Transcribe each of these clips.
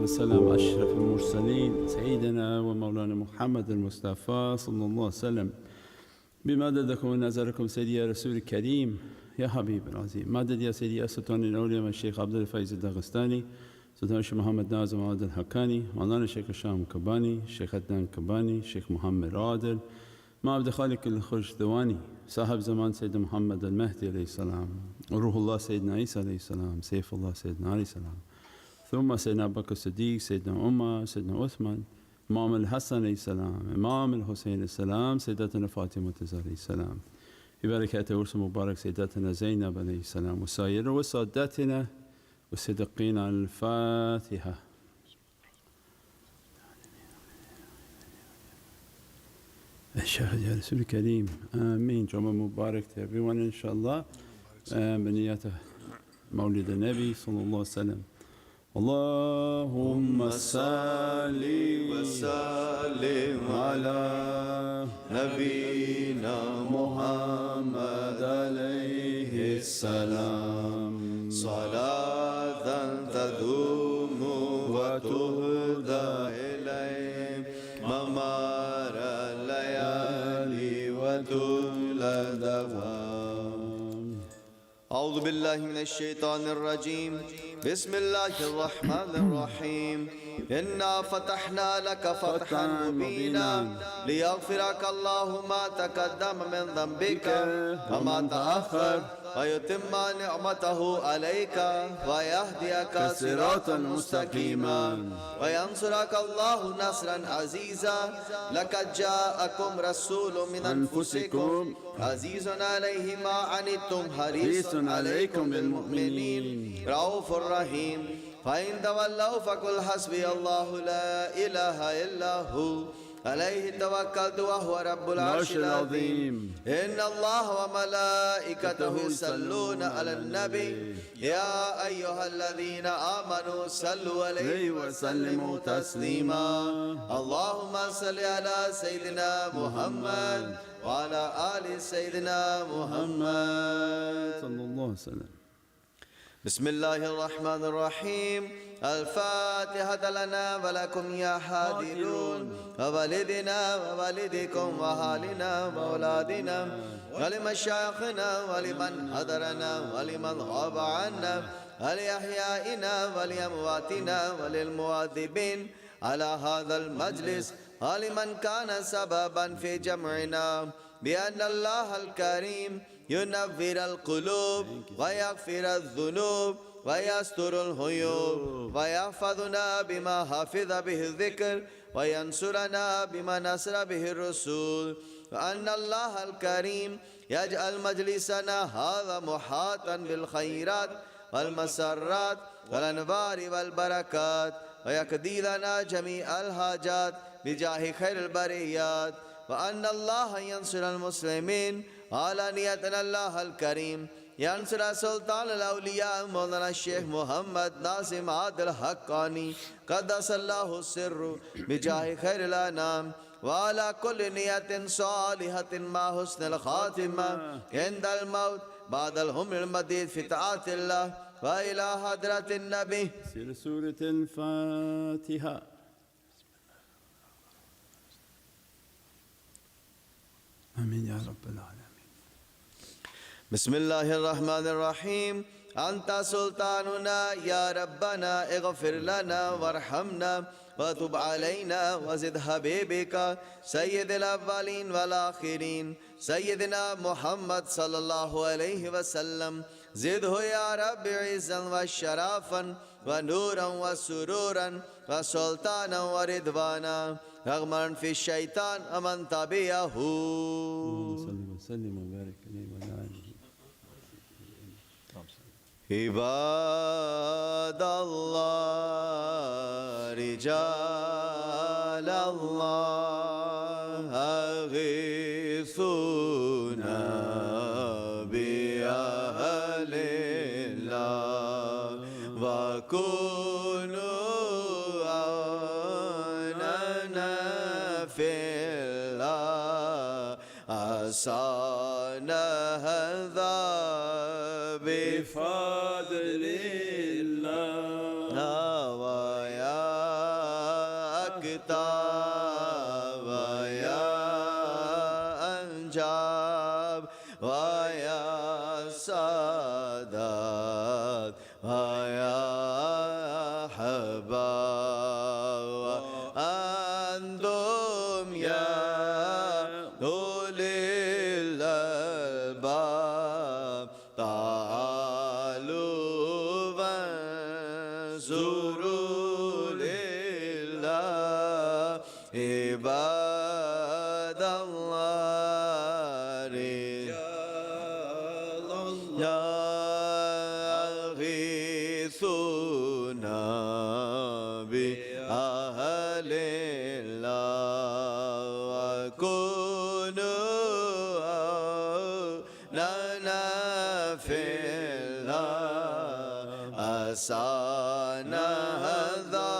وسلم أشرف المرسلين سيدنا ومولانا محمد المصطفى صلى الله عليه وسلم بمددكم ونظركم سيدي يا رسول الكريم يا حبيب العظيم. مدد يا سيدي يا سلطان الأولياء الشيخ عبد الفايز الدغستاني، سلطان الشيخ محمد ناظم عادل الحقاني، مولانا الشيخ الشام كباني، الشيخ عدنان كباني، الشيخ محمد عادل، مع عبد الخالق الخرجدواني، صاحب زمان سيدنا محمد المهدي عليه السلام، وروح الله سيدنا عيسى عليه السلام، سيف الله سيدنا عليه السلام، ثم سيدنا أبو بكر الصديق، سيدنا عمر، سيدنا عثمان، إمام الحسن عليه السلام، إمام الحسين عليه السلام، سيدتنا فاطمة عليه السلام، ببركة ورث مبارك سيدتنا زينب عليه السلام، وسائر وسادتنا والصديقين. على الفاتحة. الشهد يا رسول الكريم. آمين. جمعة مبارك to everyone إن شاء الله بنية مولد النبي صلى الله عليه وسلم. اللهم صل وسلم على نبينا محمد عليه السلام، صلاة تدوم وتهدى إليه ممار الليالي وطول الدوام. أعوذ بالله من الشيطان الرجيم. بسم الله الرحمن الرحيم. إنا فتحنا لك فتحا مبينا ليغفرك الله ما تقدم من ذنبك وما تأخر ويتم نعمته عليك ويهديك صراطا مستقيما وينصرك الله نصرا عزيزا. لقد جاءكم رسول من أنفسكم عزيز عليه ما عنتم حريص عليكم بالمؤمنين رؤوف رحيم. فإن تولوا فقل حسبي الله لا إله إلا هو عليه توكلت وهو رب العرش العظيم. إن الله وملائكته يصلون على النبي يا أيها الذين آمنوا صلوا عليه وسلموا تسليما. اللهم صل على سيدنا محمد وعلى آل سيدنا محمد صلى الله عليه وسلم. بسم الله الرحمن الرحيم. الفاتحة لنا ولكم يا حاضرون ووالدنا ووالدكم وأهالينا وأولادنا ولمشايخنا ولمن حضرنا ولمن غاب عنا ولأحيائنا ولأمواتنا وللمواظبين على هذا المجلس ولمن كان سببا في جمعنا، بأن الله الكريم ينور القلوب ويغفر الذنوب ويستر العيوب ويحفظنا بما حفظ به الذكر وينصرنا بما نصر به الرسول. وأن الله الكريم يجعل مجلسنا هذا محاطا بالخيرات والمسرات والأنوار والبركات ويقضي لنا جميع الحاجات بجاه خير البريات. وأن الله ينصر المسلمين على نيتنا الله الكريم ينصر سلطان الأولياء مولانا الشيخ محمد ناظم عادل الحقاني قدس الله السر بجاه خير الأنام، وعلى كل نية صالحة مع حسن الخاتمة عند الموت بعد العمر المديد في طاعة الله وإلى حضرة النبي. سورة الفاتحة. آمين يا رب العالمين. بسم الله الرحمن الرحيم. أنت سلطاننا يا ربنا اغفر لنا وارحمنا وتب علينا وزد حبيبك سيد الأولين والآخرين سيدنا محمد صلى الله عليه وسلم. زده يا رب عزا وشرافا ونورا وسرورا وسلطانا ورضوانا رغما في الشيطان ومن تبعه. صلى وسلم وبارك عليه وعلى آله. عباد الله رجال الله أغيثونا بأهل الله وكونوا عوننا في الله عسانا هذا بفضل الله ويا أكتاب ويا أنجاب ويا سادات ويا أحباب وأنتم يا أولي الألباب تعالوا فانظروا لله عباد الله رجال الله يغيثونا بأهل الله وكونوا لنا في الله أسعنا هذا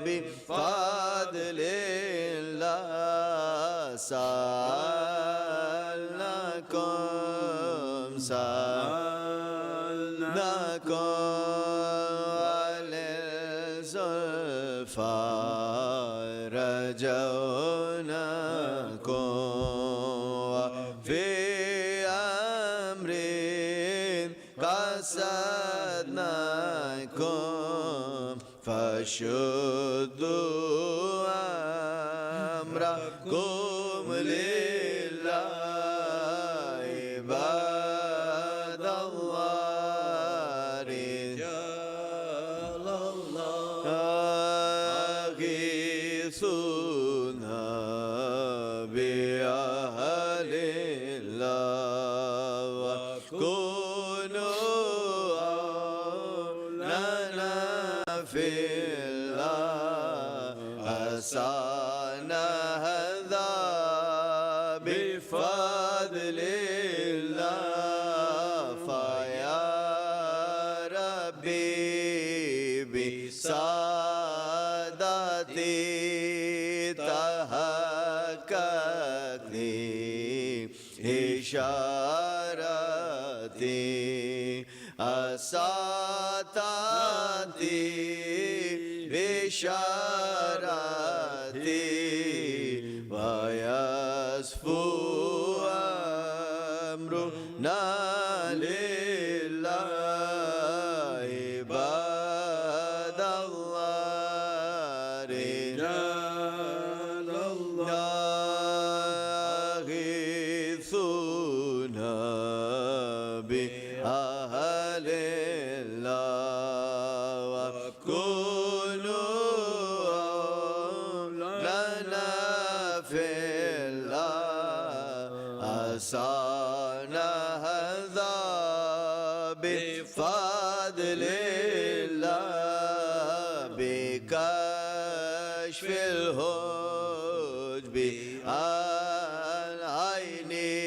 بفضل الله سألناكم للزلفى رجوناكم وفي أمر قصدناكم فشدوا أمركم لله عباد الله رجال الله أغيثونا بأهل الله وكونوا لنا في الله أسعنا هذا بفضل الله فيا ربي بسادتي تحققني إشارتي أساتتي بشارتي ويصفو أمرنا لله عباد الله رجال الله يغيثونا بأهل الله وكونوا لنا في الله أسعنا هذا بفضل الله بكشف الحجب عن عيني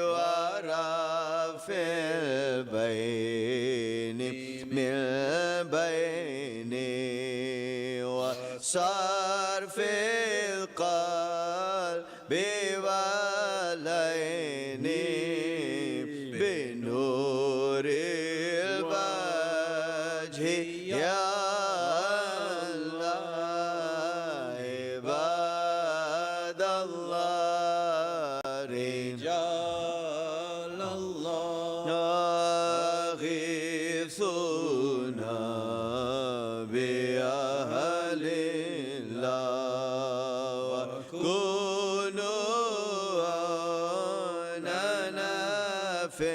ورفع البين من بيني وصرف القلب والعين بنور الوجه يا الله عباد الله رجال الله يغيثونا بأهل الله وكونوا لنا في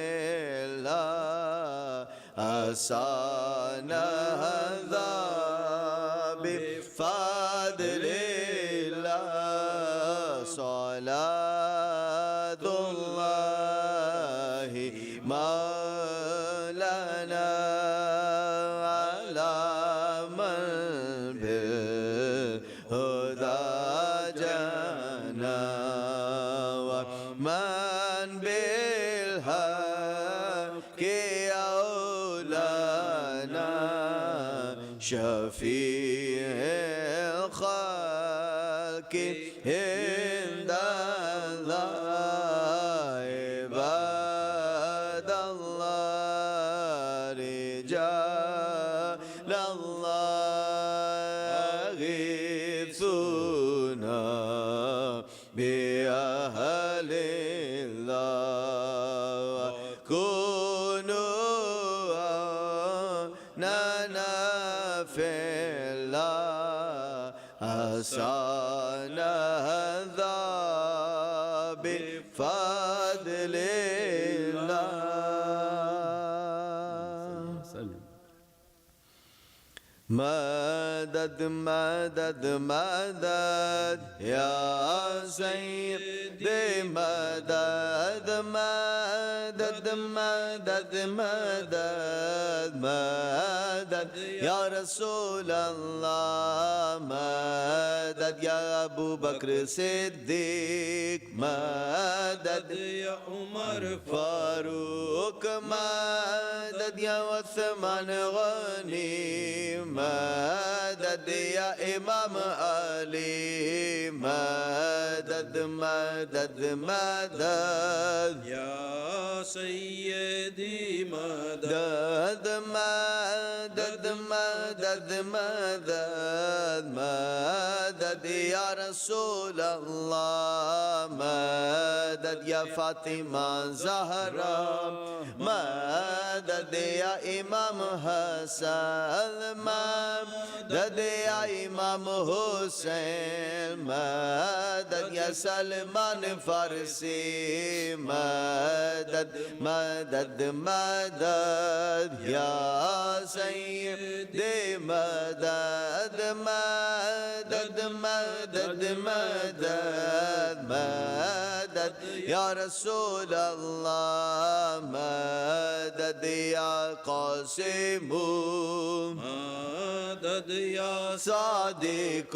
الله أسعنا هذا بفضل الله صلاة الله مولانا على من بالهدى جانا ومن بالحق أولانا شفيع الخلق عند الله عباد الله رجال الله حسن ذا بفضل الله سلم. مدد مدد مدد يا سيدي مدد مدد مدد مدد مدد يا رسول الله مدد يا أبو بكر صديق مدد يا عمر فاروق مدد يا عثمان غني مدد يا إمام علي مدد مدد مدد يا سيدي مدد مدد مدد مدد مدد يا رسول الله مدد يا فاطمة زهرا مدد يا إمام حسن مدد يا إمام حسين مدد يا سلمان فارسي مدد مدد مدد يا سيدي مدد مدد مدد مدد مدد يا رسول الله مدد يا قاسم مدد يا صادق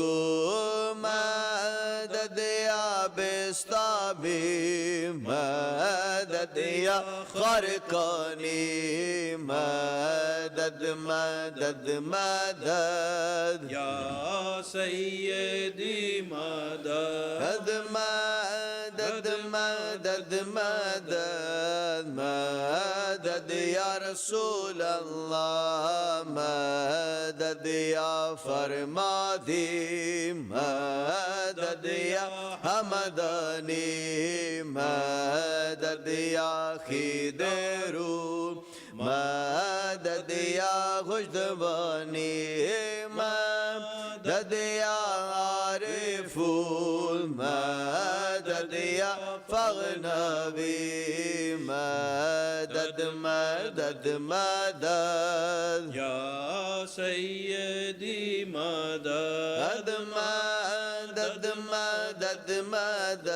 مدد يا بسطامي مدد يا خرقاني مدد مدد مدد يا سيدي مدد مدد مدد مدد مدد يا رسول الله مدد يا فرمادي مدد يا حمداني مدد يا خضر مدد يا خشدباني مدد يا عارف مدد يا فغنبي مدد مدد مدد يا سيدي مدد مدد مدد مدد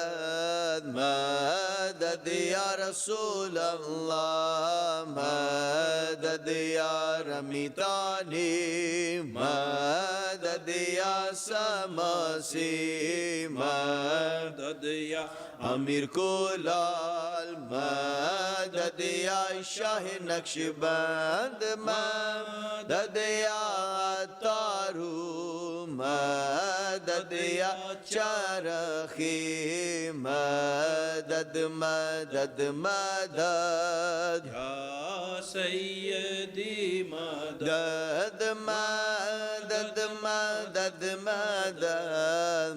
مدد يا رسول الله مدد يا رميتاني مدد يا سماسي مدد يا أمير كلال مدد يا شاه نقشبند مدد يا تارو مدد يا چرخی مدد مدد مدد يا سيدي مدد مدد مدد مدد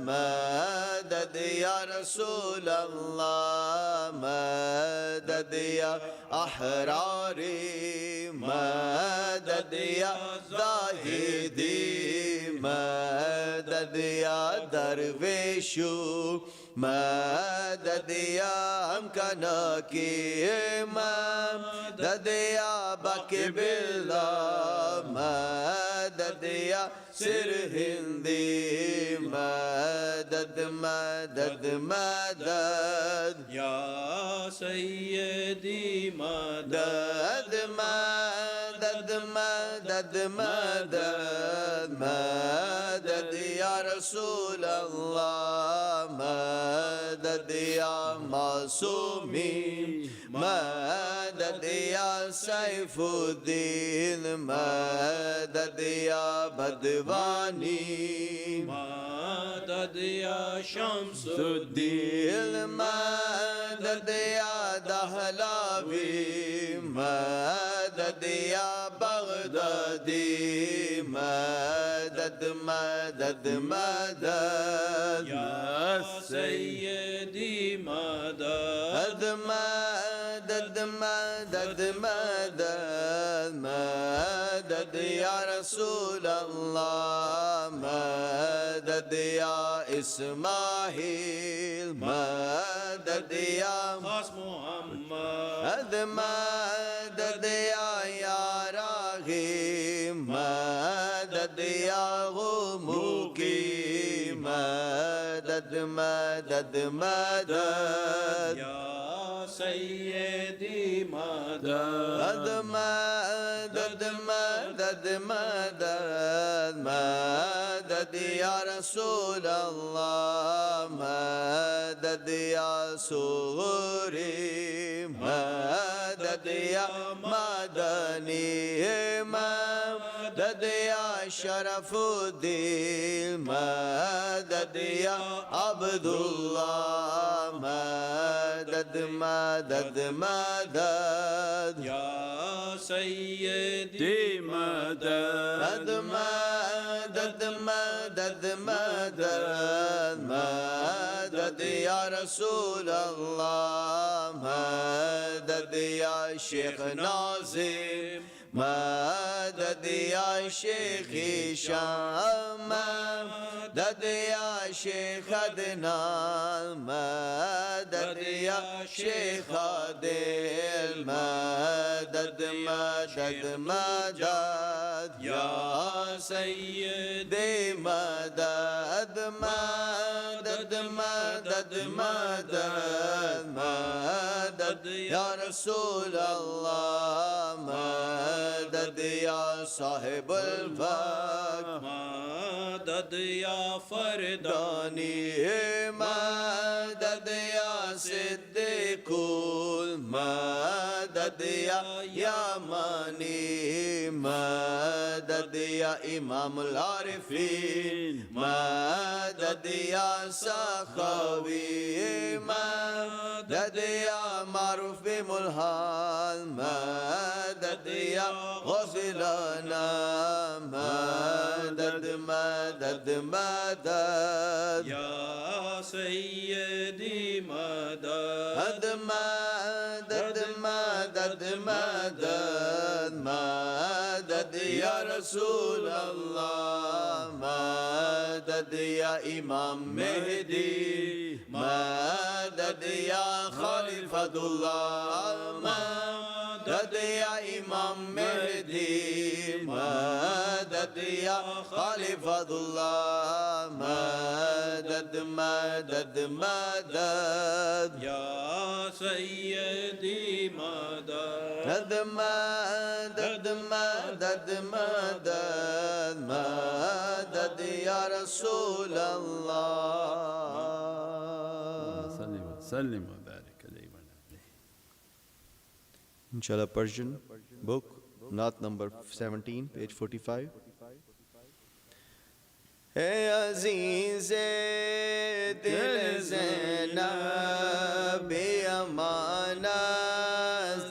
مدد يا رسول الله مدد يا أحراري مدد يا زاهدي مدد يا درويشو مدد يا أمكانكي مدد يا باكي بالله مدد يا سر هندي مدد مدد مدد يا سيدي مدد مدد مدد مدد مدد يا رسول الله مدد يا معصومي مدد يا سيف الدين مدد يا بدواني مدد يا شمس الدين مدد يا دهلاوي مدد يا بغدادي مدد مدد مدد يا سيدي مدد مدد مدد مدد مدد يا رسول الله مدد مدد يا إسماعيل مدد يا خاص محمد مدد يا رحيم مدد يا مقيم مدد مدد مدد يا سيدي مدد مدد مدد مدد مدد يا رسول الله مدد يا صغري مدد يا مدني مدد يا شرف الدين مدد يا عبد الله مدد مدد مدد يا سيدي مدد مدد مدد مدد مدد يا رسول الله مدد يا شيخ ناظم مدد يا شيخ هشام مدد يا شيخ عدنان مدد يا شيخ عادل مدد مدد مدد يا سيدي مدد مدد مدد مدد مدد يا رسول الله مدد يا صاحب الفقر مدد يا فرداني مدد يا صديق مدد يا ماني مدد يا إمام العارفين مدد يا سخاوي مدد يا معروف بملحان مدد يا غفلنا مدد مدد مدد يا سيدي مدد مدد مدد مدد مدد يا رسول الله مدد يا إمام مهدي مدد يا خليفة الله مدد يا إمام مهدي مدد يا خليفة الله مدد مدد مدد يا سيدي مدد مدد مدد مدد مدد يا رسول الله سلم وبارك عليه. Inshallah, Persian book, Naat number 17, page 45. Hey Aziz dil Zainab be amanas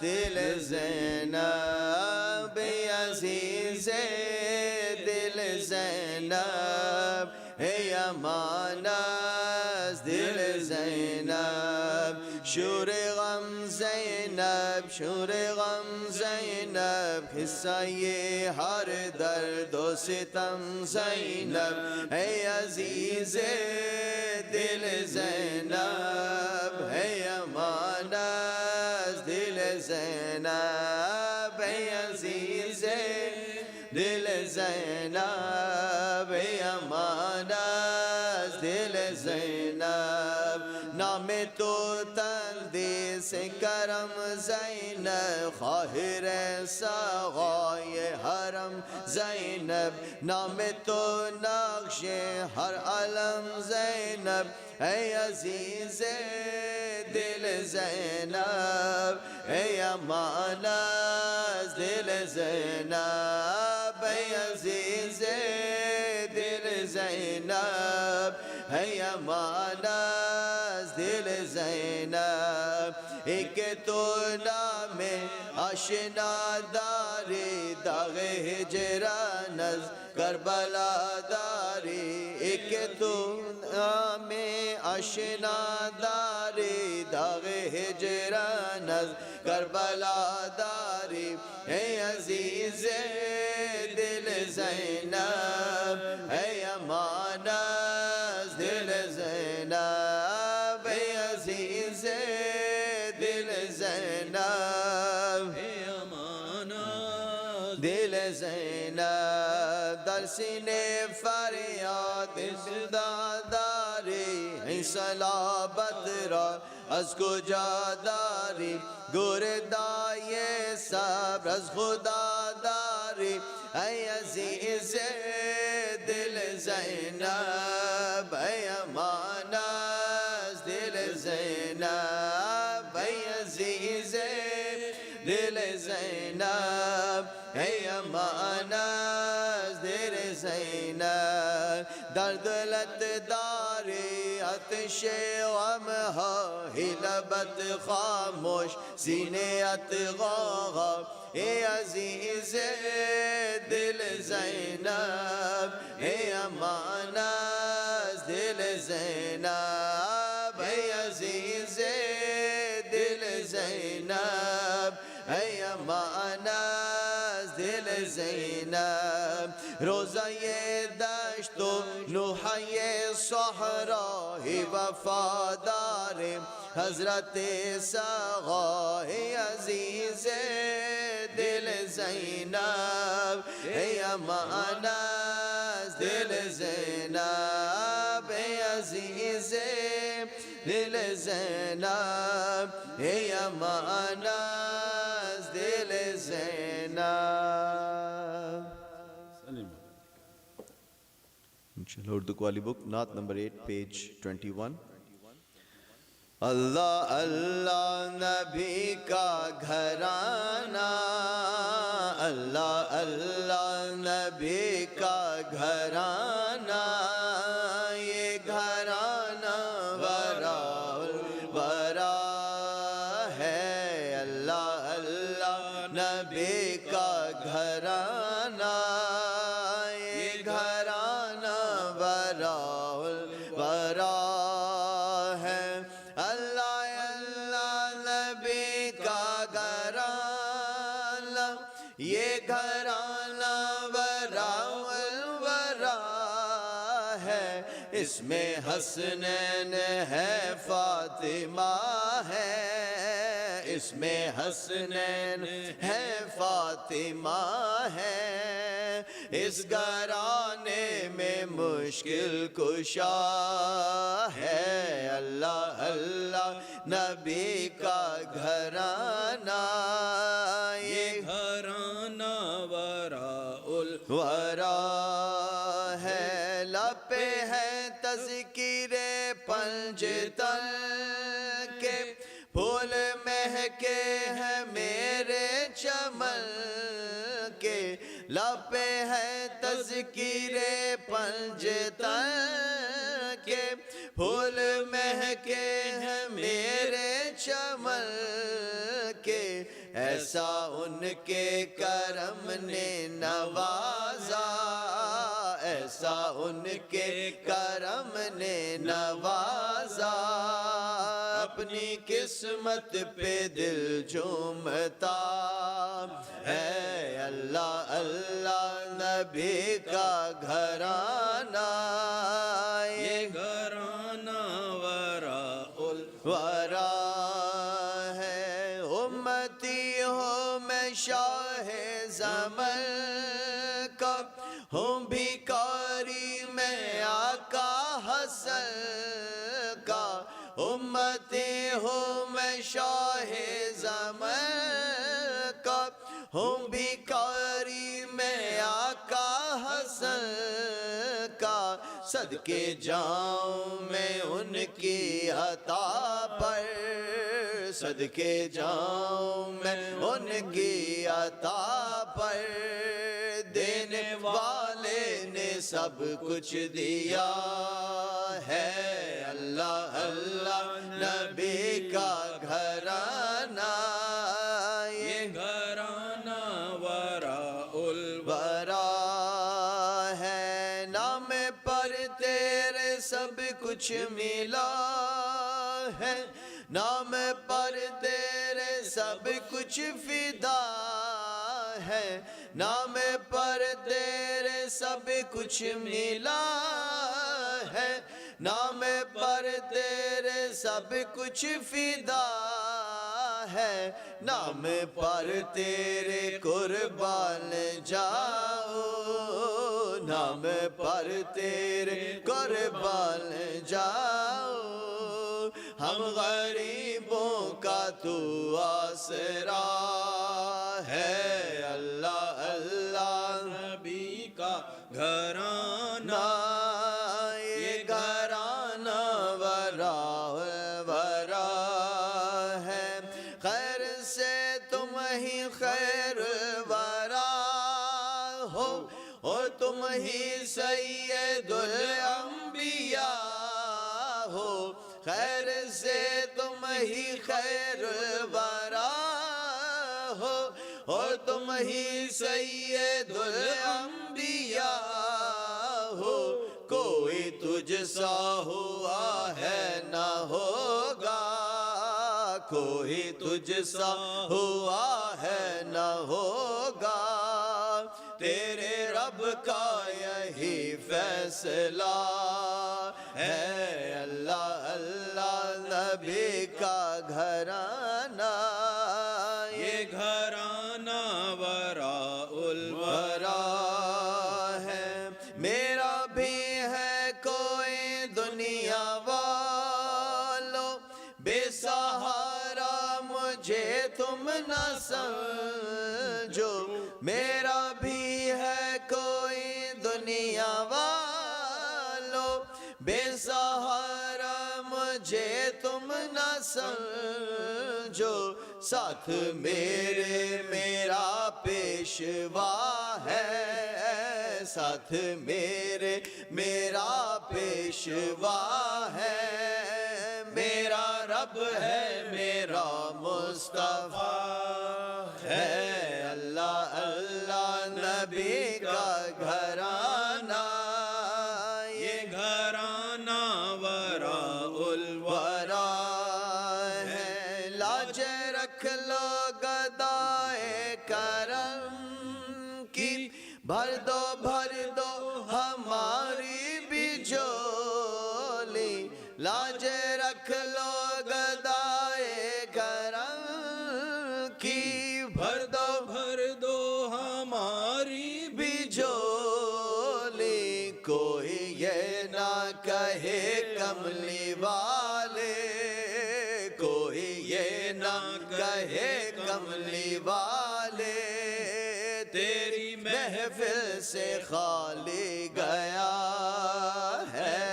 dil Zainab be Aziz dil Zainab hey amanas dil Zainab Shure gham Zainab Shure gham Zainab Hissaye har dard o sitam Zainab Hey Aziz dil Zainab Hey amanas dil Zainab Hey Aziz dil Zainab Hey amanas dil Zainab Naame to tandi se karam Zainab Khahir saghaye haram Zainab Naame to naqsh har alam Zainab Hey Aziz dil Zainab Hey amanas dil Zainab Hey Aziz dil Zainab Hey amanas dil Zainab ek to naame ashna dari daghe hijranaz Karbala dari ek to naame ashna dari daghe hijranaz Karbala dari hey Aziz dil Zainab hey amanas सीने फरियाद दादारी सलाबत रा अज़को जादारी गुरदाये सब रज़ खुदादारी अज़ीज़ दिल ज़ैनब अमानस दिल ज़ैनब अज़ीज़ दिल ज़ैनब अमानस दिल ज़ैनब दर्द लत दारी अतशे गम हा हिलबत खामोश सीने अतग़ा अज़ीज़ दिल ज़ैनब अमानस दिल ज़ैनब अज़ीज़ दिल ज़ैनब अमानस दिल ज़ैनब रोज़ा ये दश्तो नुहा ये सहरा ही वफादार हज़रत सगा अज़ीज़ दिल ज़ैनब अमानस दिल ज़ैनब अज़ीज़ दिल ज़ैनब अमानस दिल Zainab Salim Urdu Qawwali book, Naat number 8, page 21. अल्लाह अल्लाह नबी का घराना अल्लाह अल्लाह नबी का घराना ये घराना वराउल वरा है अल्लाह अल्लाह नबी का घराना ये घराना वराउल वरा ये घराना वराउल वरा है इसमें हसनैन है फातिमा है इसमें हसनैन है फातिमा है इस घराने में मुश्किल कुशा है अल्लाह अल्लाह नबी का घराना ये घराना वराउल वरा है लपे है तज़किरे पंजतन के फूल महके हैं मेरे चमन के लपे है तज़किरे पंजतन के फूल महके हैं मेरे चमन के ऐसा उनके करम ने नवाजा ऐसा उनके करम ने नवाजा अपनी किस्मत पे दिल झूमता है अल्लाह अल्लाह नबी का घराना ये घराना वराउल वरा है उम्मती हो मैं शाहे ज़मन का हूँ भिखारी मैं आका हसन का उम्मती हूँ मैं शाहे ज़मन का हूँ भिखारी मैं आका हसन का सदके जाऊं मैं उनकी अता पर सदके जाऊं मैं उनकी अता पर देने वाले ने सब कुछ दिया है अल्लाह अल्लाह नबी का घराना ये घराना वराउल वरा है नाम पर तेरे सब कुछ मिला है नाम पर तेरे सब कुछ फिदा है नाम पर तेरे सब कुछ मिला है नाम पर तेरे सब कुछ फिदा है नाम पर तेरे कुर्बान जाओ नाम पर तेरे कुर्बान जाओ, हम गरीबों का तू आसरा है। अल्लाह अल्लाह नबी का घराना, ये घराना वरा वरा है, खैर से तुम ही खैर वरा हो, और तुम ही सैयदुल अंबिया हो, खैर से तुम ही खैर वरा हो, और तुम ही सैयदुल अंबिया हो। कोई तुझसा हुआ है ना होगा, कोई तुझसा हुआ है ना होगा, तेरे रब का यही फैसला है। अल्लाह अल्लाह नबी का घराना, ये घराना वराउल वरा है। मेरा भी है कोई दुनिया वालों, बेसहारा मुझे तुम न समझो, मेरा भी है कोई दुनिया वालों, बेसहारा मुझे तुम न समझो, साथ मेरे मेरा पेशवा है, साथ मेरे मेरा पेशवा है, मेरा रब है मेरा मुस्तफा है। अल्लाह अल्लाह नबी का घराना, ये घराना वराउल वरा है। लाज रख लो गदाए करम की, भर दो हमारी भी झोली, लाज रख लो गदाए करम की, भर दो हमारी भी झोली। कोई ये ना कहे कमली वाले, कोई ये ना कहे कमली वाले, तेरी महफिल से खाली गया है।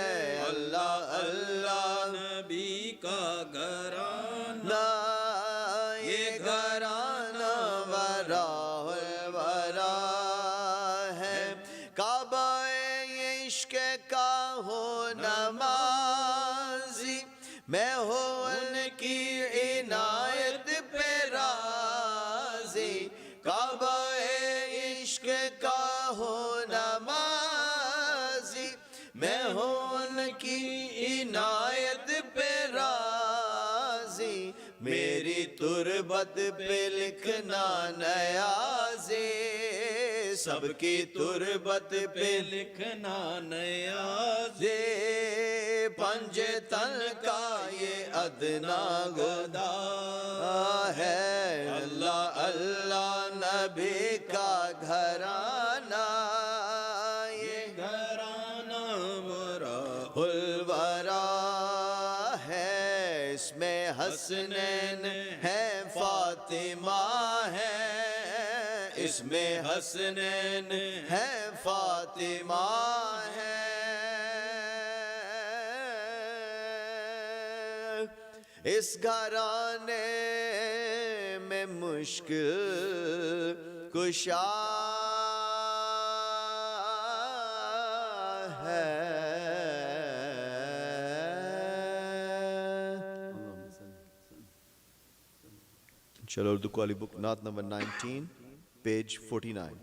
अल्लाह अल्लाह नबी का घराना, ना ये घराना वरा वरा है। काबाए इश्क का हो नमाजी, मैं हो उनकी इनायत पे राजी, काबाए इश्क का हो नमाजी, मैं हो उनकी इनायत पे राजी, मेरी तुरबत पे लिखना नयाज़े, सबकी तुरबत पे लिखना नया दे, पंजे तन का ये अदना गदा है। अल्लाह अल्लाह नबी का घराना, ये घराना वराउल वरा है। इसमें हसनैन है फातिमा है, इसमें हसनैन है फातिमा है। इस घराने में मुश्किल कुशा है। चलो उर्दू क्वाली बुक नात नंबर 19 पेज 49।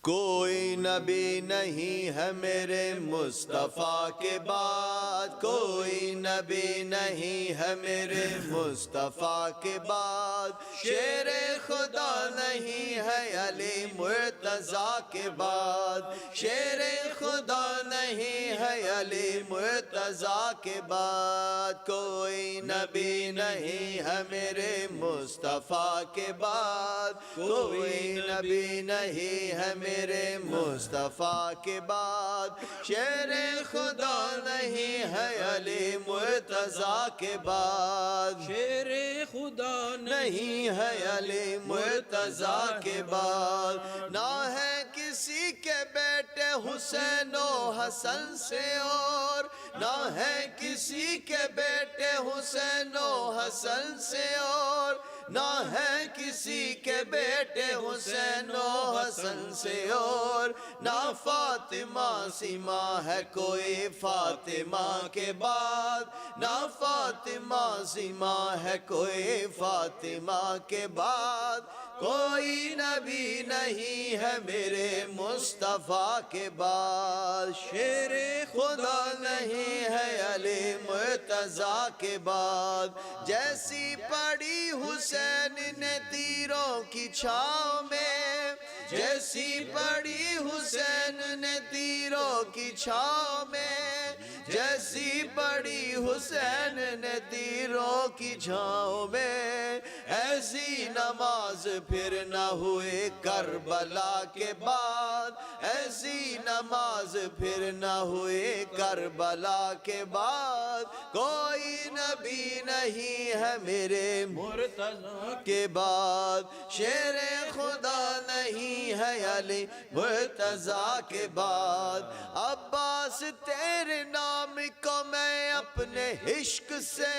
कोई नबी नहीं है मेरे मुस्तफ़ा के बाद, कोई नबी नहीं है मेरे मुस्तफ़ा के बाद, शेरे खुदा नहीं है अली मुर्तज़ा के बाद, शेरे खुदा नहीं नहीं है अली मुर्तजा के बाद, कोई नबी नहीं है मेरे मुस्तफ़ा के बाद, कोई नबी नहीं है मेरे मुस्तफ़ा के बाद, शेरे खुदा नहीं है अली मुर्तजा के बाद, शेरे खुदा नहीं है अली मुर्तजा के बाद, ना है किसी के बेटे हुसैन व हसन से और, ना है किसी के बेटे हुसैन व हसन से और, ना है किसी के बेटे हुसैन व हसन से और, ना फातिमा सीमा है कोई फातिमा के बाद, ना फातिमा सीमा है कोई फातिमा के बाद, कोई नबी नहीं है मेरे मुस्तफ़ा के बाद, शेरे खुदा नहीं है अली मुर्तजा के बाद, जैसी पड़ी हुसैन ने तीरों की छाँव में, जैसी पड़ी हुसैन ने तीरों की छाँव में, जैसी पड़ी हुसैन ने तीरों की छाँव में, ऐसी नमाज फिर न हुए करबला के बाद, ऐसी नमाज फिर न हुए करबला के बाद, कोई नबी नहीं है मेरे मुर्तज़ा के बाद, शेरे खुदा नहीं है अली मुर्तज़ा के बाद, अब्बास तेरे नाम को मैं अपने इश्क से,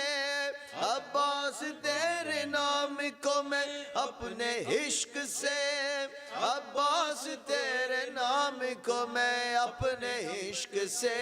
अब्बास तेरे नाम को मैं अपने इश्क से, अब्बास तेरे नाम को मैं अपने इश्क से,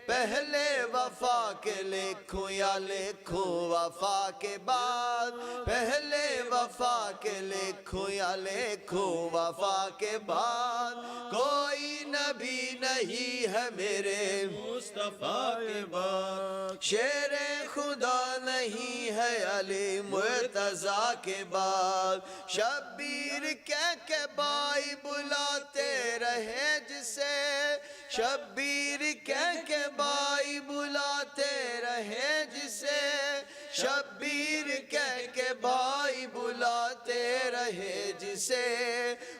पहले वफा के लिखूं या लिखूं वफा के बाद, पहले वफा के लिखूं या लिखूं वफा के बाद, कोई नबी नहीं है मेरे मुस्तफ़ा के बाद, शेरे खुदा नहीं है अली मुर्तज़ा के बाद, शब्बीर कह के बाई बुलाते रहे जिसे, शब्बीर कह के बाई बुलाते रहे जिसे, शब्बीर कह के भाई बुलाते रहे जिसे,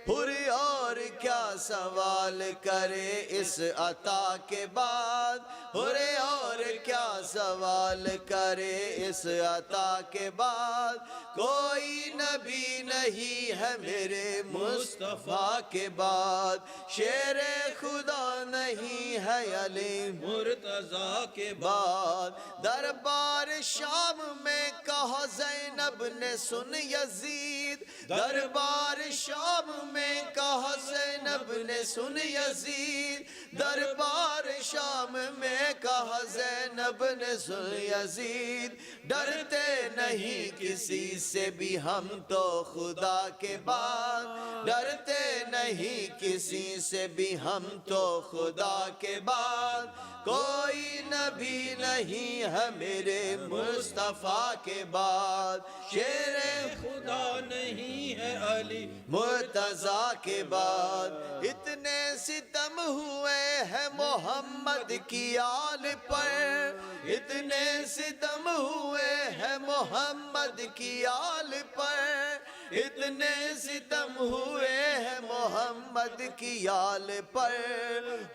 हुर और क्या सवाल करे इस अता के बाद, हुर और क्या सवाल करे इस अता के बाद, कोई नबी नहीं है मेरे मुस्तफ़ा के बाद, शेरे खुदा नहीं है अली मुर्तज़ा के बाद, दरबार शाम में कहा ज़ैनब ने सुन यजीद, दरबार शाम में कहा ज़ैनब ने सुन यजीद, दरबार शाम में कहा ज़ैनब ने सुन यजीद, डरते नहीं किसी से भी हम तो खुदा के बाद, डरते नहीं किसी से भी हम तो खुदा के बाद, कोई नबी नहीं है मेरे मुस्तफ़ा के बाद, शेरे खुदा नहीं है अली मुर्तज़ा के बाद, इतने सितम हुए हैं मोहम्मद की आल पर, इतने सितम हुए हैं मोहम्मद की आल पर, इतने सितम हुए हैं मोहम्मद की आल पर,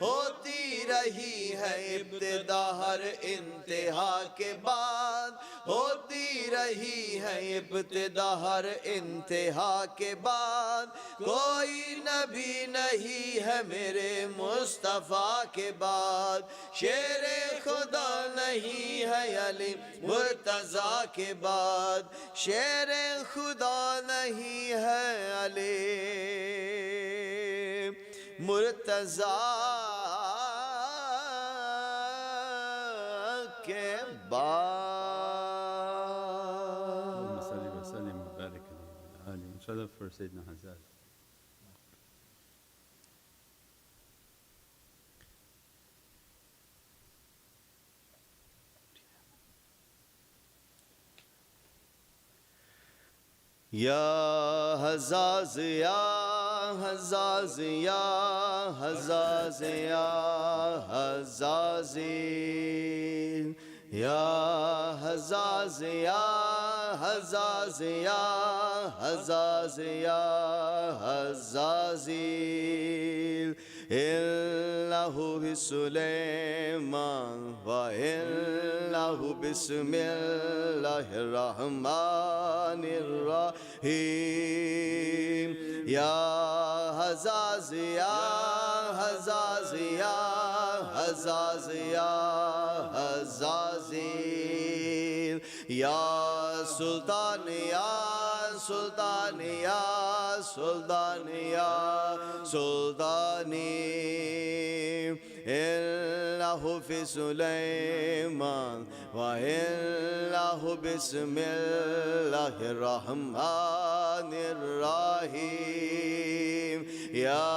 होती रही है इब्तिदा हर इंतहा के बाद, होती रही है इब्तिदा हर इंतहा के बाद, कोई नबी नहीं है मेरे मुस्तफ़ा के बाद, शेरे खुदा नहीं है अली मुर्तज़ा के बाद, शेरे खुदा नहीं है अली मुर्तज़ा के बाद। inshallah for Sayyidina Hazrat. Ya Hazaz, Ya Hazaz, Ya Hazaz, Ya Hazaz. هزازيل يا هزاز يا هزاز يا هزاز يا هزازيل إنه بسليمان وإنه بسم الله الرحمن الرحيم يا هزاز يا هزاز يا هزاز يا هزازيل يا سلطان يا سلطان يا سلطان يا سلطاني إنه في سليمان وإنه بسم الله الرحمن الرحيم يا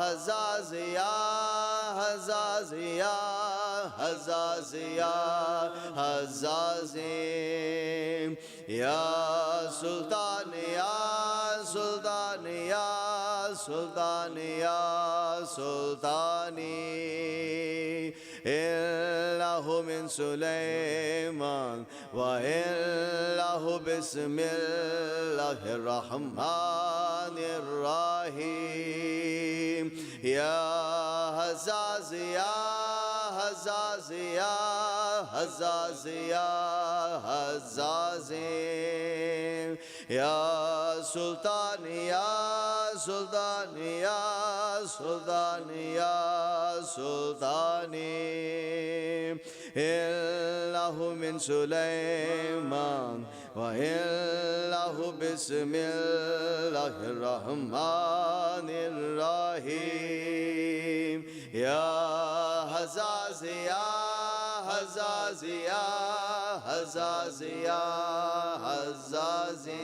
هزاز يا هزاز يا هزاز يا هزازي يا سلطان يا سلطان يا سلطان يا سلطاني إنه من سليمان وإنه بسم الله الرحمن الرحيم يا هزاز يا هزاز يا هزاز يا هزازي يا سلطان يا سلطان يا سلطان يا سلطاني إنه من سليمان وإنه بسم الله الرحمن الرحيم يا هزاز يا هزاز يا هزاز يا هزازي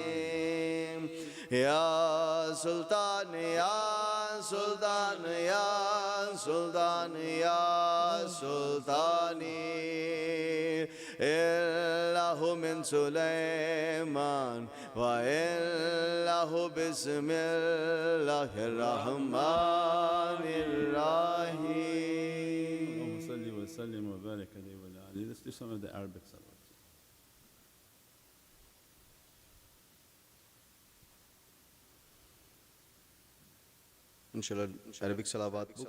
يا سلطان يا سلطان يا سلطان يا سلطاني إنه من سليمان وإنه بسم الله الرحمن الرحيم اللهم صل وسلم وبارك عليه وعلى آله. Let's do some of the Arabic salawat. Inshallah, Arabic salawat book,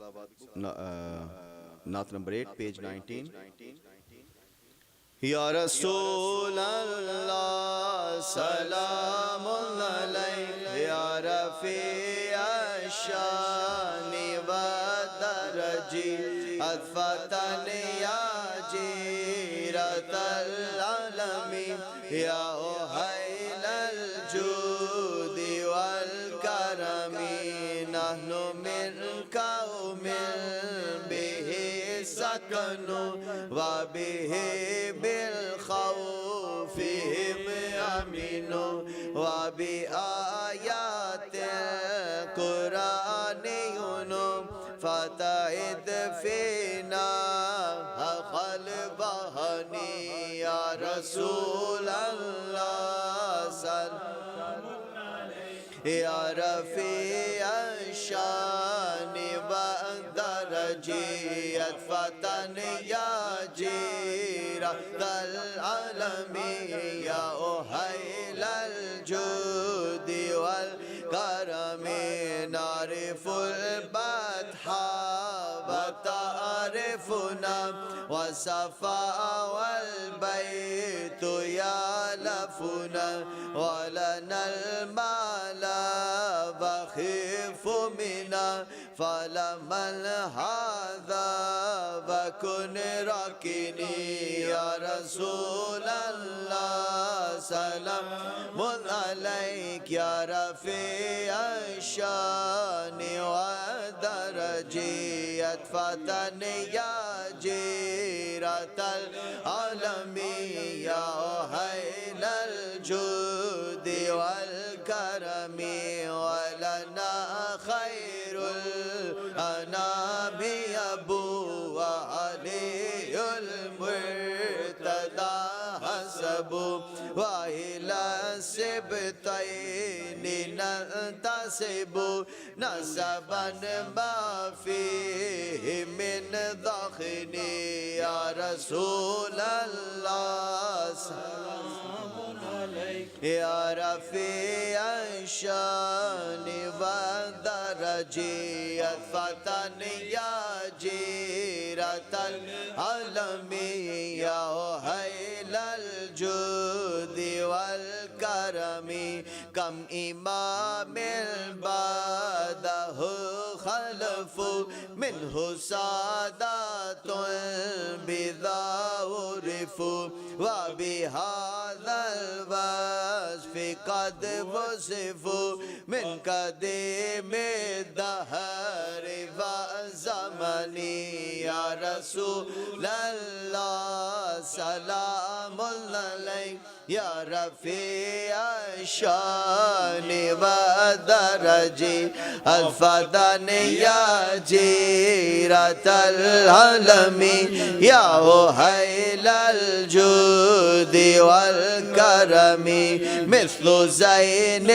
Nath number 8, page 19. Ya Rasul Allah, salamun alayk, Ya Rafi ash-shani wa daraji, adfatan ya jirat al-alamin, Ya uhayl al-judi wal-karami, nahnu minka wa min bihi sakanu wa bihi خوفهم يمينوا وبآيات القرآن ينوم فتعد فينا قلبهني يا رسول الله سلام عليك يا رفيع الشان والدرجي فتن يا جيرة العالمين يا أهيل الجود والكرم نعرف البدح وتعرفنا والصفاء والبيت يالفنا ولنا المال وخيف منا فلمن هذا وكن ركني يا رسول الله سلام عليك يا رفيع الشان والدرجي فتن يا جيرة العالمين يا أهيل الجود والكرم ولنا خير الأنام أبو وعلي المرتضى حسب وإلى السبتين ينتسب نسبا ما فيه من ضخن يا رسول الله سلام عليك يا رفيع الشان والدرجة فتن يا جيرة العالم يا هيل الجود والكرم كم إمام بعده خلف منه سادات بذا عرفوا وبهذا الوصف قد وصفوا من قديم الدهر والزمن يا رسول الله سلام عليك يا رفيع الشان والدرجة الفضل يا جيرة العالم يا هيل الجود والكرم مثل زين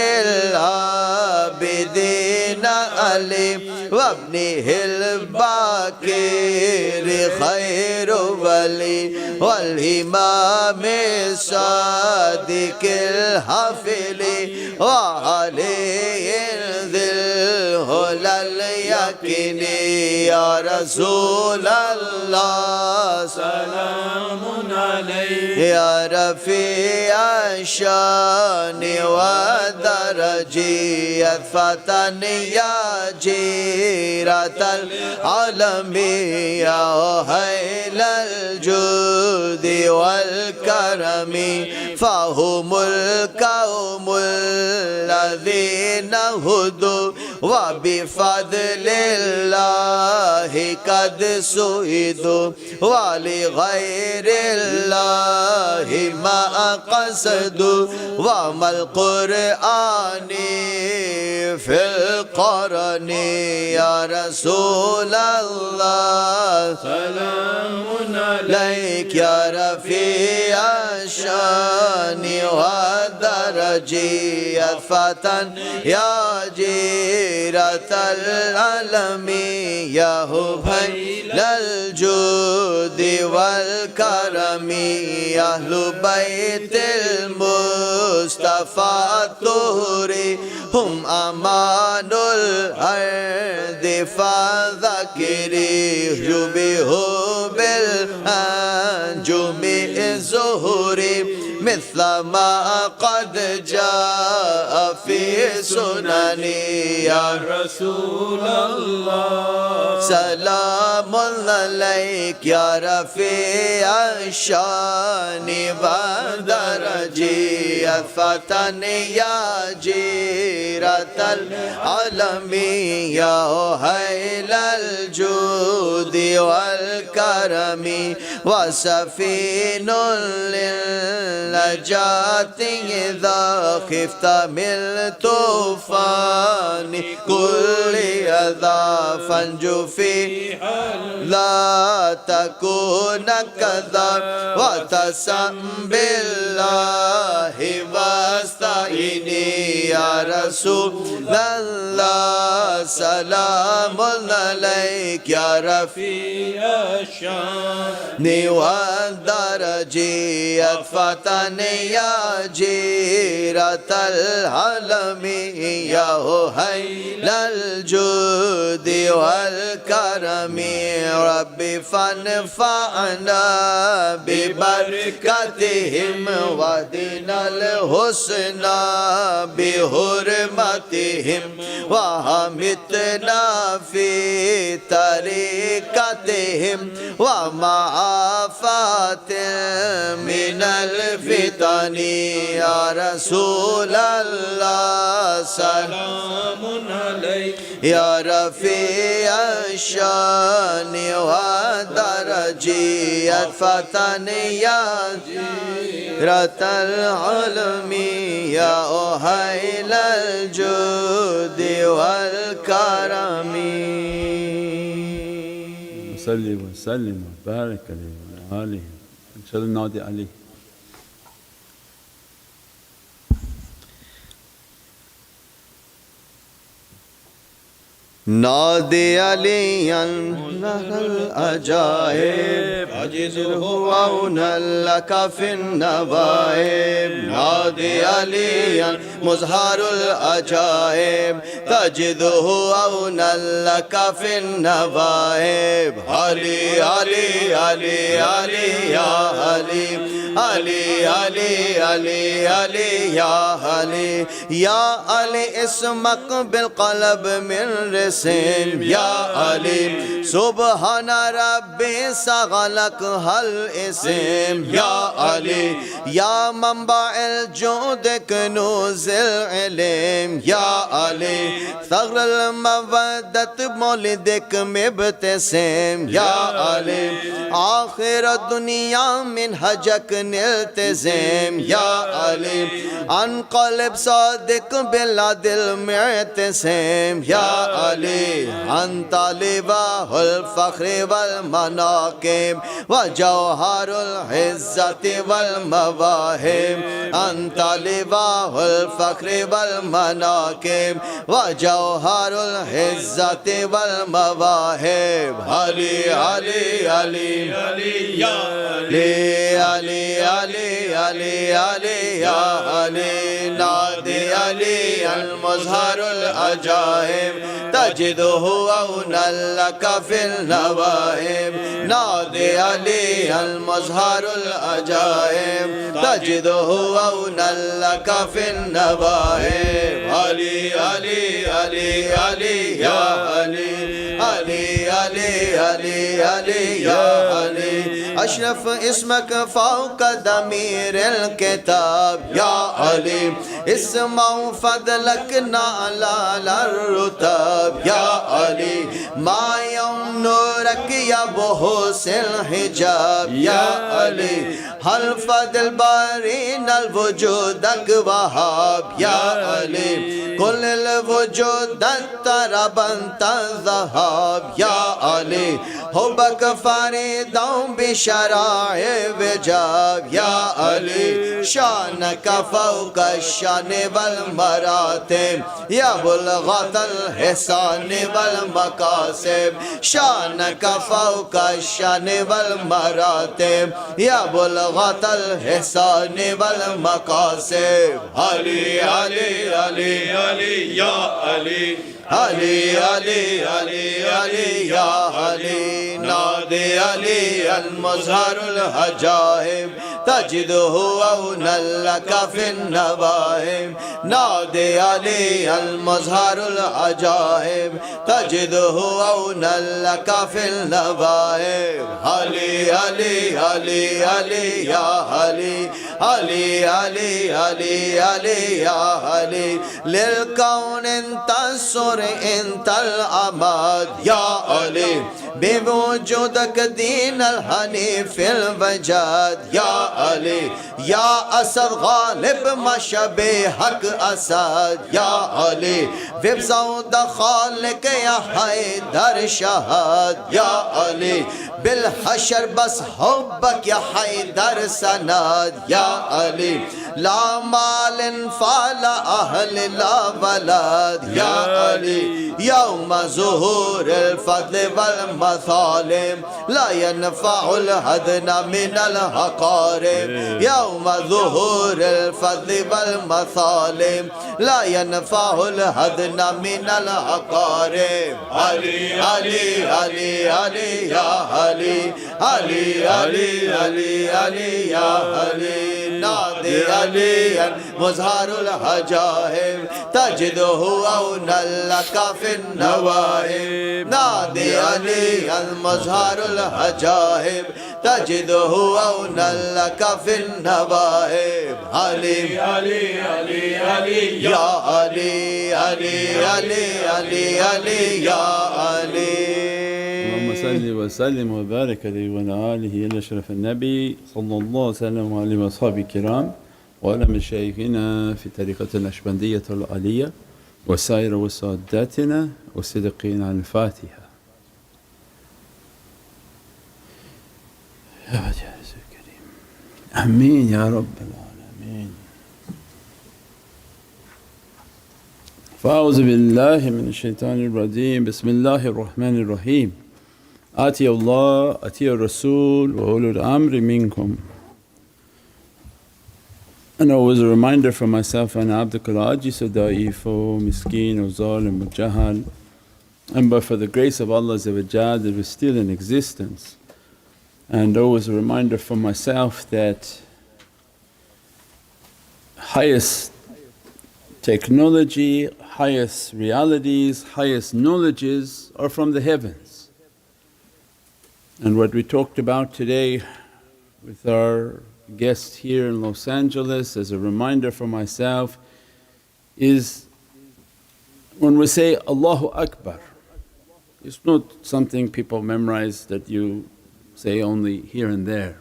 العابدين علي وابنه الباكر خير ولي والإمام الصادق الحافل وعلي ذي الهلال اليقين يا رسول الله سلام عليك يا رفيع الشان والدرجة فتن يا جيرة العالم يا هيل الجود والكرم فهم القوم الذين هدوا وبفضل الله قد سئدوا ولغير الله ما قصدوا وما القرآن في القرن يا رسول الله سلام عليك يا رفيع الشان والدرجة فتن يا جيرة العالم يا هيل الجود والكرم يا أهل بيت المصطفى الطهر هم أمان الأرض فذكري شبه بالأنجم الزهر مثل ما قد جاء في سنن يا رسول الله سلام عليك يا رفيع الشان والدرجة فتن يا جيرة العالم يا هيل الجود والكرم وسفين للنجاة إذا خفت من الطوفان كل أذى فانجو فيها لا تكون كذا وتسم بالله واستعيني يا رسول الله سلام عليك يا رفيع الشان والدرجة فتن يا جيرة العالم يا هيل الجود والكرم ربي فانفعنا ببركتهم ودنا الحسنى بحرمتهم وهمتنا في طريقتهم ومعافاة من الفتن يا رسول الله سلام عليك يا رفيع الشان ودرجة فتن يا جيرة العالم يا هيل الجود والكرم صلي وسلم وبارك عليه وعلى آله إن شاء الله نادي عليه. نادي عليا العجائب تجده عونا لك في النوائب نادي عليا مظهر العجائب تجده عونا لك في النوائب علي علي علي علي يا علي علي علي علي علي يا علي يا علي اسمك بالقلب من رسم يا علي سبحان ربي سغلق هل اسم يا علي يا منبع الجود كنوز العلم يا علي ثغر المودة بمولدك مبتسم يا علي آخر الدنيا منهجك نلتزم يا علي عن قلب صادق بالعدل معتسم يا علي أنت لواء الفخر والمناقب وجوهر العزة والمواهب أنت لواء الفخر والمناقب وجوهر العزة والمواهب علي علي علي علي يا علي علي علي علي علي يا علي نادي علي المظهر العجائب تجده عونا لك في النوائب نادي علي المظهر العجائب تجده عونا لك في النوائب علي علي علي علي يا علي علي علي علي علي يا علي أشرف اسمك فوق ضمير الكتاب يا علي اسم فضلك نال الرتاب يا علي ما يوم نورك يا بهوس الحجاب يا علي هل فضل بارين الوجودك وهاب يا علي كل الوجود اضطرب انت الذهاب يا علي حبك فريد بشرائع وجاب يا علي شانك فوق الشان والمراتب يا بلغة الحسان والمقاسب شانك فوق الشان والمراتب يا بلغة الحسان والمقاسب علي علي علي علي يا علي علي علي علي علي يا علي نادي علي المظهر العجائب تجده عونا لك في النوائب نادي علي المظهر العجائب تجده عونا لك في النوائب علي علي علي علي يا علي علي علي علي علي يا علي للكون انت السر انت العماد يا علي بوجودك دين الحنيف الوجاد يا علي يا أسد غالب ما شبيهك أسد يا علي ببزود خالق يا حيدر شهاد يا علي بالحشر بس حبك يا حيدر سناد يا علي لا مال فلا أهل لا ولد يا علي يوم ظهور الفضل والمظالم لا ينفع الهدن من الأقارب يوم ظهور الفضل والمظالم لا ينفع الهدن من الأقارب علي علي علي علي يا علي علي علي علي علي يا علي نادي علي مظهر العجائب تجده عونا لك في النوائب نادي علي المظهر العجائب تجده عونا لك في النوائب علي علي علي علي يا علي علي علي علي علي يا علي اللهم صل وسلم وبارك عليه وعلى آله إلى أشرف النبي صلى الله عليه وسلم وعلى أصحابه الكرام وعلى مشايخنا في طريقة النقشبندية العالية وسائر وساداتنا والصديقين عن الفاتحة. يا وجه الكريم آمين يا رب العالمين. فأعوذ بالله من الشيطان الرجيم بسم الله الرحمن الرحيم آتي الله آتي الرسول وأولو الأمر منكم. And always a reminder for myself, أنا عبدك العاجز ضعيف مسكين وظالم وجهل, and but for the grace of Allah that we're still in existence. And always a reminder for myself that highest technology, highest realities, highest knowledges are from the heavens. And what we talked about today with our guest here in Los Angeles, as a reminder for myself, is when we say Allahu Akbar, it's not something people memorize that you say only here and there.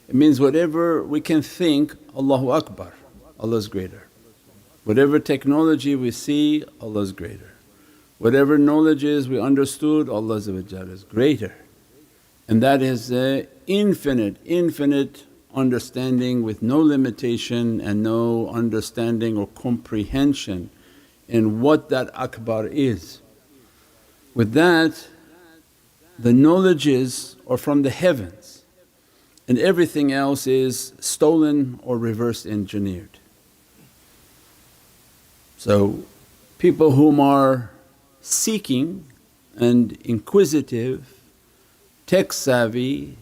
It means whatever we can think, Allahu Akbar, Allah's greater. Whatever technology we see, Allah's greater. Whatever knowledges we understood, Allah is greater. And that is infinite understanding with no limitation and no understanding or comprehension in what that Akbar is. With that, the knowledges are from the heavens and everything else is stolen or reverse engineered. So people whom are seeking and inquisitive, tech savvy,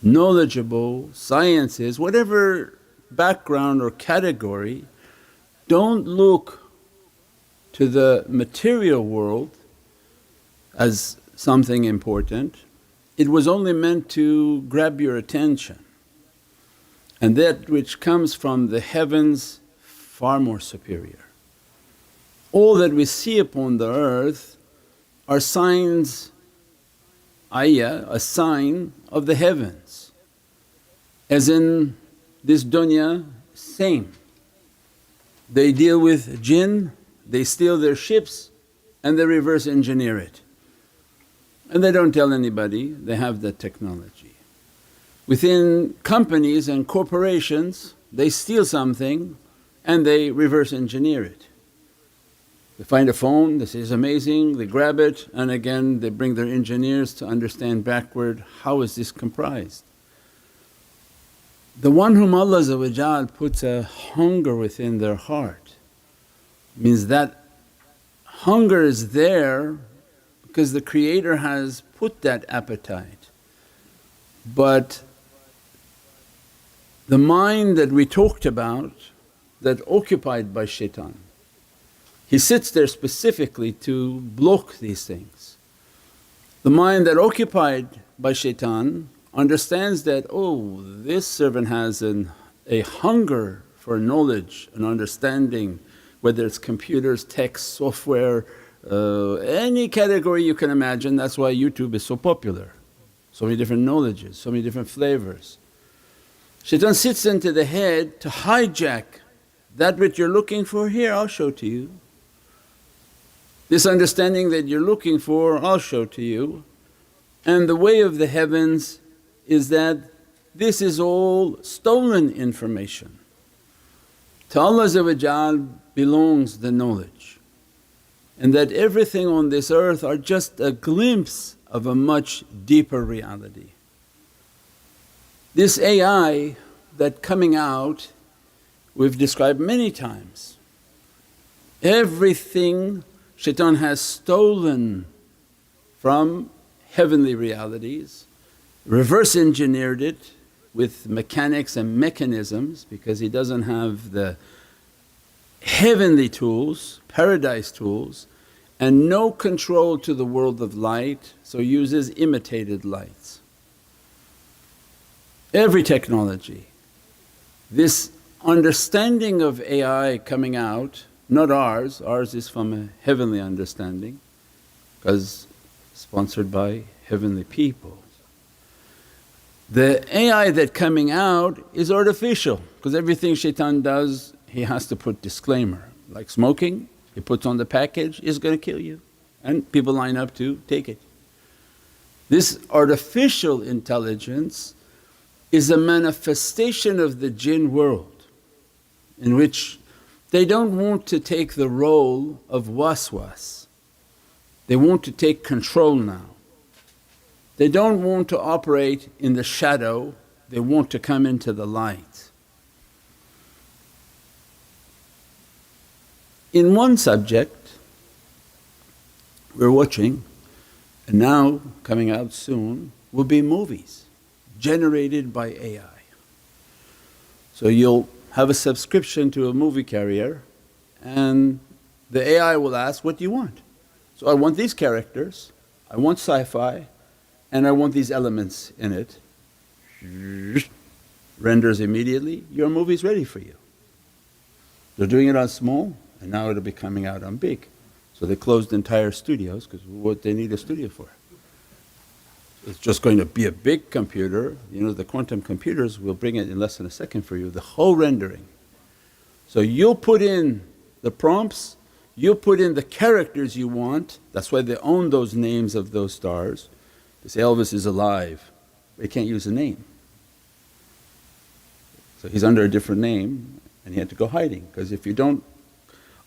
knowledgeable, sciences, whatever background or category, don't look to the material world as something important. It was only meant to grab your attention, and that which comes from the heavens far more superior. All that we see upon the earth are signs, a sign of the heavens, as in this dunya, same. They deal with jinn, they steal their ships and they reverse engineer it. And they don't tell anybody, they have that technology. Within companies and corporations, they steal something and they reverse engineer it. They find a phone, they say it's amazing, they grab it, and again they bring their engineers to understand backward, how is this comprised. The one whom Allah puts a hunger within their heart means that hunger is there because the Creator has put that appetite. But the mind that we talked about, that occupied by shaitan, he sits there specifically to block these things. The mind that occupied by shaitan understands that, oh, this servant has a hunger for knowledge and understanding, whether it's computers, text, software, any category you can imagine. That's why YouTube is so popular, so many different knowledges, so many different flavors. Shaitan sits into the head to hijack that which you're looking for. Here, I'll show to you. This understanding that you're looking for, I'll show to you. And the way of the heavens is that this is all stolen information. To Allah belongs the knowledge, and that everything on this earth are just a glimpse of a much deeper reality. This AI that coming out, we've described many times. Everything shaitan has stolen from heavenly realities, reverse engineered it with mechanics and mechanisms, because he doesn't have the heavenly tools, paradise tools, and no control to the world of light, so uses imitated lights. Every technology, this understanding of AI coming out, not ours is from a heavenly understanding because sponsored by heavenly people. The AI that coming out is artificial because everything shaitan does, he has to put disclaimer. Like smoking, he puts on the package, it's going to kill you, and people line up to take it. This artificial intelligence is a manifestation of the jinn world, in which They don't want to take the role of waswas. They want to take control now. They don't want to operate in the shadow, they want to come into the light. In one subject we're watching, and now coming out soon, will be movies generated by AI. So you'll have a subscription to a movie carrier and the AI will ask, what do you want? So I want these characters, I want sci-fi, and I want these elements in it. Renders immediately, your movie's ready for you. They're doing it on small and now it'll be coming out on big. So they closed entire studios because what they need a studio for? It's just going to be a big computer, the quantum computers will bring it in less than a second for you, the whole rendering. So you'll put in the prompts, you'll put in the characters you want, that's why they own those names of those stars. They say Elvis is alive, they can't use a name. So he's under a different name and he had to go hiding, because if you don't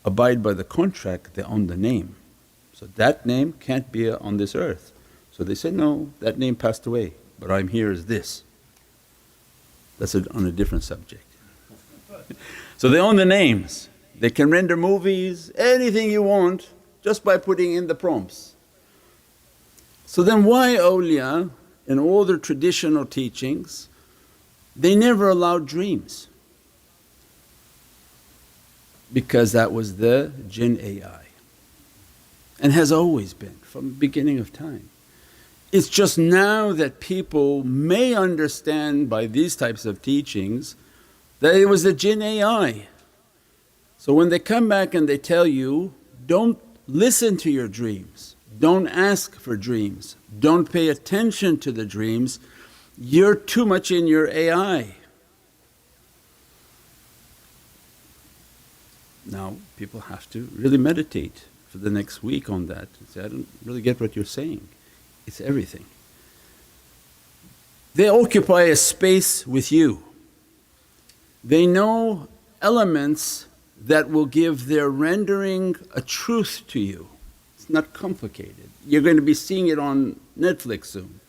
abide by the contract they own the name. So that name can't be on this earth. So they said, no, that name passed away, but I'm here as this. That's on a different subject. So they own the names, they can render movies, anything you want just by putting in the prompts. So then why awliya in all their traditional teachings, they never allowed dreams? Because that was the jinn AI and has always been from the beginning of time. It's just now that people may understand by these types of teachings that it was the jinn AI. So when they come back and they tell you, don't listen to your dreams, don't ask for dreams, don't pay attention to the dreams, you're too much in your AI. Now people have to really meditate for the next week on that and say, I don't really get what you're saying. It's everything. They occupy a space with you. They know elements that will give their rendering a truth to you. It's not complicated. You're going to be seeing it on Netflix soon.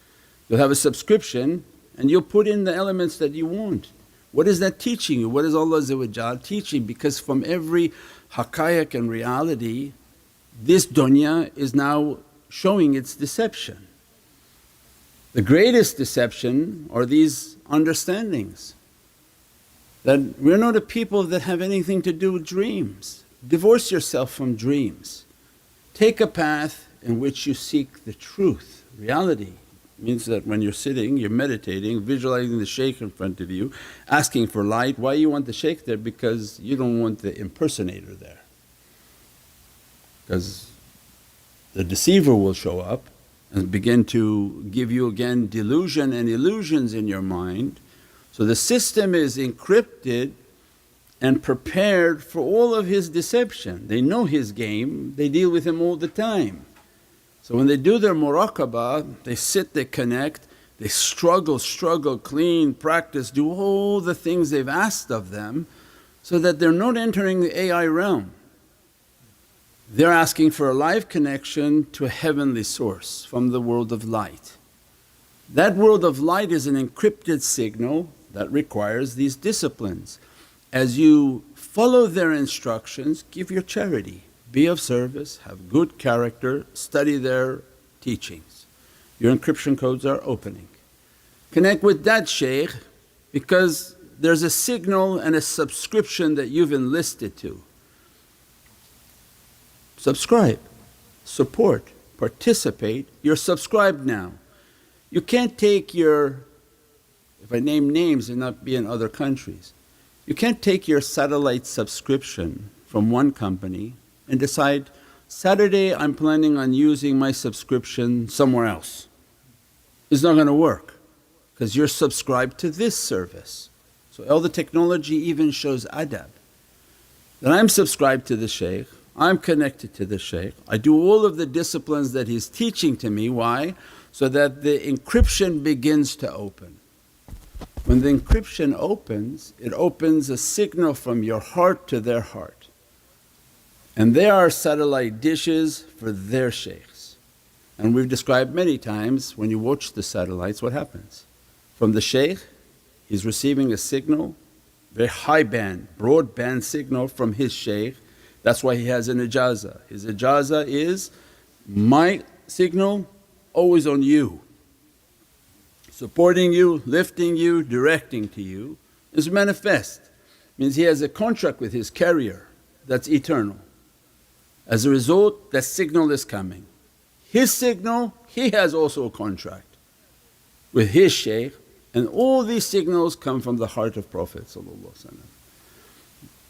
You'll have a subscription and you'll put in the elements that you want. What is that teaching you? What is Allah teaching? Because from every haqqaiq and reality, this dunya is now showing its deception. The greatest deception are these understandings that we're not a people that have anything to do with dreams. Divorce yourself from dreams. Take a path in which you seek the truth. Reality means that when you're sitting, you're meditating, visualizing the shaykh in front of you, asking for light. Why you want the shaykh there? Because you don't want the impersonator there. Because the deceiver will show up and begin to give you again delusion and illusions in your mind. So the system is encrypted and prepared for all of his deception. They know his game, they deal with him all the time. So when they do their muraqabah, they sit, they connect, they struggle, clean, practice, do all the things they've asked of them so that they're not entering the AI realm. They're asking for a live connection to a heavenly source from the world of light. That world of light is an encrypted signal that requires these disciplines. As you follow their instructions, give your charity, be of service, have good character, study their teachings. Your encryption codes are opening. Connect with that shaykh because there's a signal and a subscription that you've enlisted to. Subscribe, support, participate, you're subscribed now. You can't take your, if I name names and not be in other countries, you can't take your satellite subscription from one company and decide, Saturday I'm planning on using my subscription somewhere else. It's not going to work because you're subscribed to this service. So all the technology even shows adab. That I'm subscribed to the shaykh, I'm connected to the shaykh, I do all of the disciplines that he's teaching to me. Why? So that the encryption begins to open. When the encryption opens, it opens a signal from your heart to their heart. And they are satellite dishes for their shaykhs. And we've described many times when you watch the satellites what happens. From the shaykh, he's receiving a signal, very high band, broad band signal from his shaykh. That's why he has an ijazah. His ijazah is, my signal always on you, supporting you, lifting you, directing to you is manifest. Means he has a contract with his carrier that's eternal. As a result, that signal is coming. His signal, he has also a contract with his shaykh, and all these signals come from the heart of Prophet.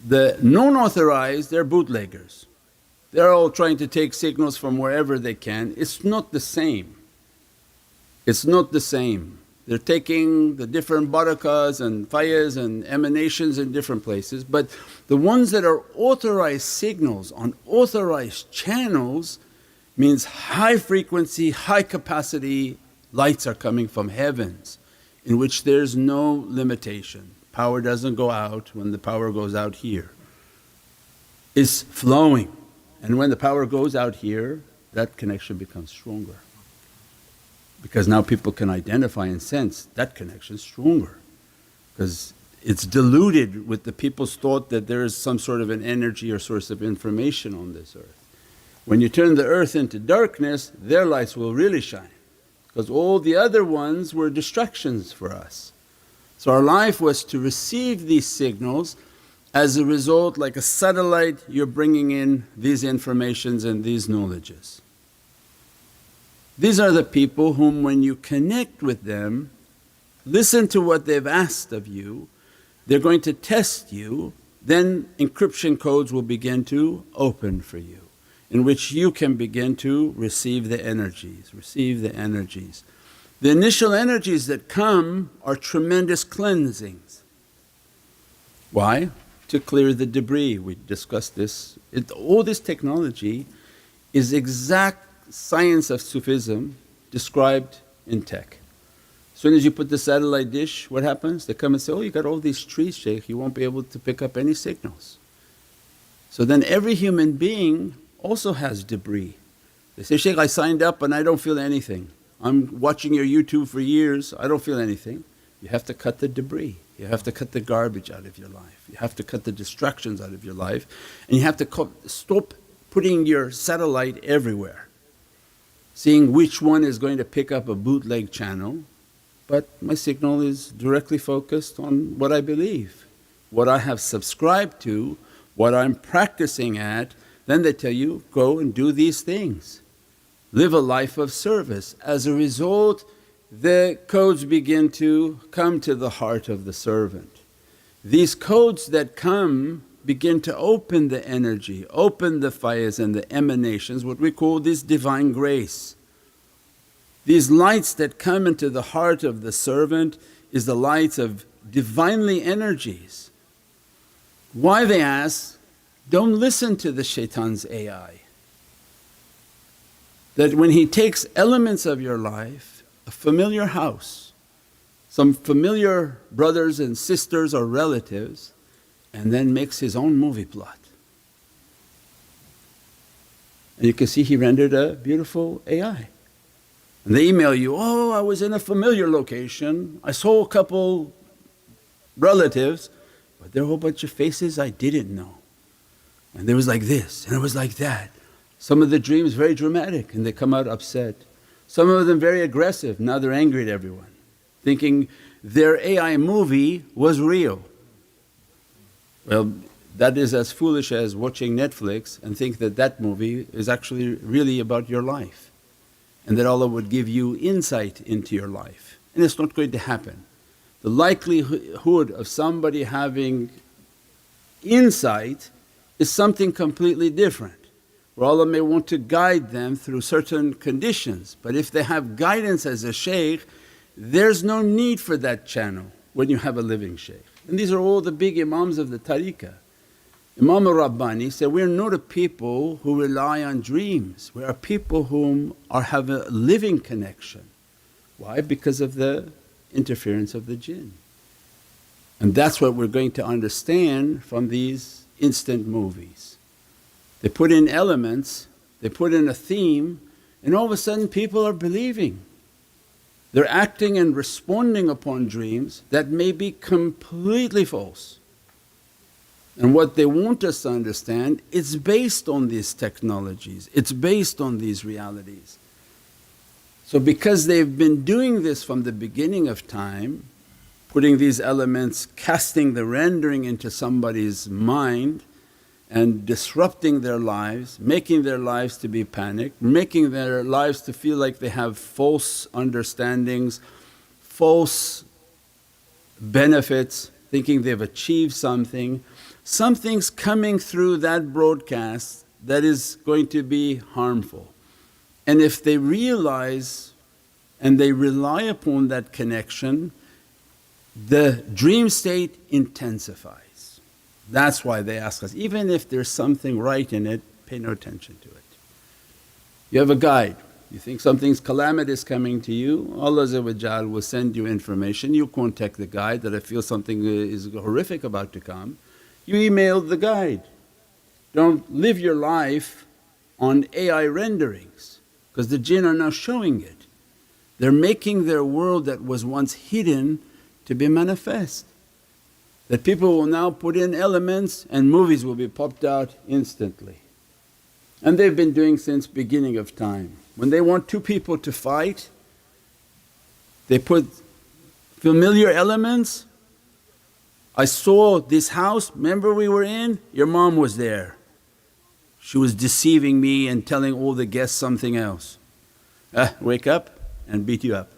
The non-authorized, they're bootleggers. They're all trying to take signals from wherever they can. It's not the same. It's not the same. They're taking the different barakas and fayas and emanations in different places, but the ones that are authorized signals on authorized channels means high frequency, high capacity lights are coming from heavens in which there's no limitation. Power doesn't go out when the power goes out here. It's flowing, and when the power goes out here, that connection becomes stronger. Because now people can identify and sense that connection is stronger, because it's diluted with the people's thought that there is some sort of an energy or source of information on this earth. When you turn the earth into darkness, their lights will really shine, because all the other ones were distractions for us. So our life was to receive these signals. As a result, like a satellite, you're bringing in these informations and these knowledges. These are the people whom when you connect with them, listen to what they've asked of you, they're going to test you, then encryption codes will begin to open for you, in which you can begin to receive the energies, The initial energies that come are tremendous cleansings. Why? To clear the debris. We discussed this. All this technology is exact science of Sufism described in tech. As soon as you put the satellite dish, what happens? They come and say, oh, you got all these trees, Shaykh, you won't be able to pick up any signals. So then every human being also has debris. They say, Shaykh, I signed up and I don't feel anything. I'm watching your YouTube for years, I don't feel anything. You have to cut the debris, you have to cut the garbage out of your life, you have to cut the distractions out of your life, and you have to stop putting your satellite everywhere, seeing which one is going to pick up a bootleg channel. But my signal is directly focused on what I believe, what I have subscribed to, what I'm practicing at. Then they tell you, go and do these things, live a life of service. As a result, the codes begin to come to the heart of the servant. These codes that come begin to open the energy, open the fayas and the emanations, what we call this divine grace. These lights that come into the heart of the servant is the lights of Divinely energies. Why, they ask, don't listen to the shaitan's AI. That when he takes elements of your life, a familiar house, some familiar brothers and sisters or relatives, and then makes his own movie plot. And you can see he rendered a beautiful AI. And they email you, oh, I was in a familiar location, I saw a couple relatives, but there are a whole bunch of faces I didn't know. And there was like this and it was like that. Some of the dreams very dramatic and they come out upset. Some of them very aggressive, now they're angry at everyone, thinking their AI movie was real. Well, that is as foolish as watching Netflix and think that that movie is actually really about your life, and that Allah would give you insight into your life, and it's not going to happen. The likelihood of somebody having insight is something completely different, where Allah may want to guide them through certain conditions, but if they have guidance as a shaykh, there's no need for that channel when you have a living shaykh. And these are all the big imams of the tariqah. Imam al-Rabbani said, we're not a people who rely on dreams, we are people who have a living connection. Why? Because of the interference of the jinn. And that's what we're going to understand from these instant movies. They put in elements, they put in a theme, and all of a sudden people are believing. They're acting and responding upon dreams that may be completely false. And what they want us to understand, it's based on these technologies, it's based on these realities. So because they've been doing this from the beginning of time, putting these elements, casting the rendering into somebody's mind and disrupting their lives, making their lives to be panicked, making their lives to feel like they have false understandings, false benefits, thinking they've achieved something. Something's coming through that broadcast that is going to be harmful. And if they realize and they rely upon that connection, the dream state intensifies. That's why they ask us, even if there's something right in it, pay no attention to it. You have a guide, you think something's calamitous coming to you, Allah will send you information, you contact the guide that I feel something is horrific about to come. You email the guide. Don't live your life on AI renderings because the jinn are now showing it. They're making their world that was once hidden to be manifest. That people will now put in elements and movies will be popped out instantly. And they've been doing since beginning of time. When they want two people to fight, they put familiar elements. I saw this house, remember we were in? Your mom was there. She was deceiving me and telling all the guests something else. Wake up and beat you up.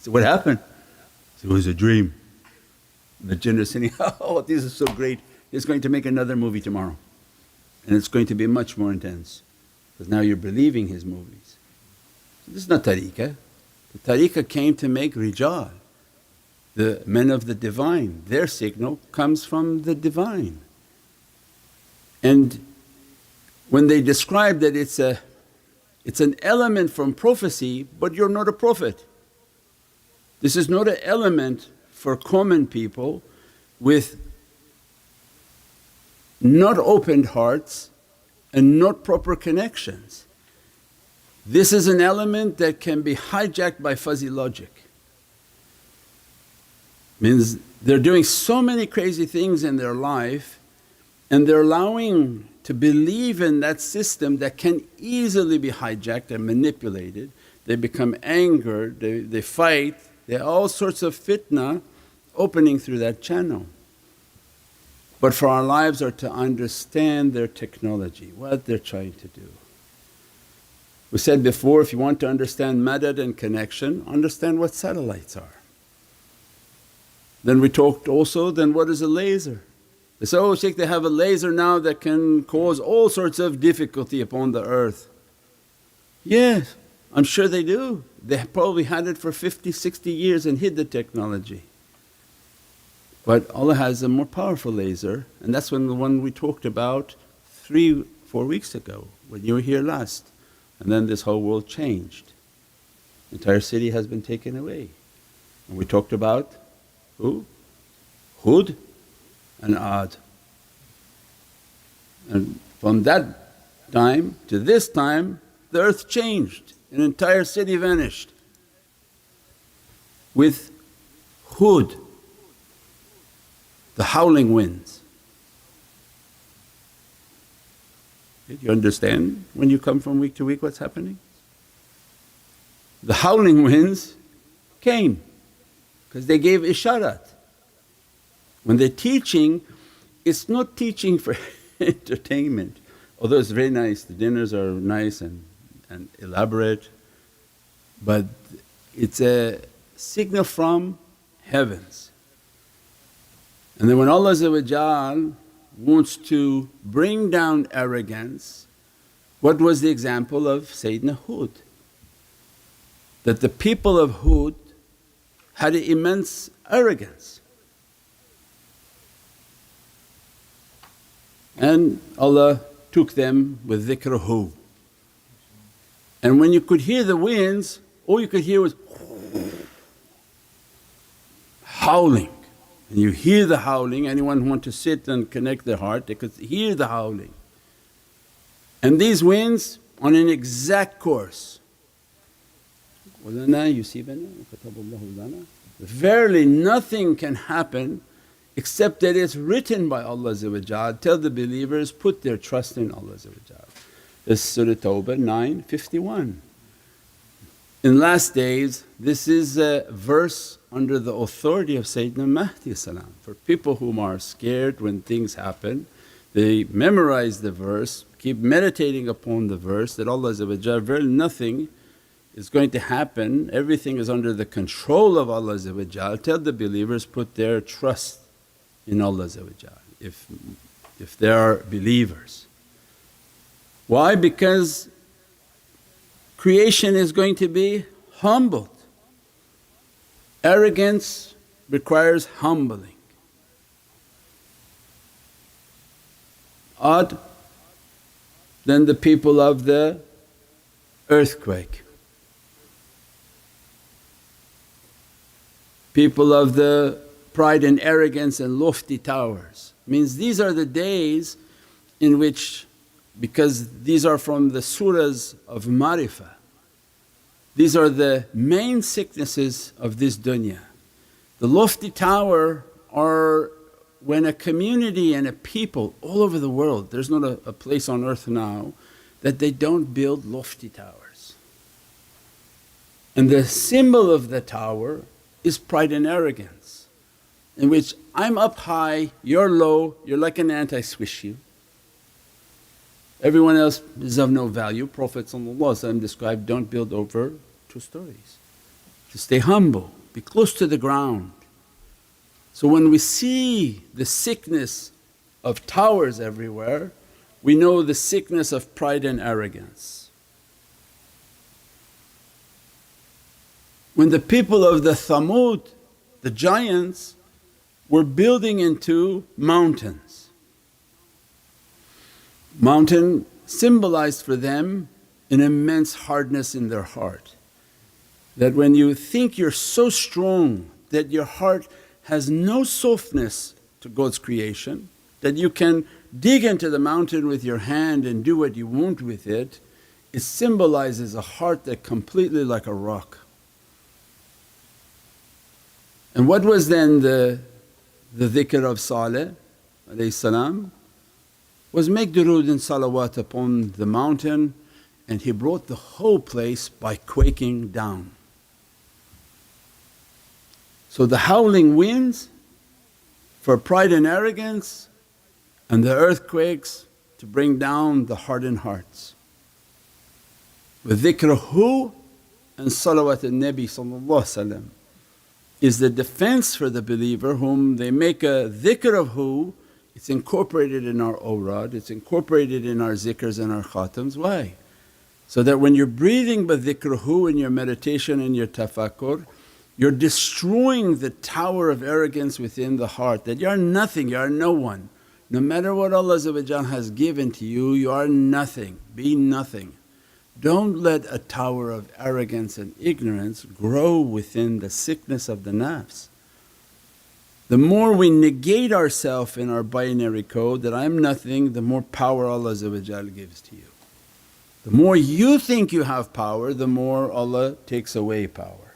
So what happened? So it was a dream. And the jinn is saying, oh this is so great, he's going to make another movie tomorrow. And it's going to be much more intense because now you're believing his movies. So this is not tariqah. The tariqah came to make rijal, the men of the Divine. Their signal comes from the Divine. And when they describe that it's an element from prophecy, but you're not a prophet. This is not an element for common people with not opened hearts and not proper connections. This is an element that can be hijacked by fuzzy logic. Means they're doing so many crazy things in their life and they're allowing to believe in that system that can easily be hijacked and manipulated. They become angered, they fight, there are all sorts of fitna opening through that channel. But for our lives are to understand their technology, what they're trying to do. We said before, if you want to understand madad and connection, understand what satellites are. Then we talked also, then what is a laser? They say, oh Shaykh, they have a laser now that can cause all sorts of difficulty upon the earth. Yes, I'm sure they do. They probably had it for 50, 60 years and hid the technology. But Allah has a more powerful laser, and that's when the one we talked about 3-4 weeks ago when you were here last. And then this whole world changed. The entire city has been taken away. And we talked about who? Hud and Ad. And from that time to this time the earth changed, an entire city vanished. With Hud, the howling winds. Do you understand when you come from week to week what's happening? The howling winds came because they gave isharat. When they're teaching, it's not teaching for entertainment, although it's very nice, the dinners are nice and elaborate, but it's a signal from heavens. And then when Allah wants to bring down arrogance, what was the example of Sayyidina Hud? That the people of Hud had an immense arrogance. And Allah took them with Zikr. And when you could hear the winds, all you could hear was howling. And you hear the howling, anyone who wants to sit and connect their heart, they could hear the howling. And these winds on an exact course. Verily nothing can happen except that it's written by Allah. Tell the believers, put their trust in Allah. This is Surah Tawbah 9:51. In last days, this is a verse under the authority of Sayyidina Mahdi salam. For people whom are scared when things happen, they memorize the verse, keep meditating upon the verse that Allah verily nothing is going to happen, everything is under the control of Allah. Tell the believers, put their trust in Allah if they are believers. Why? Because creation is going to be humbled. Arrogance requires humbling. Odd than the people of the earthquake, people of the pride and arrogance and lofty towers. Means these are the days in which, because these are from the surahs of Marifah, these are the main sicknesses of this dunya. The lofty tower are when a community and a people all over the world, there's not a place on earth now that they don't build lofty towers. And the symbol of the tower is pride and arrogance, in which I'm up high, you're low, you're like an ant, I squish you. Everyone else is of no value. Prophet described, don't build over 2 stories. To stay humble, be close to the ground. So when we see the sickness of towers everywhere, we know the sickness of pride and arrogance. When the people of the Thamud, the giants, were building into mountains, mountain symbolized for them an immense hardness in their heart. That when you think you're so strong that your heart has no softness to God's creation, that you can dig into the mountain with your hand and do what you want with it, it symbolizes a heart that completely like a rock. And what was then the dhikr of Saleh was make durood and salawat upon the mountain, and he brought the whole place by quaking down. So the howling winds for pride and arrogance, and the earthquakes to bring down the hardened hearts. With dhikruhu and salawat al-Nabi is the defense for the believer, whom they make a dhikr of who, it's incorporated in our awrad, it's incorporated in our zikrs and our khatams. Why? So that when you're breathing by dhikruhu in your meditation and your tafakkur, you're destroying the tower of arrogance within the heart, that you are nothing, you are no one. No matter what Allah has given to you, you are nothing, be nothing. Don't let a tower of arrogance and ignorance grow within the sickness of the nafs. The more we negate ourselves in our binary code that I'm nothing, the more power Allah gives to you. The more you think you have power, the more Allah takes away power.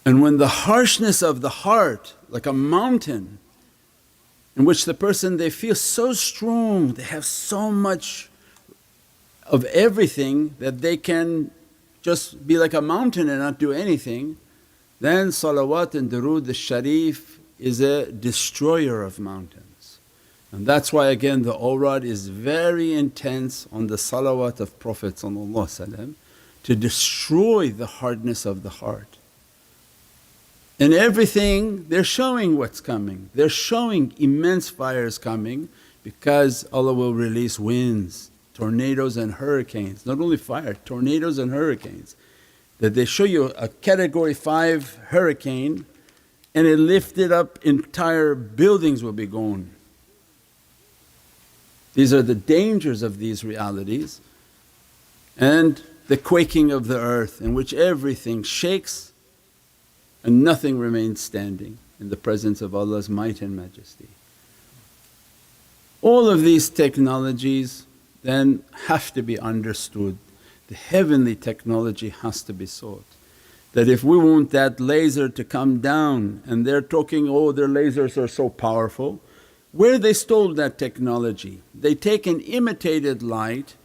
And when the harshness of the heart, like a mountain in which the person, they feel so strong, they have so much of everything that they can just be like a mountain and not do anything, then salawat and durood the Shareef is a destroyer of mountains. And that's why again the awrad is very intense on the salawat of Prophet to destroy the hardness of the heart. And everything they're showing what's coming, they're showing immense fires coming, because Allah will release winds, tornadoes and hurricanes, not only fire, tornadoes and hurricanes. That they show you a category 5 hurricane and it lifted up, entire buildings will be gone. These are the dangers of these realities. And the quaking of the earth in which everything shakes and nothing remains standing in the presence of Allah's might and majesty. All of these technologies then have to be understood. The heavenly technology has to be sought. That if we want that laser to come down and they're talking, oh their lasers are so powerful, where they stole that technology? They take an imitated light.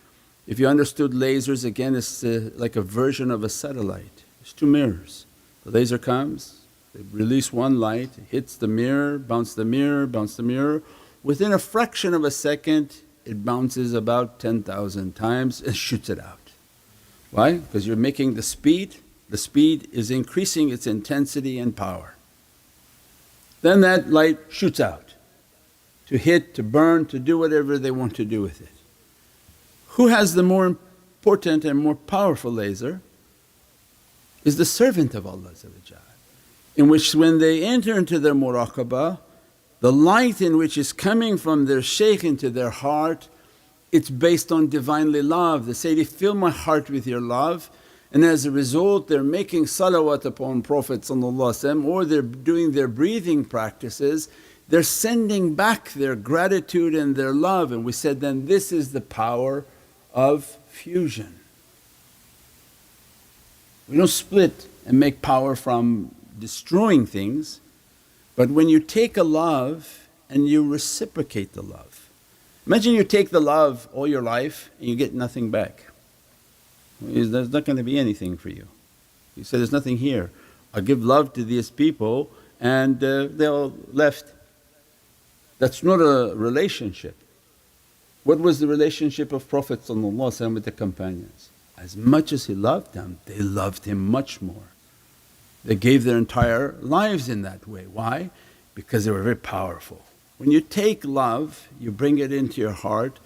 If you understood lasers, again it's like a version of a satellite. There's two mirrors. The laser comes, they release one light, it hits the mirror, bounce the mirror, bounce the mirror. Within a fraction of a second it bounces about 10,000 times and shoots it out. Why? Because you're making the speed is increasing its intensity and power. Then that light shoots out to hit, to burn, to do whatever they want to do with it. Who has the more important and more powerful laser is the servant of Allah, in which when they enter into their muraqabah, the light in which is coming from their shaykh into their heart, it's based on Divinely love. They say, fill my heart with your love, and as a result they're making salawat upon Prophet or they're doing their breathing practices, they're sending back their gratitude and their love. And we said then this is the power of fusion. We don't split and make power from destroying things, but when you take a love and you reciprocate the love. Imagine you take the love all your life and you get nothing back. There's not going to be anything for you. You say, there's nothing here. I give love to these people and they all left. That's not a relationship. What was the relationship of Prophet with the companions? As much as he loved them, they loved him much more. They gave their entire lives in that way. Why? Because they were very powerful. When you take love, you bring it into your heart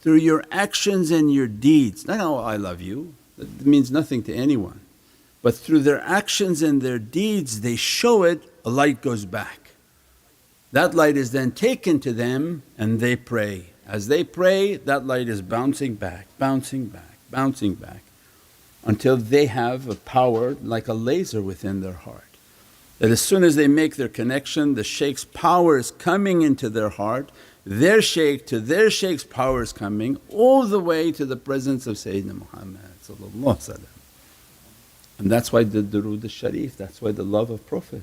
through your actions and your deeds. Not, oh I love you, that means nothing to anyone. But through their actions and their deeds they show it, a light goes back. That light is then taken to them and they pray. As they pray, that light is bouncing back, bouncing back, bouncing back, until they have a power like a laser within their heart. That as soon as they make their connection, the shaykh's power is coming into their heart, their shaykh to their shaykh's power is coming all the way to the presence of Sayyidina Muhammad. And that's why the Durood al-Shareef, that's why the love of Prophet.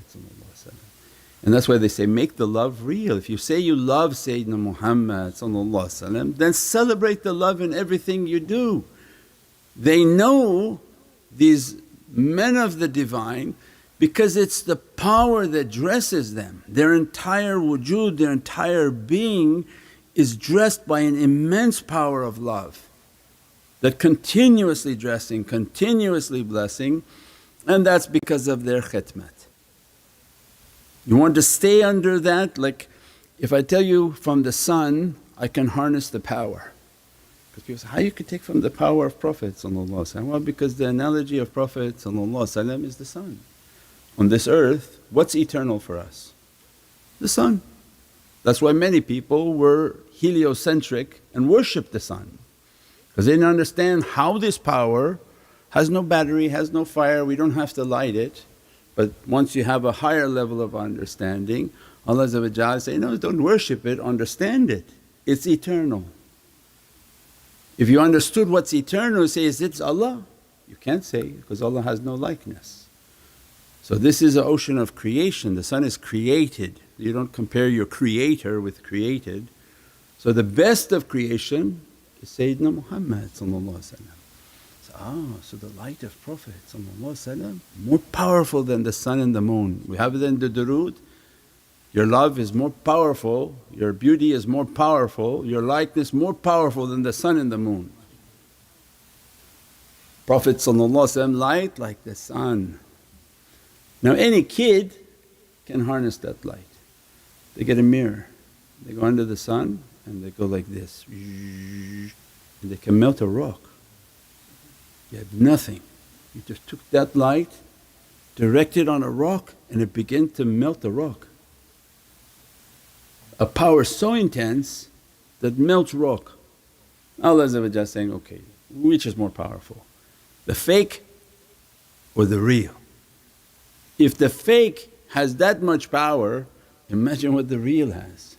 And that's why they say, make the love real. If you say you love Sayyidina Muhammad then celebrate the love in everything you do. They know these men of the Divine because it's the power that dresses them. Their entire wujud, their entire being is dressed by an immense power of love that continuously dressing, continuously blessing, and that's because of their khidmat. You want to stay under that, like if I tell you from the sun I can harness the power. Because people say, how you could take from the power of Prophet? Well, because the analogy of Prophet is the sun. On this earth, what's eternal for us? The sun. That's why many people were heliocentric and worshipped the sun, because they didn't understand how this power has no battery, has no fire, we don't have to light it. But once you have a higher level of understanding, Allah say, no, don't worship it, understand it, it's eternal. If you understood what's eternal, you say, is it Allah? You can't say because Allah has no likeness. So this is an ocean of creation, the sun is created, you don't compare your creator with created. So the best of creation is Sayyidina Muhammad. So the light of Prophet more powerful than the sun and the moon. We have it in the Durood, your love is more powerful, your beauty is more powerful, your likeness more powerful than the sun and the moon. Prophet light like the sun. Now any kid can harness that light. They get a mirror, they go under the sun and they go like this and they can melt a rock. You had nothing, you just took that light, directed on a rock and it began to melt the rock. A power so intense that melts rock. Allah saying, okay, which is more powerful? The fake or the real? If the fake has that much power, imagine what the real has.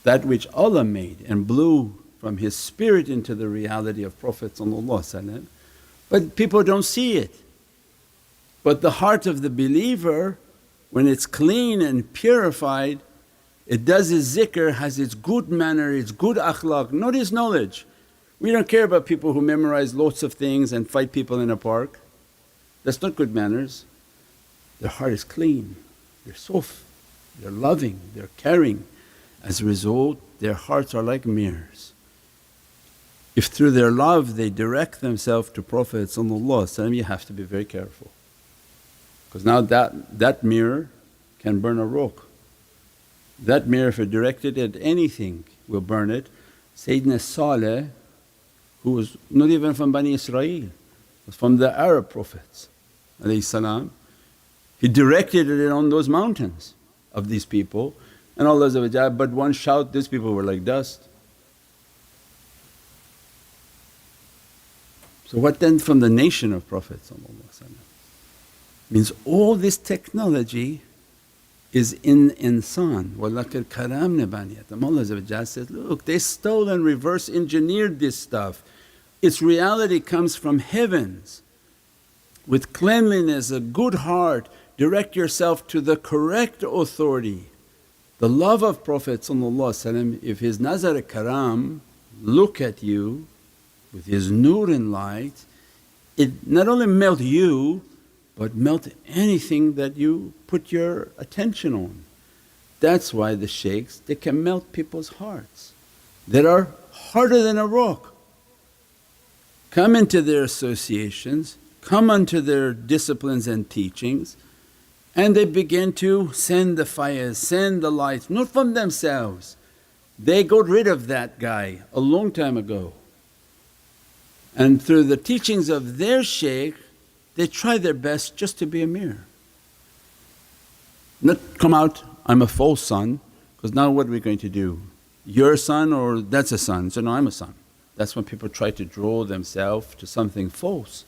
That which Allah made and blew from His spirit into the reality of Prophet, but people don't see it. But the heart of the believer, when it's clean and purified, it does its zikr, has its good manner, its good akhlaq, not its knowledge. We don't care about people who memorize lots of things and fight people in a park. That's not good manners. Their heart is clean, they're soft, they're loving, they're caring. As a result, their hearts are like mirrors. If through their love they direct themselves to Prophet, you have to be very careful. Because now that mirror can burn a rock. That mirror, if it directed at anything, will burn it. Sayyidina Saleh, who was not even from Bani Israel, was from the Arab prophets, he directed it on those mountains of these people, and Allah but one shout, these people were like dust. So what then from the nation of Prophet? Means all this technology is in insan. وَلَقَدْ كَرَمْنَا بَنِي آدَمَ. Allah says, look, they stole and reverse engineered this stuff. Its reality comes from heavens. With cleanliness, a good heart, direct yourself to the correct authority. The love of Prophet, if his nazar karam look at you with his nur and light, it not only melt you but melt anything that you put your attention on. That's why the shaykhs, they can melt people's hearts that are harder than a rock. Come into their associations, come unto their disciplines and teachings, and they begin to send the fires, send the lights, not from themselves. They got rid of that guy a long time ago. And through the teachings of their shaykh, they try their best just to be a mirror. Not come out, I'm a false son, because now what are we going to do? You're a son or that's a son? So no, I'm a son. That's when people try to draw themselves to something false.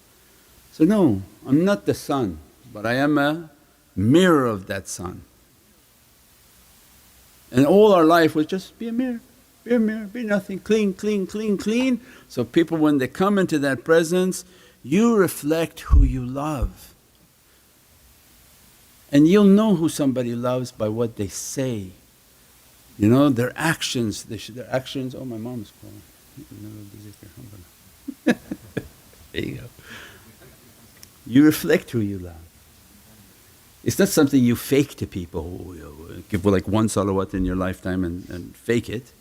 So no, I'm not the son, but I am a mirror of that son. And all our life was just be a mirror, be nothing, clean, clean, clean, clean. So people when they come into that presence, you reflect who you love. And you'll know who somebody loves by what they say. You know, their actions, their actions, oh my mom's calling. There you go. You reflect who you love. It's not something you fake to people, give like one salawat in your lifetime and fake it,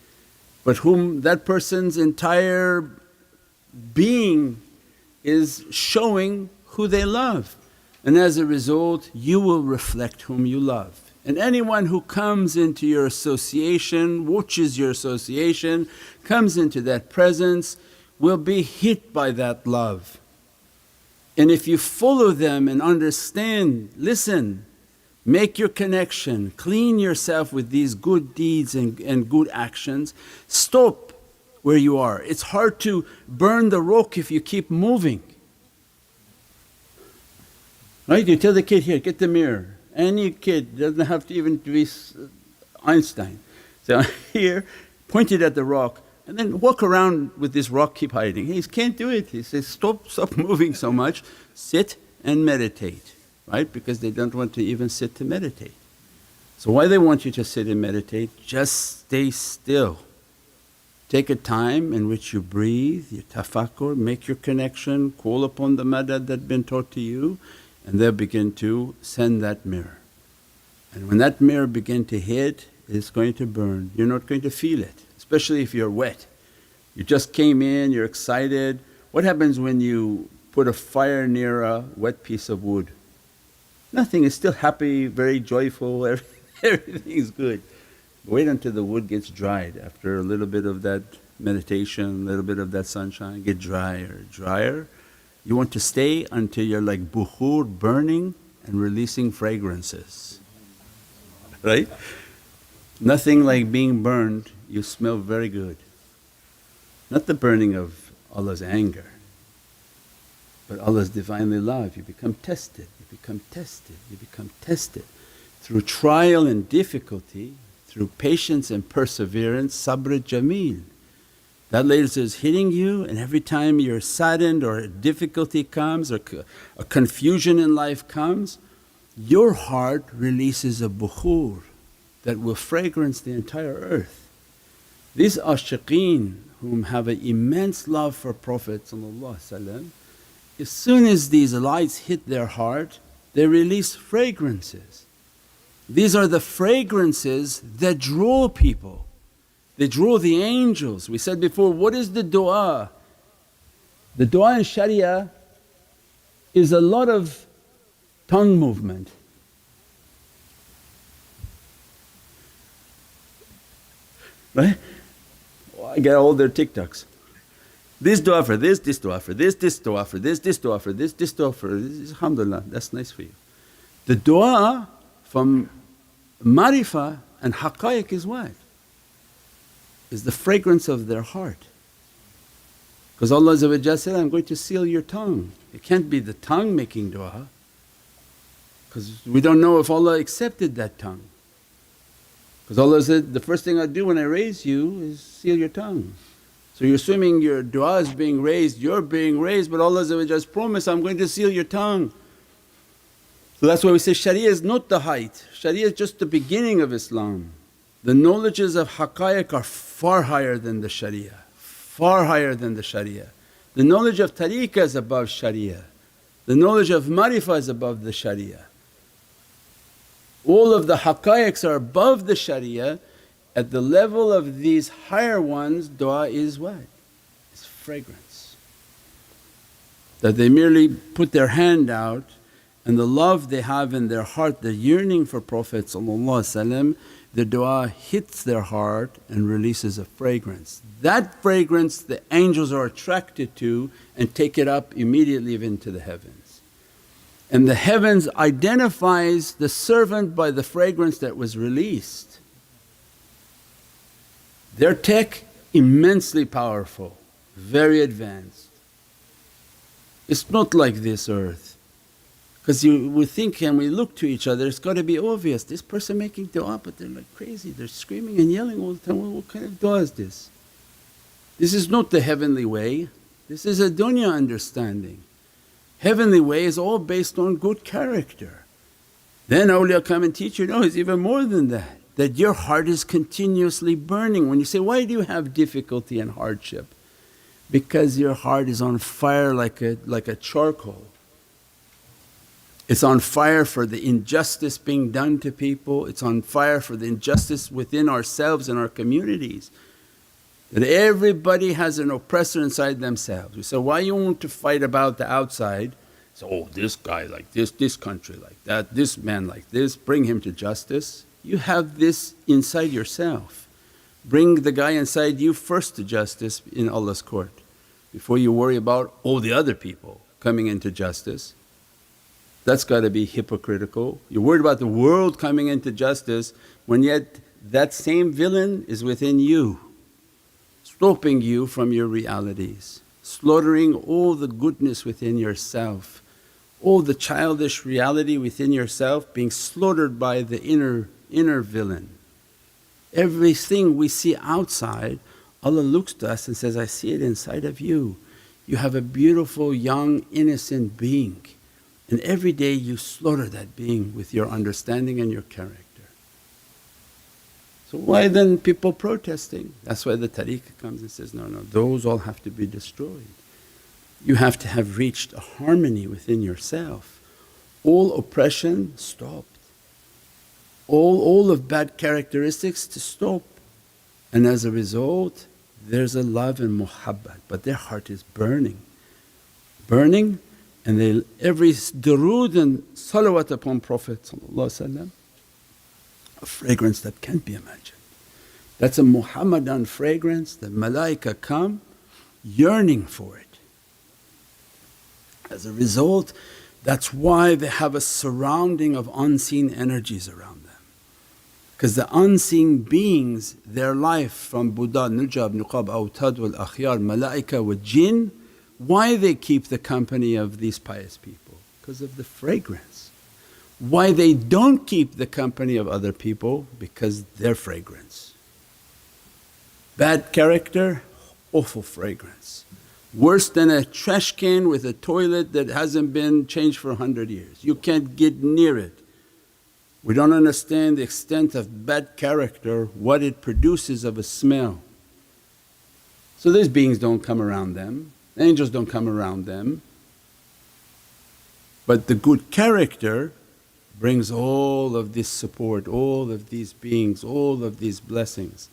but whom that person's entire being is showing who they love. And as a result, you will reflect whom you love. And anyone who comes into your association, watches your association, comes into that presence will be hit by that love. And if you follow them and understand, listen, make your connection, clean yourself with these good deeds and good actions, stop where you are. It's hard to burn the rock if you keep moving. Right? You tell the kid, here, get the mirror. Any kid doesn't have to even be Einstein. So here, point it at the rock and then walk around with this rock, keep hiding. He can't do it. He says, stop moving so much, sit and meditate, right? Because they don't want to even sit to meditate. So why they want you to sit and meditate? Just stay still. Take a time in which you breathe, you tafakkur, make your connection, call upon the madad that's been taught to you, and they'll begin to send that mirror. And when that mirror begin to hit, it's going to burn. You're not going to feel it, especially if you're wet. You just came in, you're excited. What happens when you put a fire near a wet piece of wood? Nothing, it's still happy, very joyful, everything is good. Wait until the wood gets dried. After a little bit of that meditation, a little bit of that sunshine, get drier, drier. You want to stay until you're like bukhur, burning and releasing fragrances, right? Nothing like being burned, you smell very good. Not the burning of Allah's anger, But Allah's Divinely love, you become tested, you become tested, you become tested. Through trial and difficulty, through patience and perseverance, sabr jameel. That later is hitting you, and every time you're saddened or a difficulty comes or a confusion in life comes, your heart releases a bukhur that will fragrance the entire earth. These ashiqeen whom have an immense love for Prophet, as soon as these lights hit their heart, they release fragrances. These are the fragrances that draw people. They draw the angels. We said before, what is the du'a? The du'a in Sharia is a lot of tongue movement. Right? I get all their TikToks. This du'a for this du'a for this du'a for this du'a for this du'a for this. Alhamdulillah, that's nice for you. The du'a from marifah and haqqaiq is what? Is the fragrance of their heart. Because Allah said, I'm going to seal your tongue. It can't be the tongue making du'a, because we don't know if Allah accepted that tongue. Because Allah said, the first thing I do when I raise you is seal your tongue. So you're assuming your du'a is being raised, you're being raised, but Allah just promised, I'm going to seal your tongue. So that's why we say Sharia is not the height, Sharia is just the beginning of Islam. The knowledges of haqqaiq are far higher than the Sharia, far higher than the Sharia. The knowledge of tariqah is above Sharia, the knowledge of marifah is above the Sharia. All of the haqqaiqs are above the Sharia. At the level of these higher ones, du'a is what? It's fragrance. That they merely put their hand out and the love they have in their heart, the yearning for Prophet, the du'a hits their heart and releases a fragrance. That fragrance the angels are attracted to and take it up immediately into the heavens. And the heavens identifies the servant by the fragrance that was released. Their tech immensely powerful, very advanced. It's not like this earth, because you would think and we look to each other, it's got to be obvious, this person making du'a but they're like crazy, they're screaming and yelling all the time. Well, what kind of du'a is this? This is not the heavenly way, this is a dunya understanding. Heavenly way is all based on good character. Then awliya come and teach you, no, it's even more than that. That your heart is continuously burning. When you say, why do you have difficulty and hardship? Because your heart is on fire like a charcoal. It's on fire for the injustice being done to people, it's on fire for the injustice within ourselves and our communities. That everybody has an oppressor inside themselves. We say, why you want to fight about the outside? So, oh, this guy like this country like that, this man like this, bring him to justice. You have this inside yourself. Bring the guy inside you first to justice in Allah's court before you worry about all the other people coming into justice. That's got to be hypocritical. You're worried about the world coming into justice when yet that same villain is within you, stopping you from your realities, slaughtering all the goodness within yourself, all the childish reality within yourself being slaughtered by the inner villain. Everything we see outside, Allah looks to us and says, I see it inside of you. You have a beautiful young innocent being, and every day you slaughter that being with your understanding and your character. So why then people protesting? That's why the tariqah comes and says, no, those all have to be destroyed. You have to have reached a harmony within yourself. All oppression stopped, all of bad characteristics to stop, and as a result there's a love and muhabbat, but their heart is burning, and they every durood and salawat upon Prophet, a fragrance that can't be imagined. That's a Muhammadan fragrance, the malaika come yearning for it. As a result, that's why they have a surrounding of unseen energies around them. Because the unseen beings, their life from Buddha, Nujab, Nuqab, Awtad wal Akhyar, malaika wa jinn, why they keep the company of these pious people? Because of the fragrance. Why they don't keep the company of other people? Because their fragrance. Bad character, awful fragrance. Worse than a trash can with a toilet that hasn't been changed for 100 years. You can't get near it. We don't understand the extent of bad character, what it produces of a smell. So these beings don't come around them, angels don't come around them. But the good character brings all of this support, all of these beings, all of these blessings.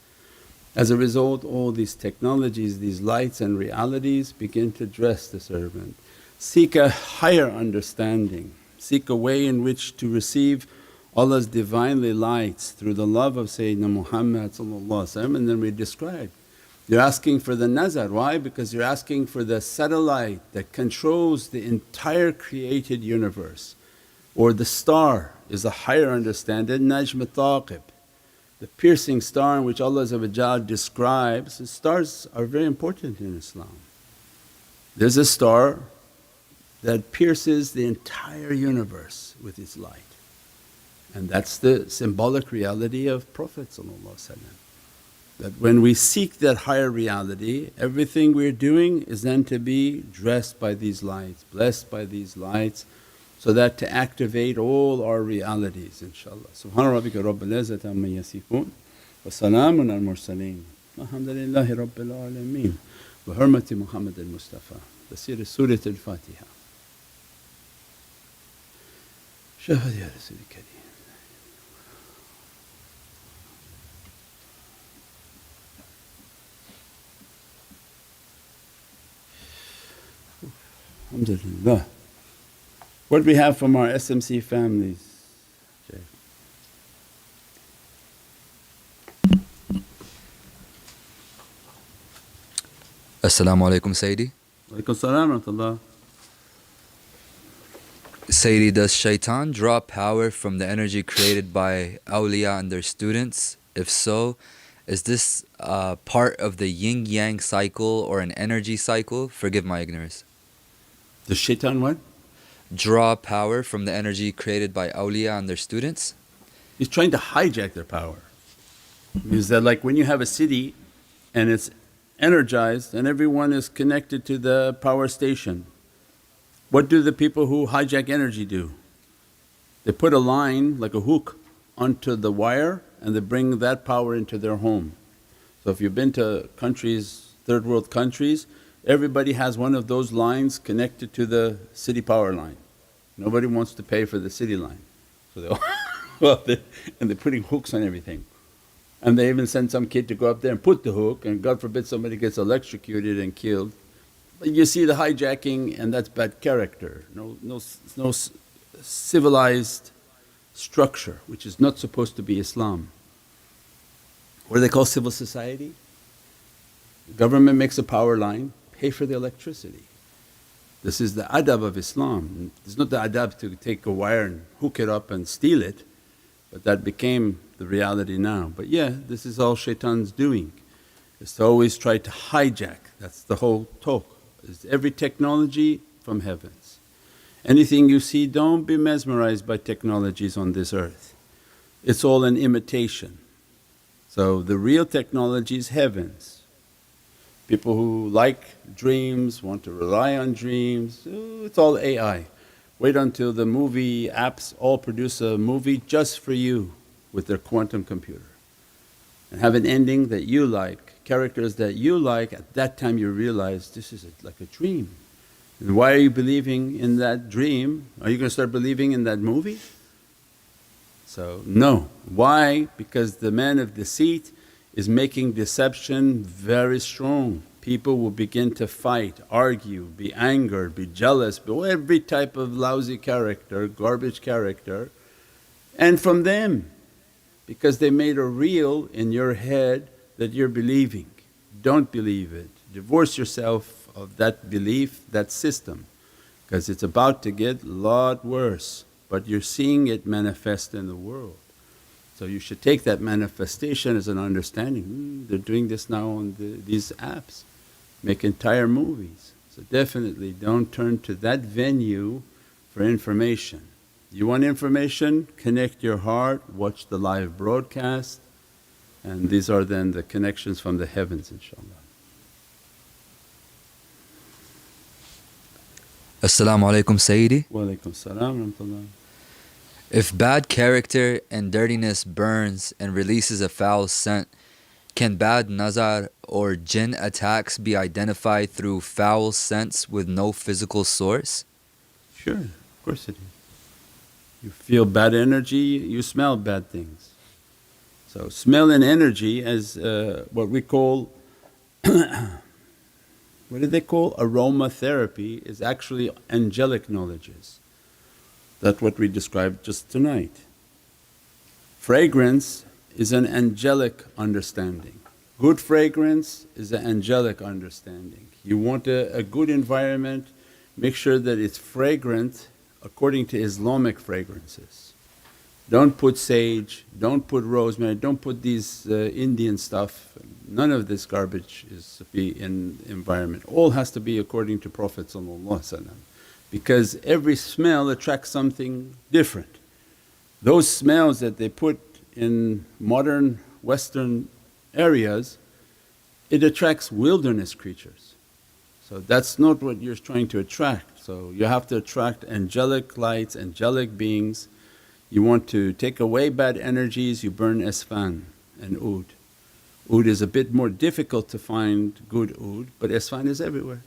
As a result, all these technologies, these lights and realities begin to dress the servant. Seek a higher understanding, seek a way in which to receive Allah's Divinely lights through the love of Sayyidina Muhammad, and then we described. You're asking for the nazar, why? Because you're asking for the satellite that controls the entire created universe, or the star is a higher understanding, Najm Thaqib. The piercing star in which Allah describes, the stars are very important in Islam. There's a star that pierces the entire universe with its light, and that's the symbolic reality of Prophet. That when we seek that higher reality, everything we're doing is then to be dressed by these lights, blessed by these lights, so that to activate all our realities, inshaAllah. Subhana rabbika rabbil izzati amma yasifoon wa salaamun al mursaleen walhamdulillahi rabbil alameen bi hurmati Muhammad al-Mustafa. Tasir Surat al-Fatiha. Shahad ya Rasul Kareem. Alhamdulillah. What do we have from our SMC families, Shaykh? As-salamu alaykum Sayyidi. Walaykum salam wa rahmatullah. Sayyidi, does shaitan draw power from the energy created by awliya and their students? If so, is this part of the yin-yang cycle or an energy cycle? Forgive my ignorance. Does shaitan what? Draw power from the energy created by awliya and their students? He's trying to hijack their power. Means that like when you have a city and it's energized and everyone is connected to the power station, what do the people who hijack energy do? They put a line like a hook onto the wire and they bring that power into their home. So if you've been to countries, third world countries, everybody has one of those lines connected to the city power line. Nobody wants to pay for the city line. So they all and they're putting hooks on everything. And they even send some kid to go up there and put the hook, and God forbid somebody gets electrocuted and killed. But you see the hijacking, and that's bad character. No civilized structure, which is not supposed to be Islam. What do they call civil society? The government makes a power line, pay for the electricity. This is the adab of Islam. It's not the adab to take a wire and hook it up and steal it, but that became the reality now. But yeah, this is all shaitan's doing, is to always try to hijack. That's the whole talk, is every technology from heavens. Anything you see, don't be mesmerized by technologies on this earth. It's all an imitation. So the real technology is heavens. People who like dreams, want to rely on dreams, it's all AI. Wait until the movie apps all produce a movie just for you with their quantum computer, and have an ending that you like, characters that you like. At that time you realize this is like a dream. And why are you believing in that dream? Are you going to start believing in that movie? So no. Why? Because the man of deceit is making deception very strong. People will begin to fight, argue, be angered, be jealous, be every type of lousy character, garbage character, and from them, because they made a reel in your head that you're believing. Don't believe it. Divorce yourself of that belief, that system, because it's about to get a lot worse, but you're seeing it manifest in the world. So you should take that manifestation as an understanding, they're doing this now on these apps, make entire movies. So definitely don't turn to that venue for information. You want information? Connect your heart, watch the live broadcast, and these are then the connections from the heavens, inshaAllah. As-salamu alaykum Sayyidi. Wa alaykum salam rahmatullah. If bad character and dirtiness burns and releases a foul scent, can bad nazar or jinn attacks be identified through foul scents with no physical source? Sure, of course it is. You feel bad energy, you smell bad things. So smell and energy as what we call what do they call? Aromatherapy is actually angelic knowledges. That's what we described just tonight. Fragrance is an angelic understanding. Good fragrance is an angelic understanding. You want a good environment, make sure that it's fragrant according to Islamic fragrances. Don't put sage, don't put rosemary, don't put these Indian stuff. None of this garbage is to be in environment. All has to be according to Prophet ﷺ, because every smell attracts something different. Those smells that they put in modern Western areas, it attracts wilderness creatures. So that's not what you're trying to attract. So you have to attract angelic lights, angelic beings. You want to take away bad energies, you burn asfan and oud. Oud is a bit more difficult to find good oud, but asfan is everywhere.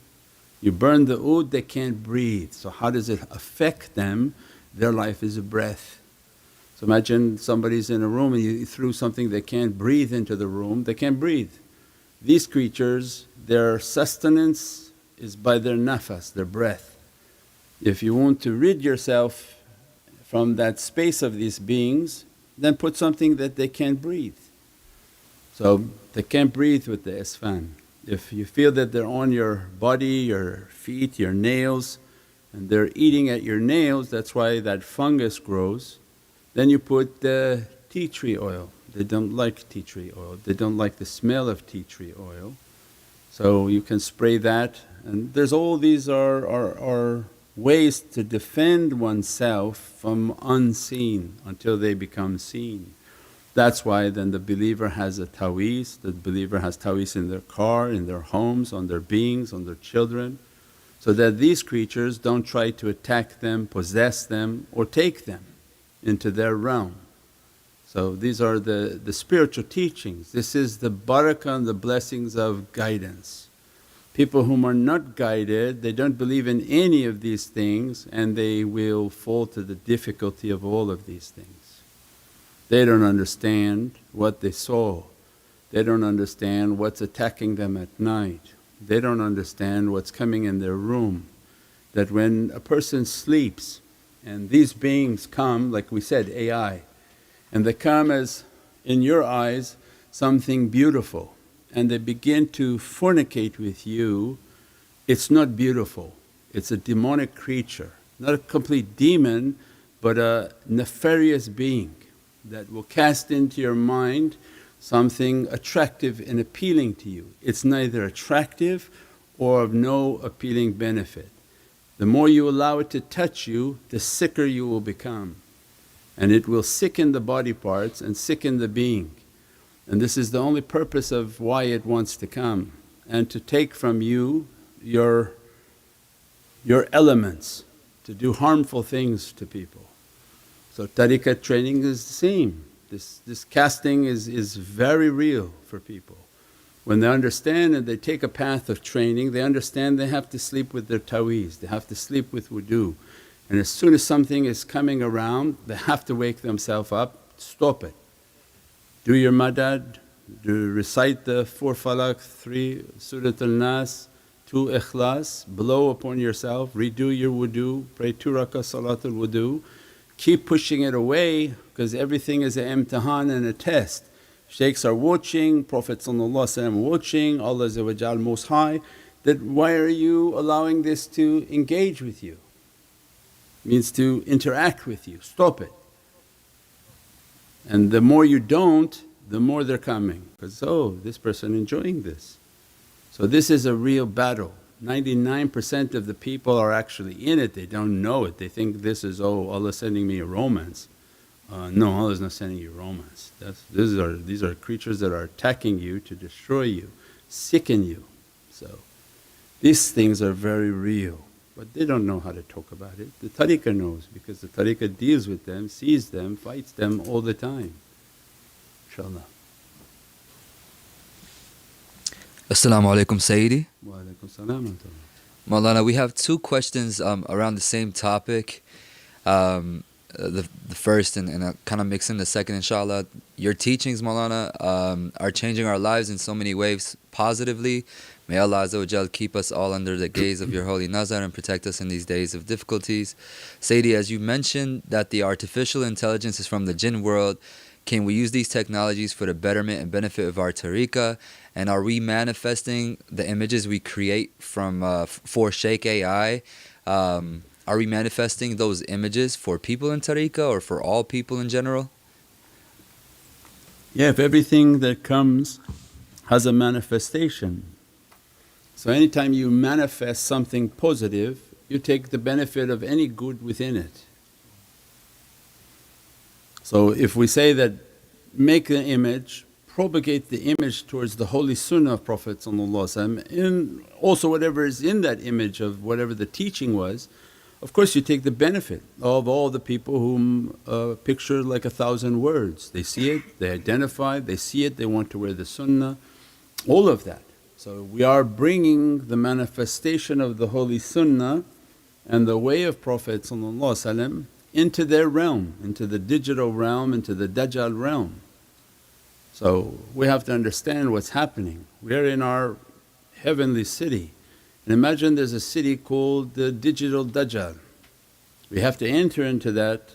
You burn the oud, they can't breathe. So how does it affect them? Their life is a breath. So imagine somebody's in a room and you threw something they can't breathe into the room, they can't breathe. These creatures, their sustenance is by their nafas, their breath. If you want to rid yourself from that space of these beings, then put something that they can't breathe. So they can't breathe with the asfan. If you feel that they're on your body, your feet, your nails, and they're eating at your nails, that's why that fungus grows, then you put the tea tree oil. They don't like tea tree oil, they don't like the smell of tea tree oil. So you can spray that, and there's all these are ways to defend oneself from unseen until they become seen. That's why then the believer has a ta'weez, the believer has ta'weez in their car, in their homes, on their beings, on their children, so that these creatures don't try to attack them, possess them or take them into their realm. So these are the spiritual teachings. This is the barakah and the blessings of guidance. People whom are not guided, they don't believe in any of these things and they will fall to the difficulty of all of these things. They don't understand what they saw, they don't understand what's attacking them at night, they don't understand what's coming in their room. That when a person sleeps and these beings come, like we said, AI, and they come as in your eyes something beautiful and they begin to fornicate with you, it's not beautiful, it's a demonic creature, not a complete demon but a nefarious being that will cast into your mind something attractive and appealing to you. It's neither attractive or of no appealing benefit. The more you allow it to touch you, the sicker you will become, and it will sicken the body parts and sicken the being. And this is the only purpose of why it wants to come, and to take from you your elements, to do harmful things to people. So tariqat training is the same. This casting is very real for people. When they understand and they take a path of training, they understand they have to sleep with their ta'weez, they have to sleep with wudu. And as soon as something is coming around, they have to wake themselves up, stop it. Do your madad, recite the 4 falaq, 3 Surat al-Nas, 2 ikhlas, blow upon yourself, redo your wudu, pray 2 rakah salatul wudu. Keep pushing it away because everything is an imtihan and a test. Shaykhs are watching, Prophet watching, Allah Most High, that why are you allowing this to engage with you? Means to interact with you, stop it. And the more you don't, the more they're coming because, oh, this person enjoying this. So this is a real battle. 99% of the people are actually in it, they don't know it. They think this is, oh, Allah sending me a romance. No, Allah is not sending you romance. These are creatures that are attacking you to destroy you, sicken you. So these things are very real, but they don't know how to talk about it. The tariqah knows, because the tariqah deals with them, sees them, fights them all the time, inshaAllah. Assalamu alaikum Sayyidi. Wa alaikum salam wa rahmatullah. Maulana, we have two questions around the same topic. The first and kind of mixing the second, inshallah. Your teachings, Maulana, are changing our lives in so many ways positively. May Allah Azza wa Jal keep us all under the gaze of your holy nazar and protect us in these days of difficulties. Sayyidi, as you mentioned that the artificial intelligence is from the jinn world, can we use these technologies for the betterment and benefit of our tariqah? And are we manifesting the images we create from for Shaykh AI? Are we manifesting those images for people in tariqah or for all people in general? Yeah, if everything that comes has a manifestation. So anytime you manifest something positive, you take the benefit of any good within it. So if we say that make the image, propagate the image towards the holy sunnah of Prophet and also whatever is in that image of whatever the teaching was, of course you take the benefit of all the people whom picture like 1,000 words. They see it, they identify, they see it, they want to wear the sunnah, all of that. So we are bringing the manifestation of the holy sunnah and the way of Prophet into their realm, into the digital realm, into the Dajjal realm. So we have to understand what's happening. We are in our heavenly city, and imagine there's a city called the digital Dajjal. We have to enter into that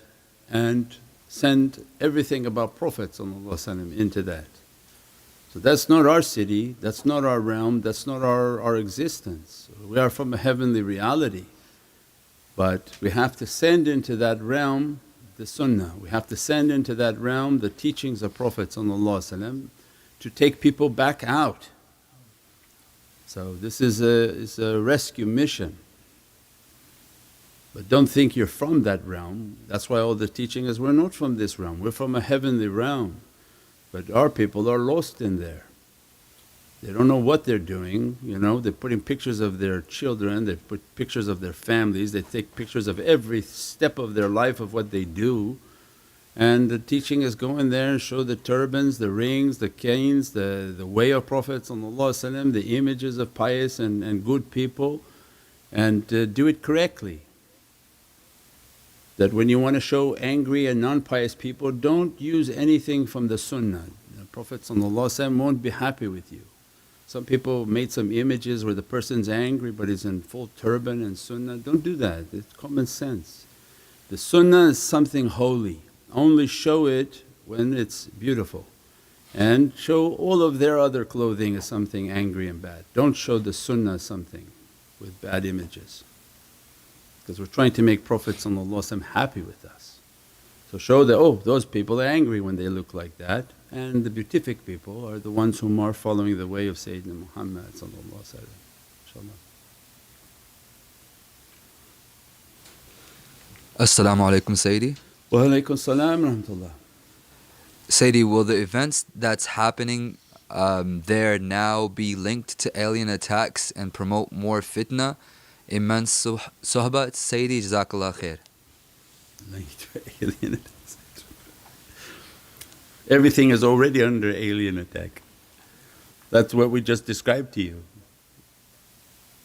and send everything about Prophet into that. So that's not our city, that's not our realm, that's not our existence. We are from a heavenly reality, but we have to send into that realm the sunnah, we have to send into that realm the teachings of Prophet to take people back out. So this is a rescue mission. But don't think you're from that realm. That's why all the teaching is, we're not from this realm, we're from a heavenly realm. But our people are lost in there. They don't know what they're doing, they're putting pictures of their children, they put pictures of their families, they take pictures of every step of their life of what they do. And the teaching is go in there and show the turbans, the rings, the canes, the way of Prophet, the images of pious and good people, and do it correctly. That when you want to show angry and non-pious people, don't use anything from the sunnah. The Prophet won't be happy with you. Some people made some images where the person's angry but he's in full turban and sunnah. Don't do that, it's common sense. The sunnah is something holy, only show it when it's beautiful, and show all of their other clothing as something angry and bad. Don't show the sunnah as something with bad images, because we're trying to make Prophet happy with us. So show that, oh, those people are angry when they look like that, and the beatific people are the ones whom are following the way of Sayyidina Muhammad inshaAllah. As-salamu alaykum Sayyidi. Wa alaykum salam wa rahmatullah. Sayyidi, will the events that's happening there now be linked to alien attacks and promote more fitna? Immense sohbat, Sayyidi, JazakAllah khair. Linked to alien attacks. Everything is already under alien attack. That's what we just described to you.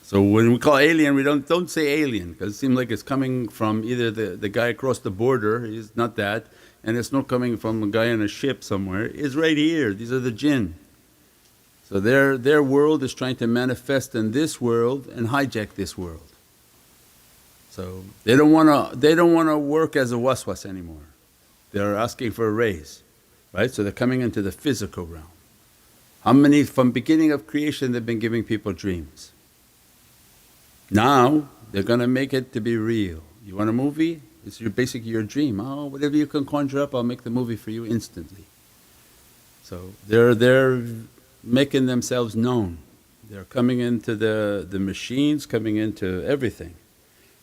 So when we call alien, we don't say alien, because it seems like it's coming from either the guy across the border, he's not that, and it's not coming from a guy on a ship somewhere, it's right here, these are the jinn. So their world is trying to manifest in this world and hijack this world. So they don't want to work as a waswas anymore. They're asking for a raise, right? So they're coming into the physical realm. How many, from beginning of creation they've been giving people dreams. Now they're going to make it to be real. You want a movie? It's basically your dream. Oh, whatever you can conjure up, I'll make the movie for you instantly. So they're making themselves known. They're coming into the machines, coming into everything.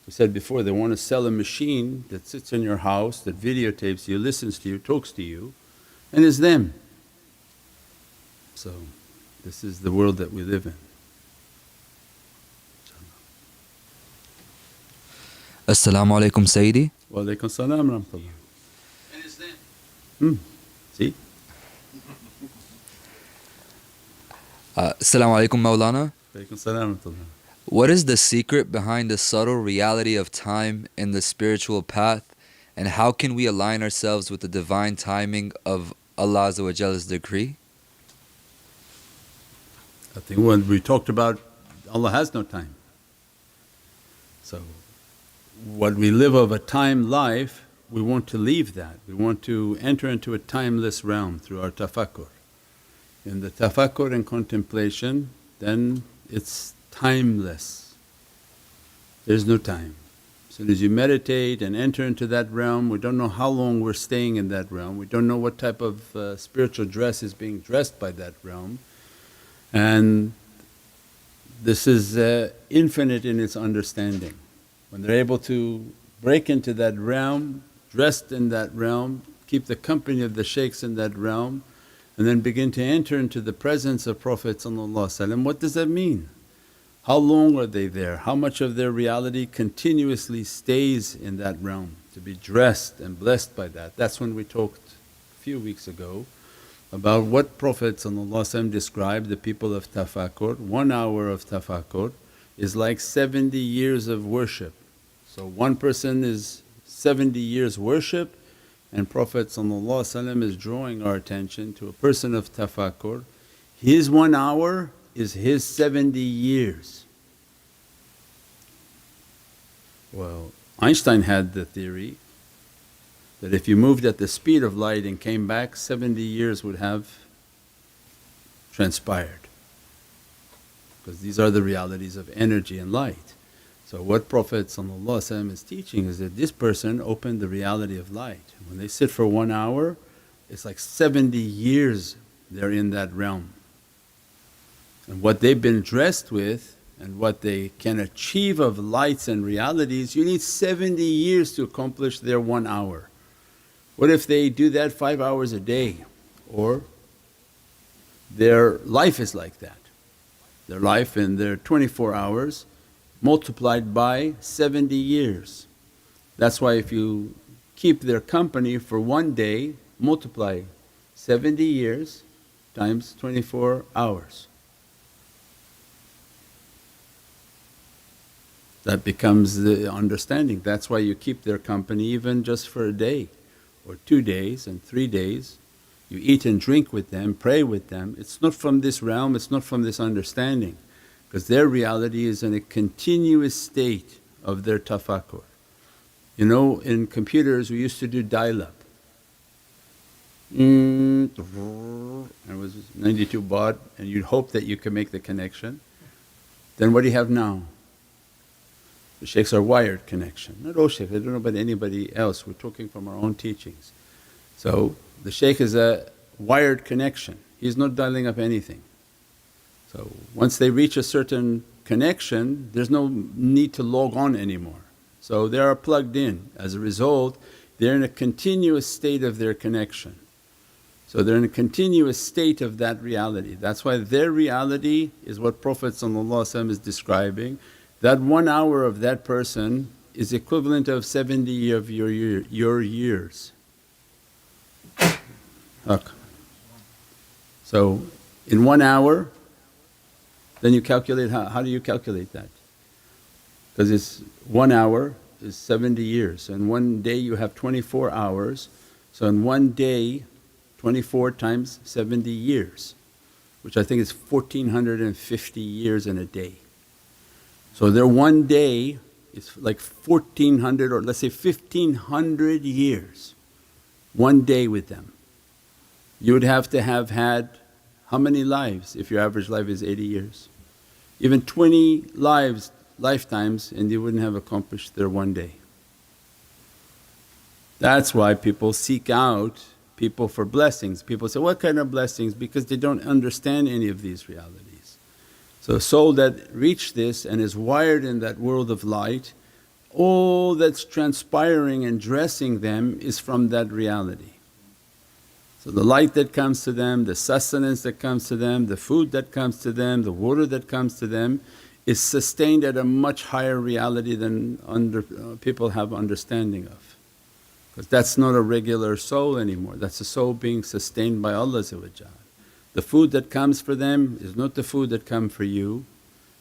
We said before, they want to sell a machine that sits in your house, that videotapes you, listens to you, talks to you, and is them. So this is the world that we live in. Assalamu alaikum Sayyidi. Wa alaikum salam rahmatullah. And is them. See? Assalamu alaikum Maulana. Alaikum salam rahmatullah. What is the secret behind the subtle reality of time in the spiritual path, and how can we align ourselves with the divine timing of Allah Azza wa Jalla's decree? I think when we talked about Allah has no time. So what we live of a time life, we want to leave that. We want to enter into a timeless realm through our tafakkur. In the tafakkur and contemplation, then it's timeless. There's no time. As soon as you meditate and enter into that realm, we don't know how long we're staying in that realm, we don't know what type of spiritual dress is being dressed by that realm. And this is infinite in its understanding. When they're able to break into that realm, dressed in that realm, keep the company of the shaykhs in that realm, and then begin to enter into the presence of Prophet, what does that mean? How long are they there? How much of their reality continuously stays in that realm to be dressed and blessed by that? That's when we talked a few weeks ago about what Prophet described the people of tafakkur. 1 hour of tafakkur is like 70 years of worship. So one person is 70 years worship, and Prophet is drawing our attention to a person of tafakkur. His 1 hour is his 70 years. Well, Einstein had the theory that if you moved at the speed of light and came back, 70 years would have transpired, because these are the realities of energy and light. So what Prophet is teaching is that this person opened the reality of light. When they sit for 1 hour, it's like 70 years they're in that realm. And what they've been dressed with and what they can achieve of lights and realities, you need 70 years to accomplish their 1 hour. What if they do that 5 hours a day? Or their life is like that. Their life in their 24 hours multiplied by 70 years. That's why if you keep their company for 1 day, multiply 70 years times 24 hours. That becomes the understanding. That's why you keep their company even just for a day or 2 days and 3 days. You eat and drink with them, pray with them. It's not from this realm, it's not from this understanding, because their reality is in a continuous state of their tafakkur. You know, in computers we used to do dial-up. It was 92 baud and you'd hope that you could make the connection. Then what do you have now? The shaykhs are wired connection. Not all shaykhs, I don't know about anybody else, we're talking from our own teachings. So the shaykh is a wired connection, he's not dialing up anything. So once they reach a certain connection, there's no need to log on anymore. So they are plugged in. As a result, they're in a continuous state of their connection. So they're in a continuous state of that reality. That's why their reality is what Prophet is describing. That 1 hour of that person is equivalent of 70 of your years. So in 1 hour, then you calculate, how do you calculate that? Because it's 1 hour is 70 years, and 1 day you have 24 hours. So in 1 day, 24 times 70 years, which I think is 1450 years in a day. So their 1 day is like 1400 or let's say 1500 years, 1 day with them. You would have to have had how many lives if your average life is 80 years? Even 20 lifetimes and you wouldn't have accomplished their 1 day. That's why people seek out people for blessings. People say, what kind of blessings? Because they don't understand any of these realities. So a soul that reached this and is wired in that world of light, all that's transpiring and dressing them is from that reality. So the light that comes to them, the sustenance that comes to them, the food that comes to them, the water that comes to them is sustained at a much higher reality than people have understanding of. Because that's not a regular soul anymore, that's a soul being sustained by Allah. The food that comes for them is not the food that come for you,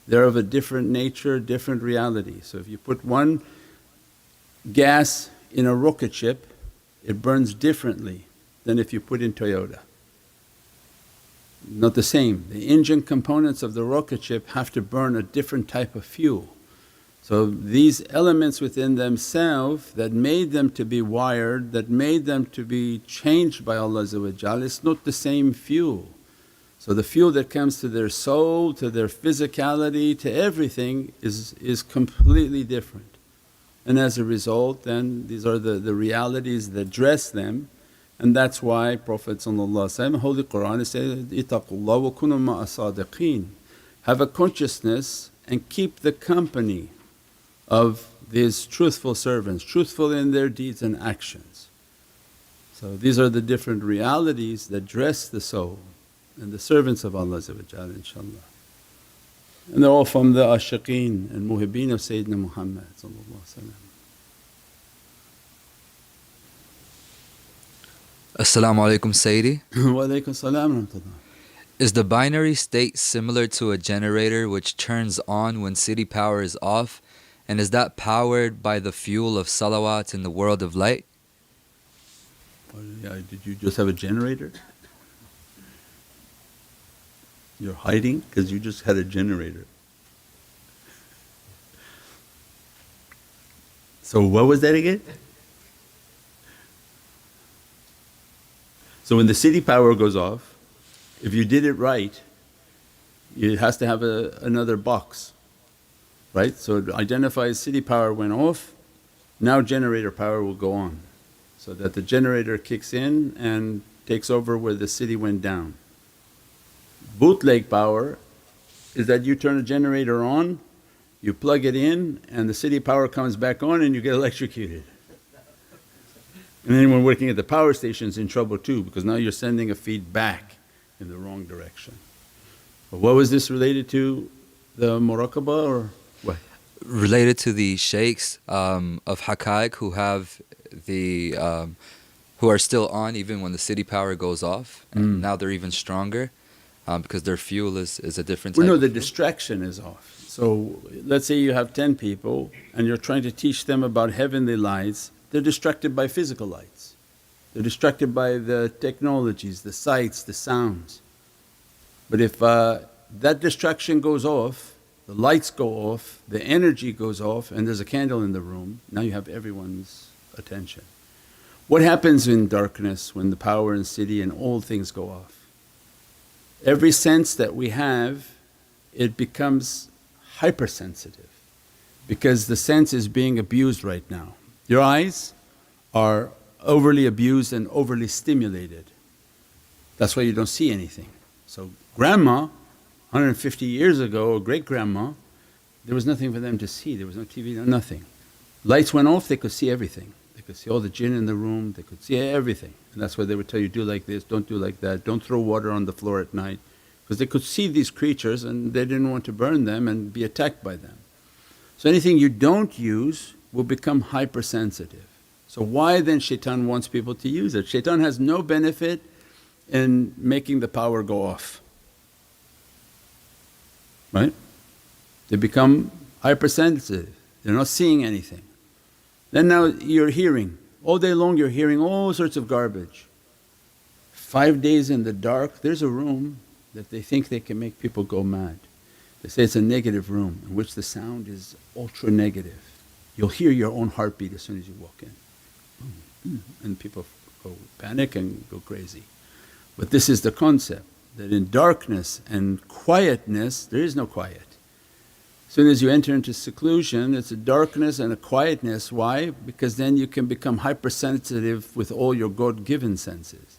they're of a different nature, different reality. So if you put one gas in a rocket ship, it burns differently than if you put in Toyota. Not the same. The engine components of the rocket ship have to burn a different type of fuel. So these elements within themselves that made them to be wired, that made them to be changed by Allah, it's not the same fuel. So the fuel that comes to their soul, to their physicality, to everything is completely different. And as a result then these are the realities that dress them. And that's why Prophet Holy Qur'an says, Ittaqullah wa kunu ma'a sadiqeen. Have a consciousness and keep the company of these truthful servants, truthful in their deeds and actions. So these are the different realities that dress the soul and the servants of Allah inshaAllah. And they're all from the ashiqeen and muhibbeen of Sayyidina Muhammad. As-salamu alaykum Sayyidi. Wa alaykum as-salam wa rahmatullah. Is the binary state similar to a generator which turns on when city power is off, and is that powered by the fuel of salawat in the world of light? Did you just have a generator? You're hiding because you just had a generator. So what was that again? So when the city power goes off, if you did it right, it has to have another box, right? So it identifies city power went off, now generator power will go on, so that the generator kicks in and takes over where the city went down. Bootleg power is that you turn a generator on, you plug it in and the city power comes back on and you get electrocuted. And anyone working at the power station is in trouble too, because now you're sending a feed back in the wrong direction. But what was this related to, the muraqabah or what? Related to the shaykhs of Haqqaiq who have who are still on even when the city power goes off, and now they're even stronger because their fuel is a different type. Well, no, the distraction is off. So let's say you have 10 people and you're trying to teach them about heavenly lights. They're distracted by physical lights, they're distracted by the technologies, the sights, the sounds. But if that distraction goes off, the lights go off, the energy goes off and there's a candle in the room, now you have everyone's attention. What happens in darkness when the power in city and all things go off? Every sense that we have, it becomes hypersensitive because the sense is being abused right now. Your eyes are overly abused and overly stimulated, that's why you don't see anything. So grandma 150 years ago or great-grandma, there was nothing for them to see, there was no TV, no nothing. Lights went off, they could see everything. They could see all the jinn in the room, they could see everything. And that's why they would tell you, do like this, don't do like that, don't throw water on the floor at night. Because they could see these creatures and they didn't want to burn them and be attacked by them. So anything you don't use will become hypersensitive. So why then shaitan wants people to use it? Shaitan has no benefit in making the power go off, right? They become hypersensitive, they're not seeing anything. Then now you're hearing, all day long you're hearing all sorts of garbage. 5 days in the dark, there's a room that they think they can make people go mad. They say it's a negative room in which the sound is ultra negative. You'll hear your own heartbeat as soon as you walk in, boom, boom, and people go panic and go crazy. But this is the concept, that in darkness and quietness there is no quiet. As soon as you enter into seclusion, it's a darkness and a quietness. Why? Because then you can become hypersensitive with all your God-given senses.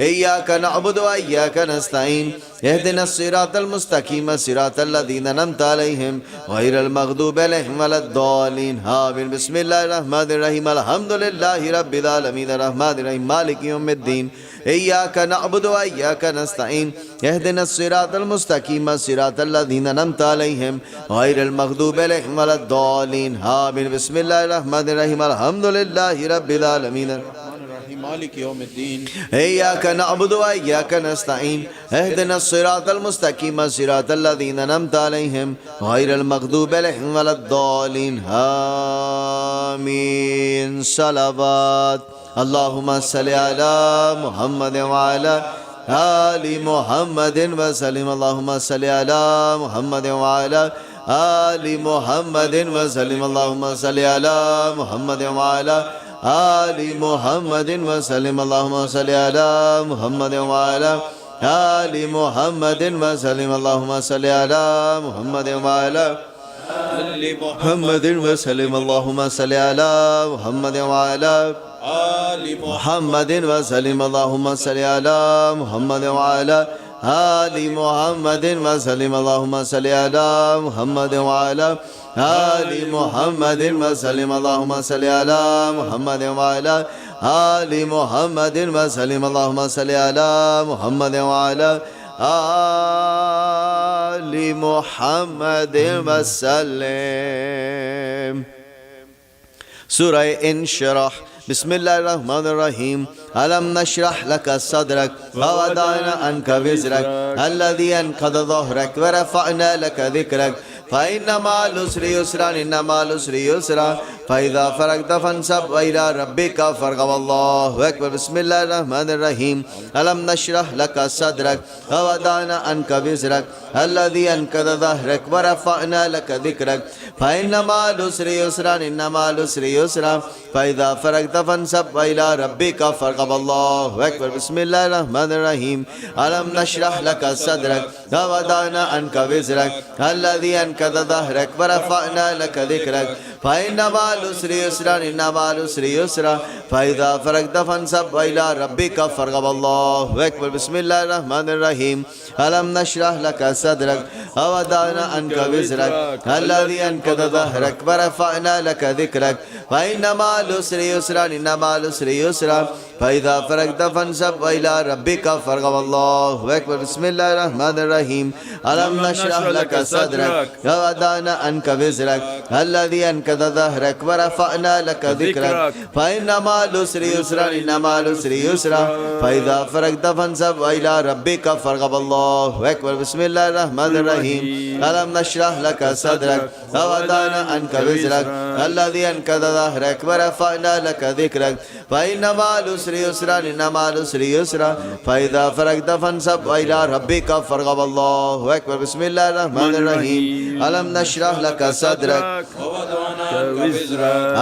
إياك نعبد وإياك نستعين اهدنا الصراط المستقيم صراط الذين أنعمت عليهم غير المغضوب عليهم ولا الضالين آمين. بسم الله الرحمن الرحيم الحمد لله رب العالمين الرحمن الرحيم مالك يوم الدين إياك نعبد وإياك نستعين اهدنا الصراط المستقيم صراط الذين أنعمت عليهم غير المغضوب عليهم ولا الضالين آمين. بسم الله الرحمن الرحيم الحمد لله رب العالمين مالك يوم الدين إياك نعبد وإياك نستعين اهدنا الصراط المستقيم صراط الذين أنعمت عليهم غير المغضوب عليهم ولا الضالين آمين. صلوات اللهم صل على محمد وعلى آل محمد وسلم. اللهم صل على محمد وعلى آل محمد وسلم. اللهم صل على محمد وعلى آل محمد وسلم. اللهم صل على محمد وعلى آل محمد وسلم. اللهم صل على محمد وعلى آل محمد وسلم. اللهم صل على محمد وعلى آل محمد وسلم. اللهم صل على محمد وعلى آل محمد وسلم. اللهم صل على محمد وعلى آل محمد وسلم. اللهم صل على محمد وعلى آل محمد وسلم. اللهم صل على محمد وعلى آل محمد وسلم. سورة انشرح. بسم الله الرحمن الرحيم. ألم نشرح لك صدرك ووضعنا عنك وزرك الذي أنقض ظهرك ورفعنا لك ذكرك فإن مع العسر يسرا إن مع العسر يسرا فإذا فرغت فانصب وإلى ربك فارغب. الله أكبر. بسم الله الرحمن الرحيم. ألم نشرح لك صدرك ووضعنا عنك وزرك الذي أنقض ظهرك ورفعنا لك ذكرك فإن مع العسر يسرا إن مع العسر يسرا فإذا فرغت فانصب وإلى ربك فارغب. الله أكبر. بسم الله الرحمن الرحيم. ألم نشرح لك صدرك ووضعنا عنك وزرك الذي أنقض ظهرك ورفعنا لك ذكرك فإن مع العسر يسرا إن مع العسر يسرا فإذا فرغت فانصب وإلى ربك فارغب. الله أكبر. بسم الله الرحمن الرحيم. ألم نشرح لك صدرك ووضعنا عنك وزرك الذي أنقض ظهرك ورفعنا لك ذكرك فإن مع العسر يسرا إن مع العسر يسرا فإذا فرغت فانصب وإلى ربك فارغب. الله أكبر. بسم الله الرحمن الرحيم. ألم نشرح لك صدرك ووضعنا عنك وزرك الذي أنقض ظهرك ورفعنا لك ذكرك فإن مع العسر يسرا إن مع العسر يسرا فإذا فرغت فانصب وإلى ربك فارغب. الله أكبر. بسم الله الرحمن الرحيم. ألم نشرح لك صدرك ووضعنا عنك وزرك الذي أنقض ظهرك ورفعنا لك ذكرك فإن مع العسر يسرا إن مع العسر يسرا فإذا فرغت فانصب وإلى ربك فارغب. الله أكبر. بسم الله الرحمن الرحيم. ألم نشرح لك صدرك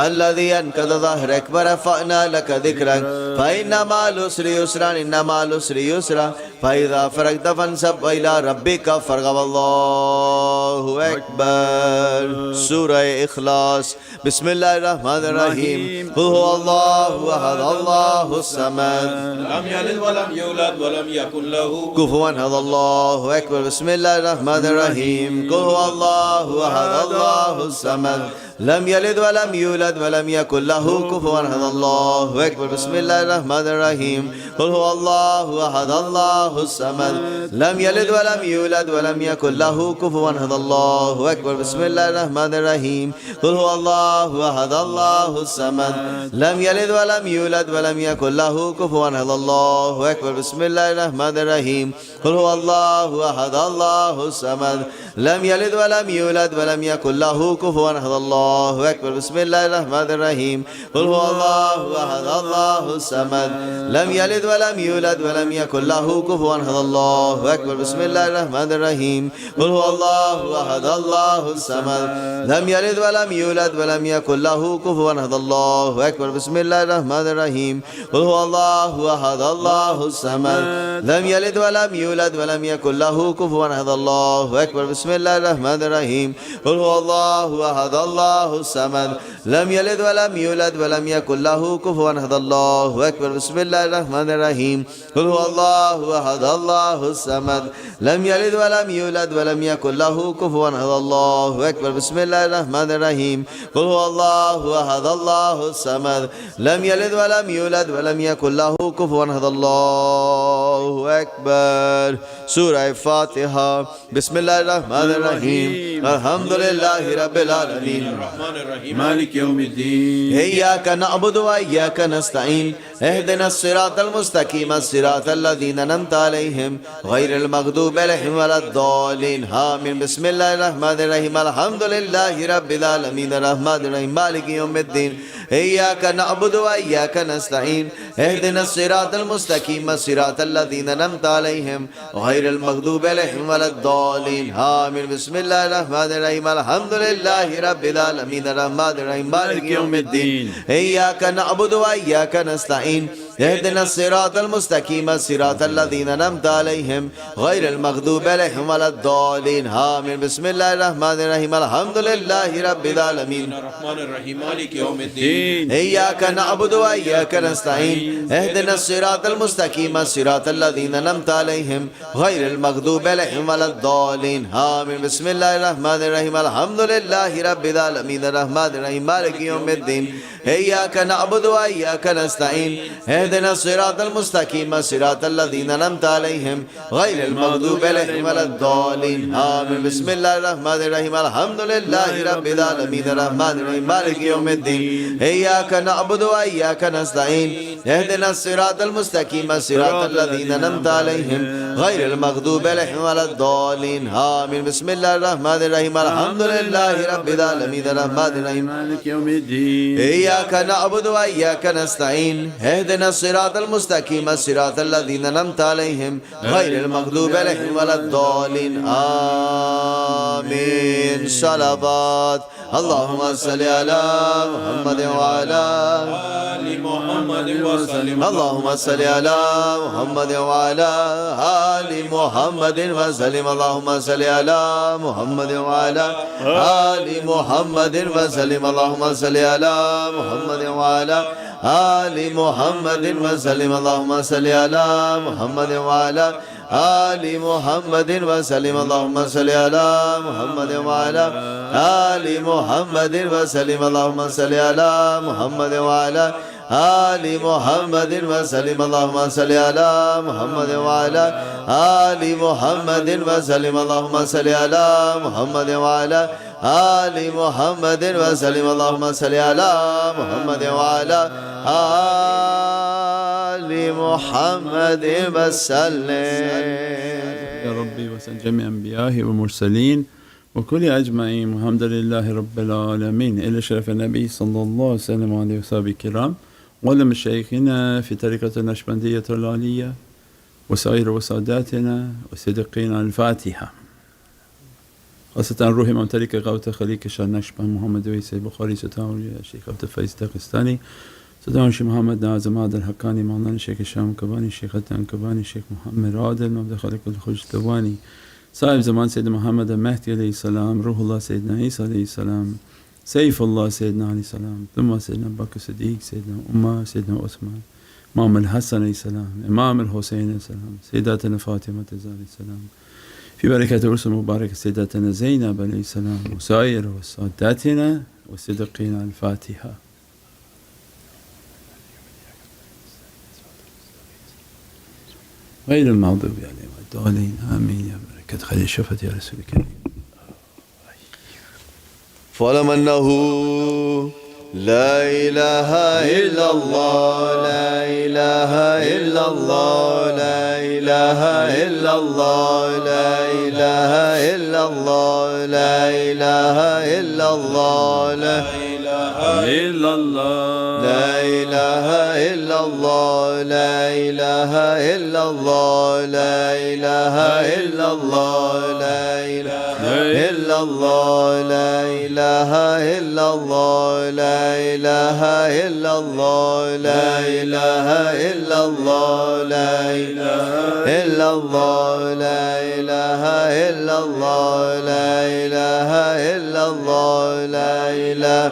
الذي أنقض ظهرك ورفعنا لك ذكرك فإن مع العسر يسرا إن مع العسر يسرا فإذا فرغت فانصب وإلى ربك فارغب. الله أكبر. سورة إخلاص. بسم الله الرحمن الرحيم. قل هو الله أحد الله الصمد لم يلد ولم يولد ولم يكن له كفوا أحد. الله أكبر. بسم الله الرحمن الرحيم. قل هو الله أحد الله الصمد لم يلد ولم يولد ولم يكن له كفوا أحد. الله أكبر. بسم الله الرحمن الرحيم. قل هو الله أحد الله الصمد لم يلد ولم يولد ولم يكن له كفوا أحد. الله أكبر. بسم الله الرحمن الرحيم. قل هو الله أحد الله الصمد لم يلد ولم يولد ولم يكن له كفوا أحد. الله أكبر. بسم الله الرحمن الرحيم. قل هو الله أحد الله الصمد لم يلد ولم يولد ولم يكن له كفوا أحد. الله أكبر. بسم الله الرحمن الرحيم. قل هو الله أحد الله الصمد لم يلد ولم يولد ولم يكن له كفوا أحد. الله أكبر. بسم الله الرحمن الرحيم. قل هو الله أحد الله الصمد لم يلد ولم يولد ولم يكن له كفوا أحد. الله أكبر. بسم الله الرحمن الرحيم. قل هو الله أحد الله الصمد لم يلد ولم يولد ولم يكن له كفوا أحد. الله أكبر. بسم الله الرحمن الرحيم. قل هو الله أحد الله الصمد لم يلد ولم يولد ولم يكن له كفوا أحد. الله الله أكبر بسم الله الرحمن الرحيم قل هو الله أحد الله الصمد لم يلد ولم يولد ولم يكن له كفوا أحد الله أكبر بسم الله الرحمن الرحيم قل هو الله أحد الله الصمد لم يلد ولم يولد ولم يكن له كفوا أحد الله أكبر سورة فاتحة بسم الله الرحمن الرحيم الحمد لله رب العالمين الرحمن الرحيم مالك يوم الدين إياك نعبد وإياك نستعين اهدنا الصراط المستقيم الصراط الذين أنعمت عليهم غير المغضوب عليهم ولا الضالين آمين بسم الله الرحمن الرحيم الحمد لله رب العالمين الرحمن الرحيم مالك يوم الدين إياك نعبد وإياك نستعين اهدنا الصراط المستقيم الصراط الذين أنعمت عليهم غير المغضوب عليهم ولا الضالين آمين بسم الله الرحمن الرحيم الحمد لله رب العالمين الرحمن الرحيم مالك يوم الدين إياك نعبد وإياك نستعين اهدنا الصراط المستقيم الصراط الذين أنعمت عليهم غير المغضوب عليهم ولا الضالين آمين بسم الله الرحمن الرحيم الحمد لله رب العالمين الرحمن الرحيم مالك يوم الدين إياك نعبد وإياك نستعين اهدنا الصراط المستقيم الصراط الذين أنعمت عليهم غير المغضوب عليهم ولا الضالين آمين بسم الله الرحمن الرحيم الحمد لله رب العالمين الرحمن الرحيم مالك يوم الدين إياك نعبد وإياك نستعين اهدنا الصراط المستقيم الصراط الذين أنعمت عليهم غير المغضوب عليهم ولا الضالين آمين بسم الله الرحمن الرحيم الحمد لله رب العالمين الرحمن الرحيم مالك يوم الدين إياك نعبد وإياك نستعين اهدنا الصراط المستقيم الصراط الذين أنعمت عليهم غير المغضوب عليهم ولا الضالين آمين بسم الله الرحمن الرحيم الحمد لله رب العالمين الرحمن الرحيم مالك يوم الدين إياك نعبد وإياك نستعين اهدنا الصراط المستقيم الصراط الذين أنعمت عليهم غير المغضوب عليهم ولا الضالين آمين صلوات اللهم صل على محمد وعلى آل محمد وسلم اللهم صل على محمد وعلى آل محمد وسلم اللهم صل على محمد وعلى آل محمد وسلم اللهم صل على محمد وعلى آل محمد وسلم اللهم صل على محمد وعلى آل محمد وسلم اللهم صل على محمد وعلى آل محمد وسلم اللهم صل على محمد وعلى آل محمد وسلم اللهم صل على محمد وعلى آل محمد وسلم اللهم صل على محمد وعلى آل محمد وسلم اللهم صل على محمد وعلى آل محمد وسلم يا ربي وسلم جميع أنبيائه ومرسلين وكل أجمعين والحمد لله رب العالمين إلى شرف النبي صلى الله عليه وسلم وعلى وصحبه الكرام وعلى مشايخنا في طريقة النقشبندية العالية وسائر وساداتنا وصديقنا الفاتحة خاصة روحي ممتلك قوة خليك شيخ نقشبند محمد ويسي البخاري ستاولي الشيخ عبد الفايز داغستاني ستاولي الشيخ محمد ناظم هذا الحقاني مولانا الشيخ الشام كباني الشيخ عدنان كباني الشيخ محمد عادل مبدأ خليك الخوج دواني صاحب زمان سيدنا محمد المهدي عليه السلام روح الله سيدنا عيسى عليه السلام سيف الله سيدنا عليه السلام ثم سيدنا أبو بكر الصديق سيدنا أمة سيدنا عثمان إمام الحسن عليه السلام إمام الحسين عليه السلام سيداتنا فاطمة عليه السلام في بركة الرسل المباركة سيداتنا زينب عليه السلام وسائر وساداتنا وصديقنا الفاتحة غير المغضوب عليهم والضالين آمين يا بركة خير الشفاعة يا رسول الكريم فاعلم أنه لا إله إلا الله لا إله إلا الله لا إله إلا الله لا إله إلا الله لا إله إلا الله لا إلا الله لا إله إلا الله لا إله إلا الله لا إله إلا الله لا إله إلا الله لا إله إلا الله لا إله إلا الله لا إله إلا الله لا إله إلا الله لا إله إلا الله لا إله إلا الله لا إله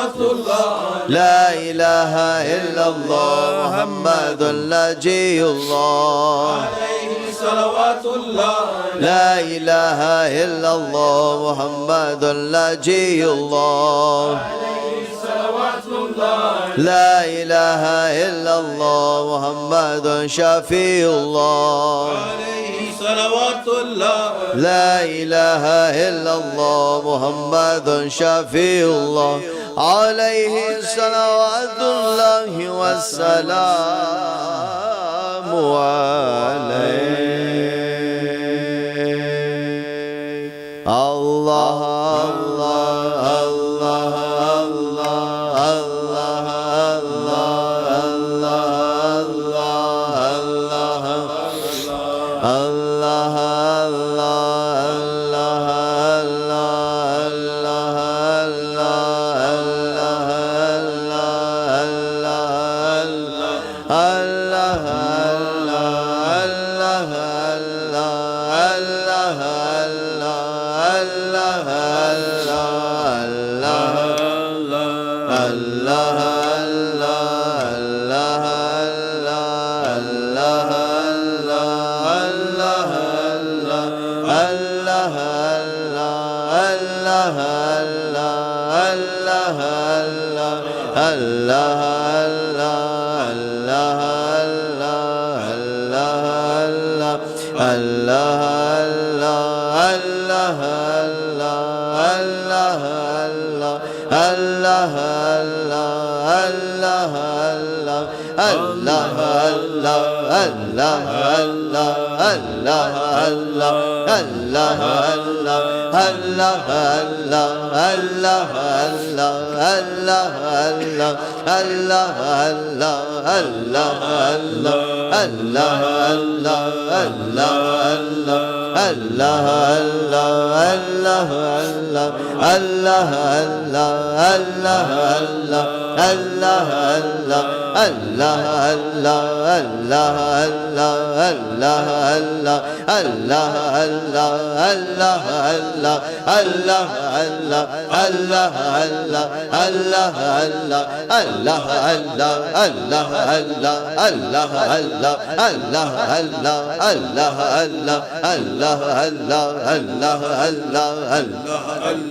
صلوات الله لا إله إلا الله محمد نجي الله عليه صلوات الله لا إله إلا الله محمد نجي الله صلوات الله لا إله إلا الله محمد شفيع الله عليه صلوات الله لا إله إلا الله محمد شفيع الله عليه صلوات الله والسلام عليه الله الله الله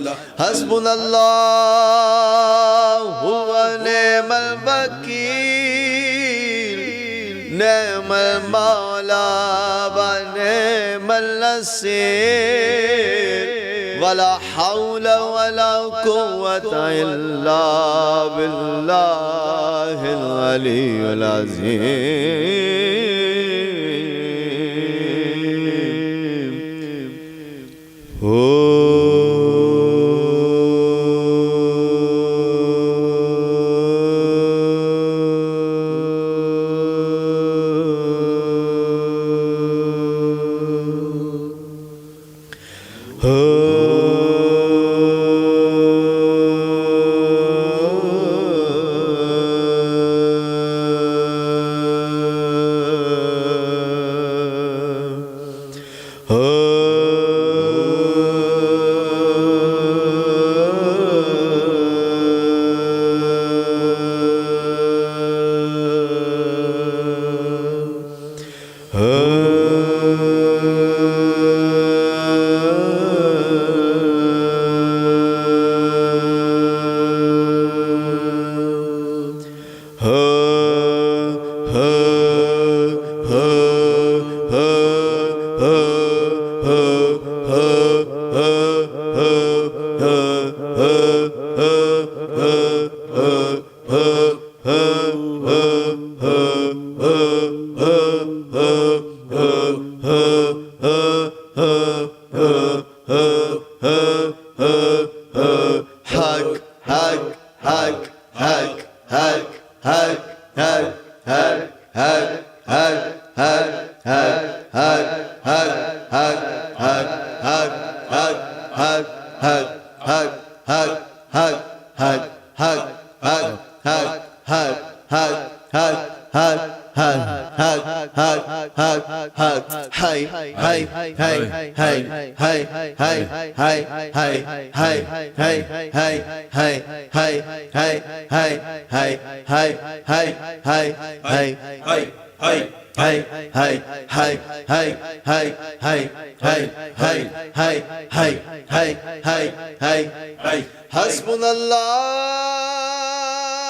الله حسبنا الله ونعم الوكيل نعم المولى ونعم النصير ولا حول ولا قوة إلا بالله العلي العظيم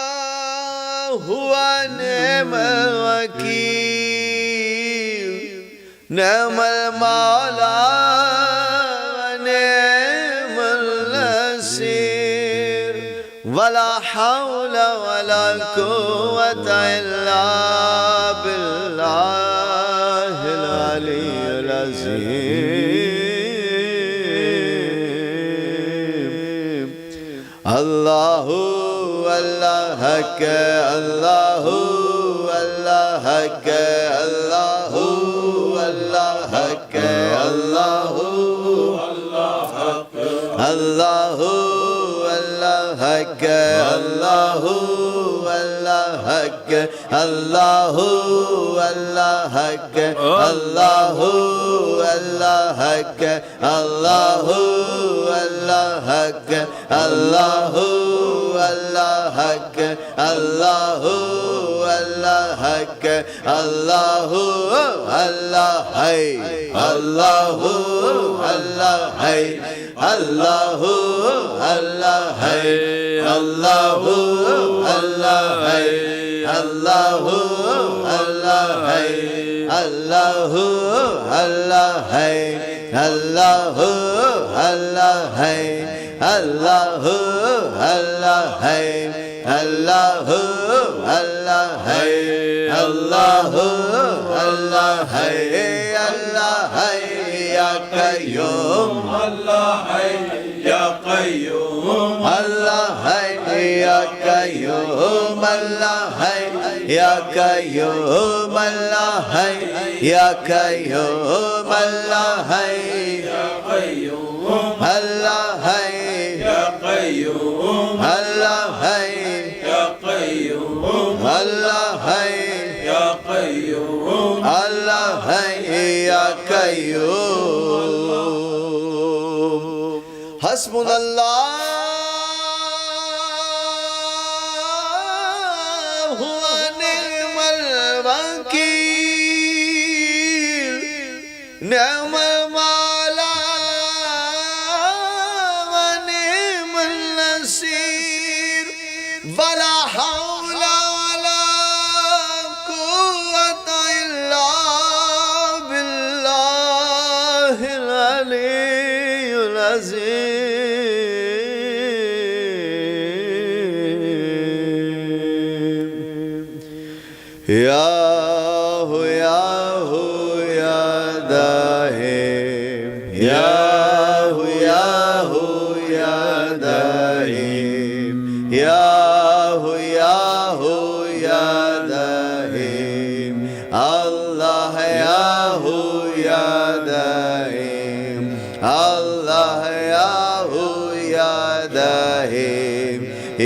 हस्बुनल्लाहु व निअमल वकील निअमल मौला व निअमल नसीर वला हौल वला कुव्वता इल्ला बिल्लाहिल अलील अज़ीम अल्लाहु अल्लाह के अल्लाहु अल्लाह के अल्लाहु अल्लाह के अल्लाहु अल्लाहु अल्लाह के अल्लाहु अल्लाह के अल्लाहु अल्लाह के अल्लाहु अल्लाह के अल्लाहु अल्लाह के अल्लाहु अल्लाह के अल्लाहु अल्लाह के अल्लाहु अल्लाह है अल्लाहु अल्लाह है अल्लाहु अल्लाह है अल्लाहु अल्लाह है अल्लाहु अल्लाह है अल्लाहु अल्लाह है अल्लाहु अल्लाह है अल्लाहु अल्लाह है अल्लाहु अल्लाह है अल्लाहु अल्लाह है अल्लाह है या कय्यूम अल्लाह है या कय्यूम अल्लाह है या कय्यूम अल्लाह है या कय्यूम अल्लाह है या कय्यूम अल्लाह है या कय्यूम अल्लाह है या कय्यूम अल्लाह है या कय्यूम अल्लाह है या कय्यूम अल्लाह है या कय्यूम हस्बुनल्लाहु व निअमल वकील निअमल मौला व निअमल नसीर वला हौल वला कुव्वता इल्ला बिल्लाहिल अलीयुल अज़ीम या हो या हो या दाहिम या हो या हो या दाहिम या हो या हो या दाहिम अल्लाह या हो या दाहिम अल्लाह या हो या दाहिम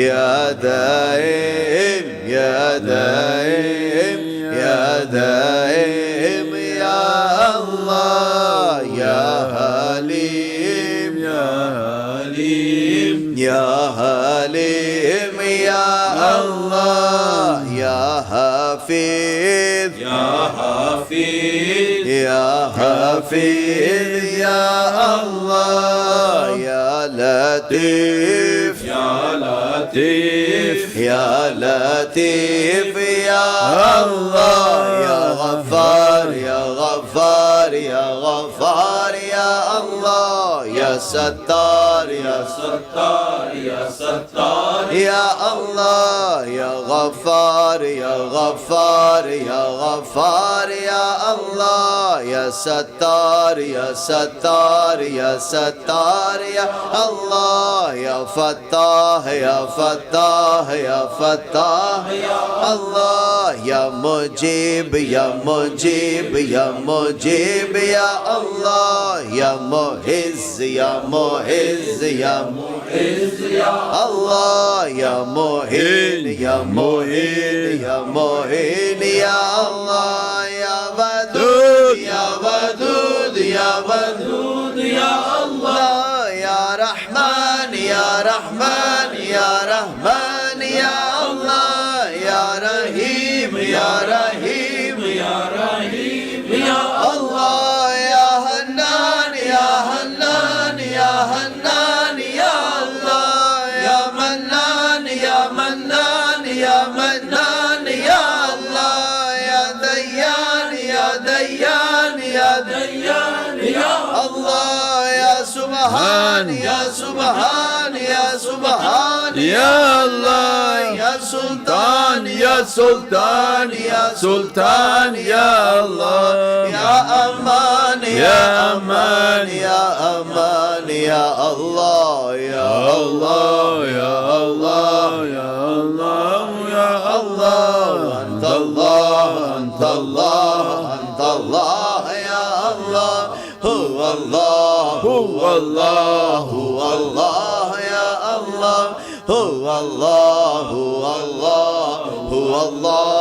या दाहिम या दाहिम या दाहिम या अल्लाह या हलीम या हलीम या हलीम या अल्लाह या हाफिज या हाफिज या हाफिज या अल्लाह या लतीफ या लतीफ या लतीफ या अल्लाह या गफ्फार या गफ्फार या गफ्फार या अल्लाह या सत्तार या सत्तार या सत्तार या अल्लाह या गफ्फार या गफ्फार या गफ्फार या अल्लाह या सत्तार या सत्तार या सत्तार या अल्लाह या फत्ताह या फत्ताह या फत्ताह या अल्लाह या मुजीब या मुजीब या मुजीब या अल्लाह या मुहिज़्ज़ या मुहिज़्ज़ يا معز يا الله يا معين يا معين يا معين يا الله يا ودود يا ودود يا ودود يا الله يا رحمن يا رحمن يا رحمن يا الله يا رحيم يا رحيم يا رحيم يا الله يا حنان يا حنان يا حنان يا الله يا منان يا منان يا منان يا الله يا ديان يا ديان يا ديان يا الله يا سبحان يا سبحان يا سبحان يا الله يا سلطان يا سلطان يا سلطان يا الله يا أمان يا أمان يا أمان يا الله يا الله يا الله يا الله يا الله أنت الله أنت الله أنت الله يا الله هو الله هو الله هو الله يا الله هو الله هو الله هو الله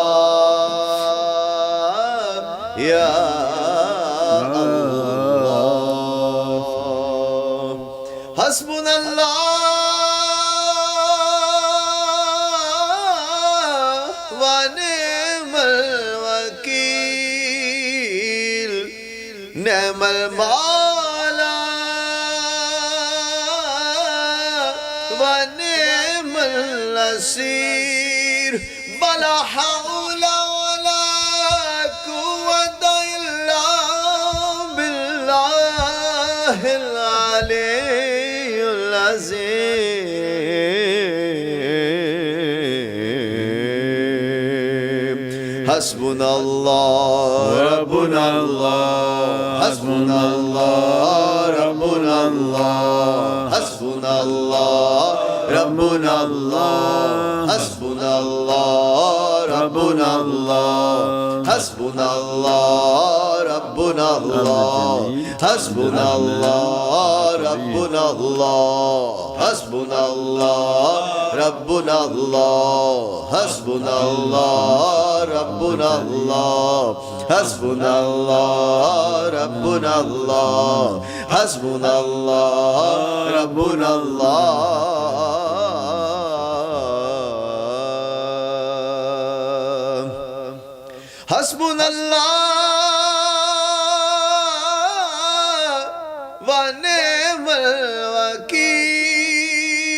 يا الله حسبنا الله ونعم الوكيل نعم المولى ونعم النصير ولا حول ولا قوة إلا بالله العلي العظيم حسبنا الله ربنا الله حسبنا الله ربنا الله حسبنا الله ربنا الله حسبنا الله ربنا الله حسبنا الله ربنا الله حسبنا الله ربنا الله حسبنا الله ربنا الله حسبنا الله ربنا الله حسبنا الله ربنا الله حسبنا الله ربنا الله حسبنا الله ونعم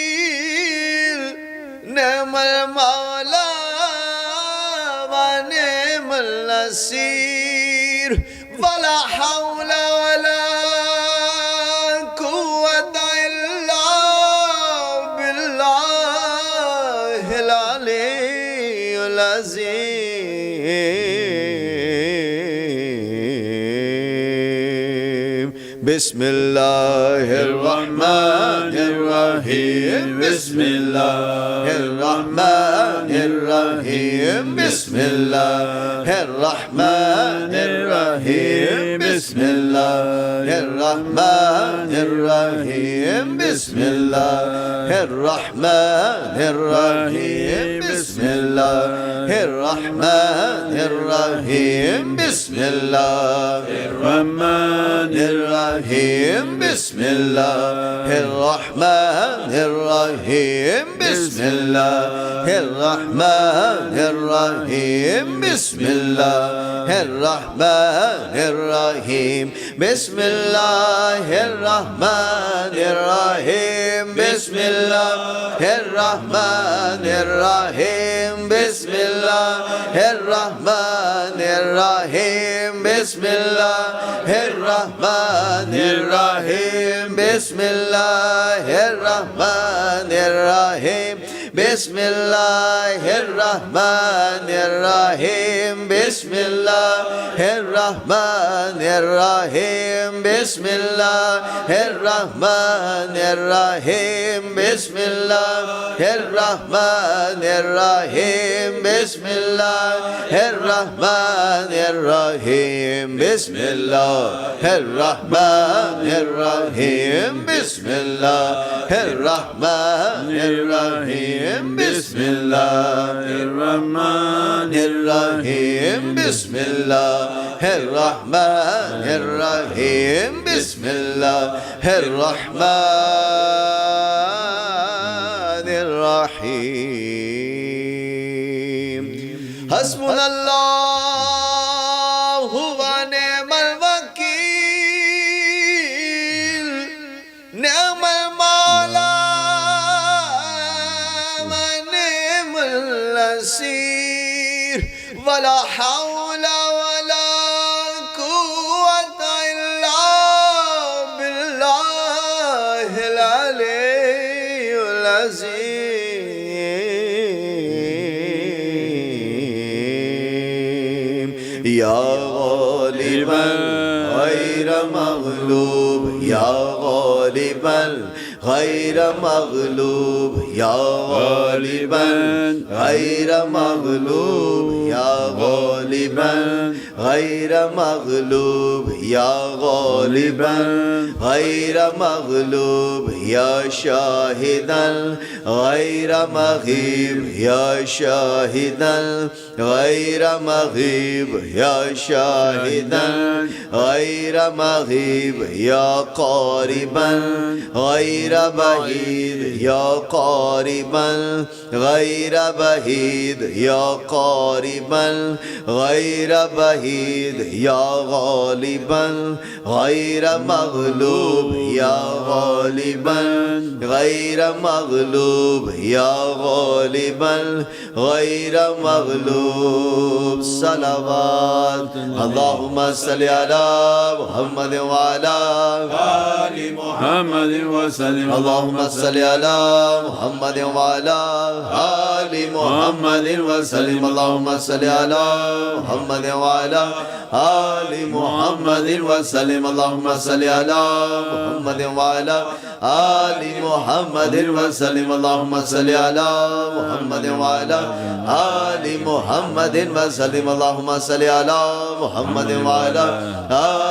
الوكيل نعم المولى ونعم النصير ولا حول ولا قوة إلا بالله العلي العظيم بسم الله الرحمن الرحيم بسم الله الرحمن الرحيم بسم الله الرحمن الرحيم بسم الله الرحمن الرحيم بسم الله الرحمن الرحيم بسم الله الرحمن الرحيم بسم الله الرحمن الرحيم بسم الله الرحمن الرحيم بسم الله الرحمن الرحيم بسم الله الرحمن الرحيم بسم الله الرحمن الرحيم بسم الله الرحمن الرحيم بسم الله الرحمن الرحيم بسم الله الرحمن الرحيم بسم الله الرحمن الرحيم بسم الله الرحمن الرحيم بسم الله الرحمن الرحيم بسم الله الرحمن الرحيم بسم الله الرحمن الرحيم بسم الله الرحمن الرحيم بسم الله الرحمن الرحيم بسم الله الرحمن الرحيم بسم الله الرحمن الرحيم بسم الله الرحمن الرحيم بسم الله الرحمن الرحيم حسبنا الله ونعم الوكيل نعم المولى ونعم النصير ولا حول ولا قوة إلا بالله العلي العظيم يا غالبا غير مغلوب يا غالبا غير مغلوب يا غالبا غير مغلوب يا غالبا غير مغلوب يا غالبا غير مغلوب يا شاهدا غير مغيب يا شاهدا غير مغيب يا شاهدا غير مغيب يا قاربا غير بعيد يا قاربا غير بعيد يا قاربا غير بعيد يا غالبا غير مغلوب يا غالبا غير مغلوب يا غالبا غير مغلوب صلوات اللهم صل على محمد وعلى آل محمد وسلم اللهم صل على محمد وعلى آل محمد وسلم اللهم صل على محمد وعلى آل محمد وسلم اللهم صل على محمد وعلى آل محمد وسلم اللهم صل على محمد وعلى آل محمد وسلم اللهم صل على محمد وعلى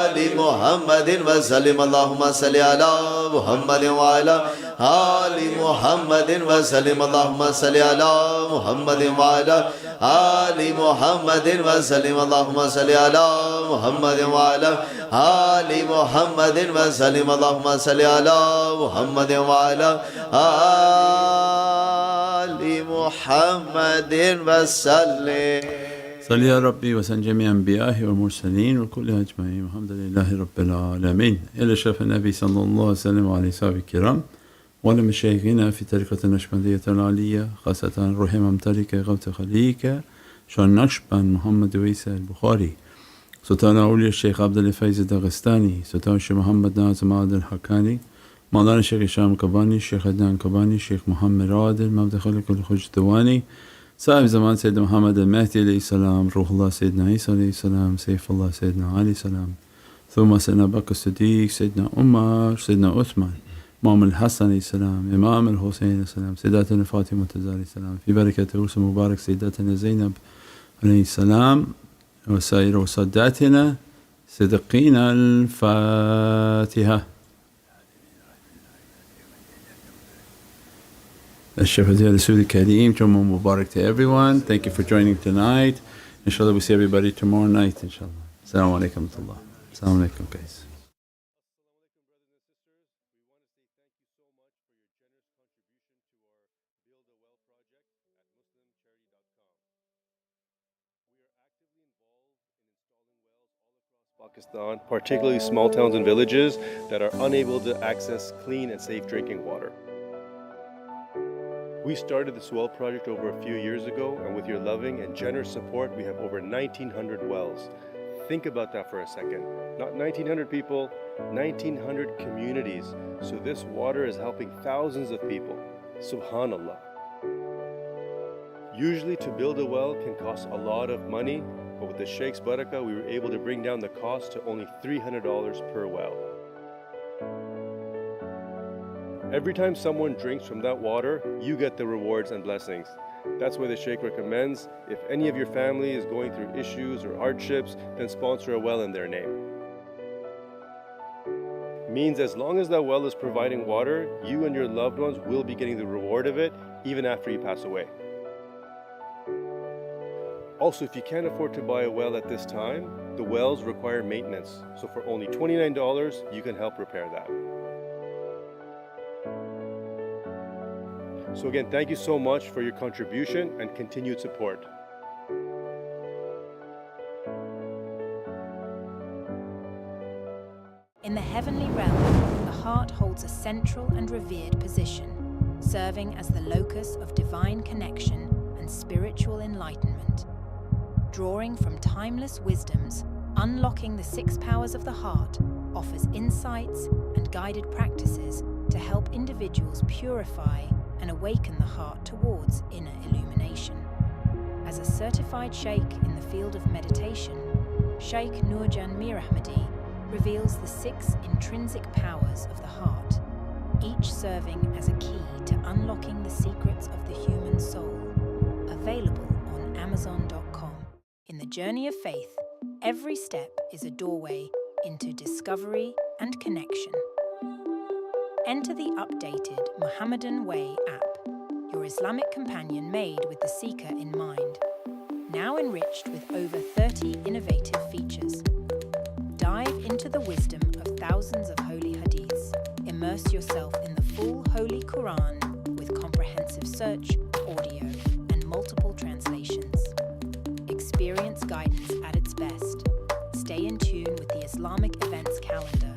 آل محمد وسلم اللهم صل على محمد وعلى آل محمد وسلم اللهم صل على محمد وعلى آل محمد وسلم اللهم صل على محمد وعلى آل محمد وسلم اللهم صل على محمد وعلى آل محمد وسلم صل يا ربي وسلم جميع أنبيائه والمرسلين وكلها أجمعين والحمد لله رب العالمين. إلى شرف النبي صلى الله عليه وسلم وعلى أصحابه الكرام ولمشايخنا في طريقة النقشبندية العالية خاصة روح ممتلكة غوث خليك شان نقشبند محمد ويسى البخاري سلطان أولي الشيخ عبد الفيز الداغستاني سلطان الشيخ محمد ناظم عادل الحكاني مولانا الشيخ هشام كباني الشيخ عدنان كباني الشيخ محمد عادل مبدأ خلق الخج الدواني صاحب زمان سيدنا محمد المهدي عليه السلام روح الله سيدنا عيسى عليه السلام سيف الله سيدنا علي السلام ثم سيدنا بكر الصديق سيدنا عمر سيدنا عثمان إمام الحسن عليه السلام إمام الحسين عليه السلام سيداتنا فاطمة عليه السلام في بركة عرس مبارك سيداتنا زينب عليه السلام وسائر وصداتنا صدقين الفاتحة. الشفاء Rasul Kareem, Jummah Mubarak to everyone. Thank you for joining tonight. Inshallah, we'll see everybody tomorrow night, inshallah. Assalamu alaikum wa rahmatullah. Assalamu alaikum, guys. Pakistan, particularly small towns and villages that are unable to access clean and safe drinking water. We started this well project over a few years ago, and with your loving and generous support, we have over 1,900 wells. Think about that for a second. Not 1,900 people, 1,900 communities. So this water is helping thousands of people. Subhanallah. Usually to build a well can cost a lot of money, but with the Sheikh's barakah, we were able to bring down the cost to only $300 per well. Every time someone drinks from that water, you get the rewards and blessings. That's why the Sheikh recommends, if any of your family is going through issues or hardships, then sponsor a well in their name. Means as long as that well is providing water, you and your loved ones will be getting the reward of it even after you pass away. Also, if you can't afford to buy a well at this time, the wells require maintenance. So for only $29, you can help repair that. So again, thank you so much for your contribution and continued support. In the heavenly realm, the heart holds a central and revered position, serving as the locus of divine connection and spiritual enlightenment. Drawing from timeless wisdoms, unlocking the 6 powers of the heart offers insights and guided practices to help individuals purify and awaken the heart towards inner illumination. As a certified sheikh in the field of meditation, Shaykh Nurjan Mirahmadi reveals the 6 intrinsic powers of the heart, each serving as a key to unlocking the secrets of the human soul, available on Amazon.com. In the journey of faith, every step is a doorway into discovery and connection. Enter the updated Muhammadan Way app, your Islamic companion made with the seeker in mind, now enriched with over 30 innovative features. Dive into the wisdom of thousands of holy hadiths. Immerse yourself in the full Holy Quran with comprehensive search, audio, and multiple translations. Experience guidance at its best. Stay in tune with the Islamic events calendar.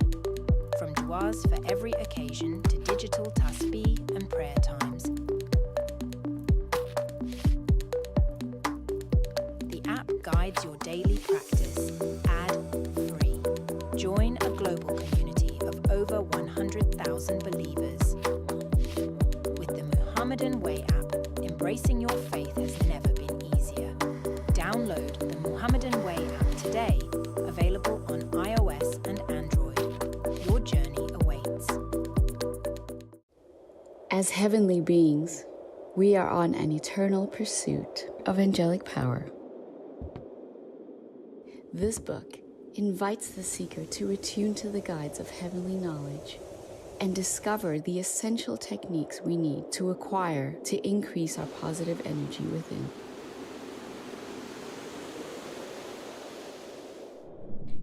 From du'as for every occasion to digital tasbih and prayer times. The app guides your daily practice, ad-free. Join a global community of over 100,000 believers. With the Muhammadan Way app, embracing your faith has never been easier. Download the Muhammadan Way app today, available on iOS and Android. Your journey awaits. As heavenly beings, we are on an eternal pursuit of angelic power. This book invites the seeker to attune to the guides of heavenly knowledge and discover the essential techniques we need to acquire to increase our positive energy within.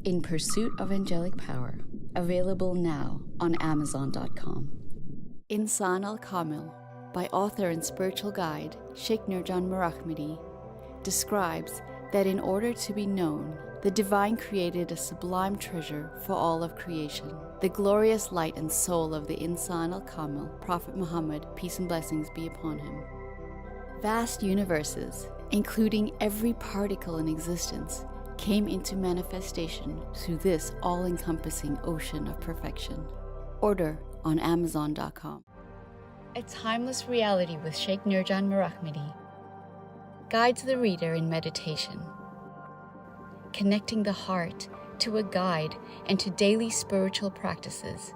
In Pursuit of Angelic Power, available now on Amazon.com. Insan al-Kamil, by author and spiritual guide Shaykh Nurjan Mirahmadi, describes that in order to be known, the divine created a sublime treasure for all of creation, the glorious light and soul of the Insan al-Kamil, Prophet Muhammad, peace and blessings be upon him. Vast universes, including every particle in existence, came into manifestation through this all-encompassing ocean of perfection. Order on Amazon.com. A Timeless Reality with Shaykh Nurjan Mirahmadi guides the reader in meditation, connecting the heart to a guide and to daily spiritual practices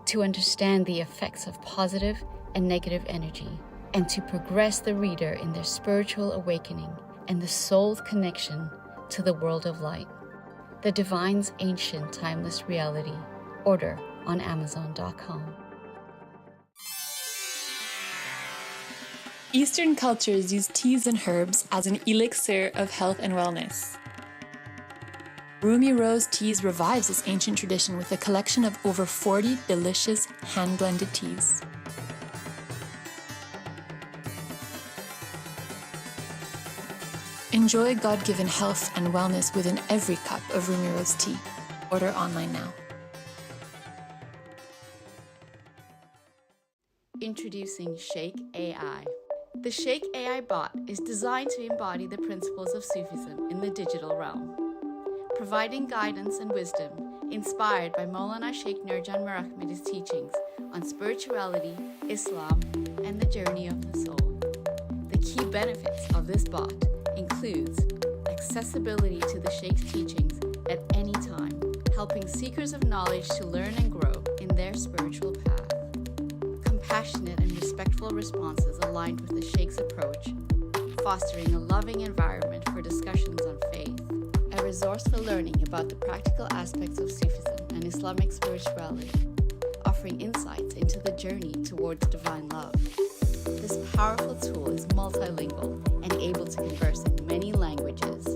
to understand the effects of positive and negative energy and to progress the reader in their spiritual awakening and the soul's connection to the world of light. The Divine's Ancient Timeless Reality. Order on Amazon.com. Eastern cultures use teas and herbs as an elixir of health and wellness. Rumi Rose Teas revives this ancient tradition with a collection of over 40 delicious hand-blended teas. Enjoy God-given health and wellness within every cup of Rumi Rose tea. Order online now. Introducing Shaykh AI. The Shaykh AI bot is designed to embody the principles of Sufism in the digital realm, providing guidance and wisdom inspired by Maulana Shaykh Nurjan Mirahmadi's teachings on spirituality, Islam, and the journey of the soul. The key benefits of this bot includes accessibility to the Sheikh's teachings at any time, helping seekers of knowledge to learn and grow in their spiritual path. Compassionate and respectful responses aligned with the Sheikh's approach, fostering a loving environment for discussions on faith. A resource for learning about the practical aspects of Sufism and Islamic spirituality, offering insights into the journey towards divine love. This powerful tool is multilingual and able to converse in many languages.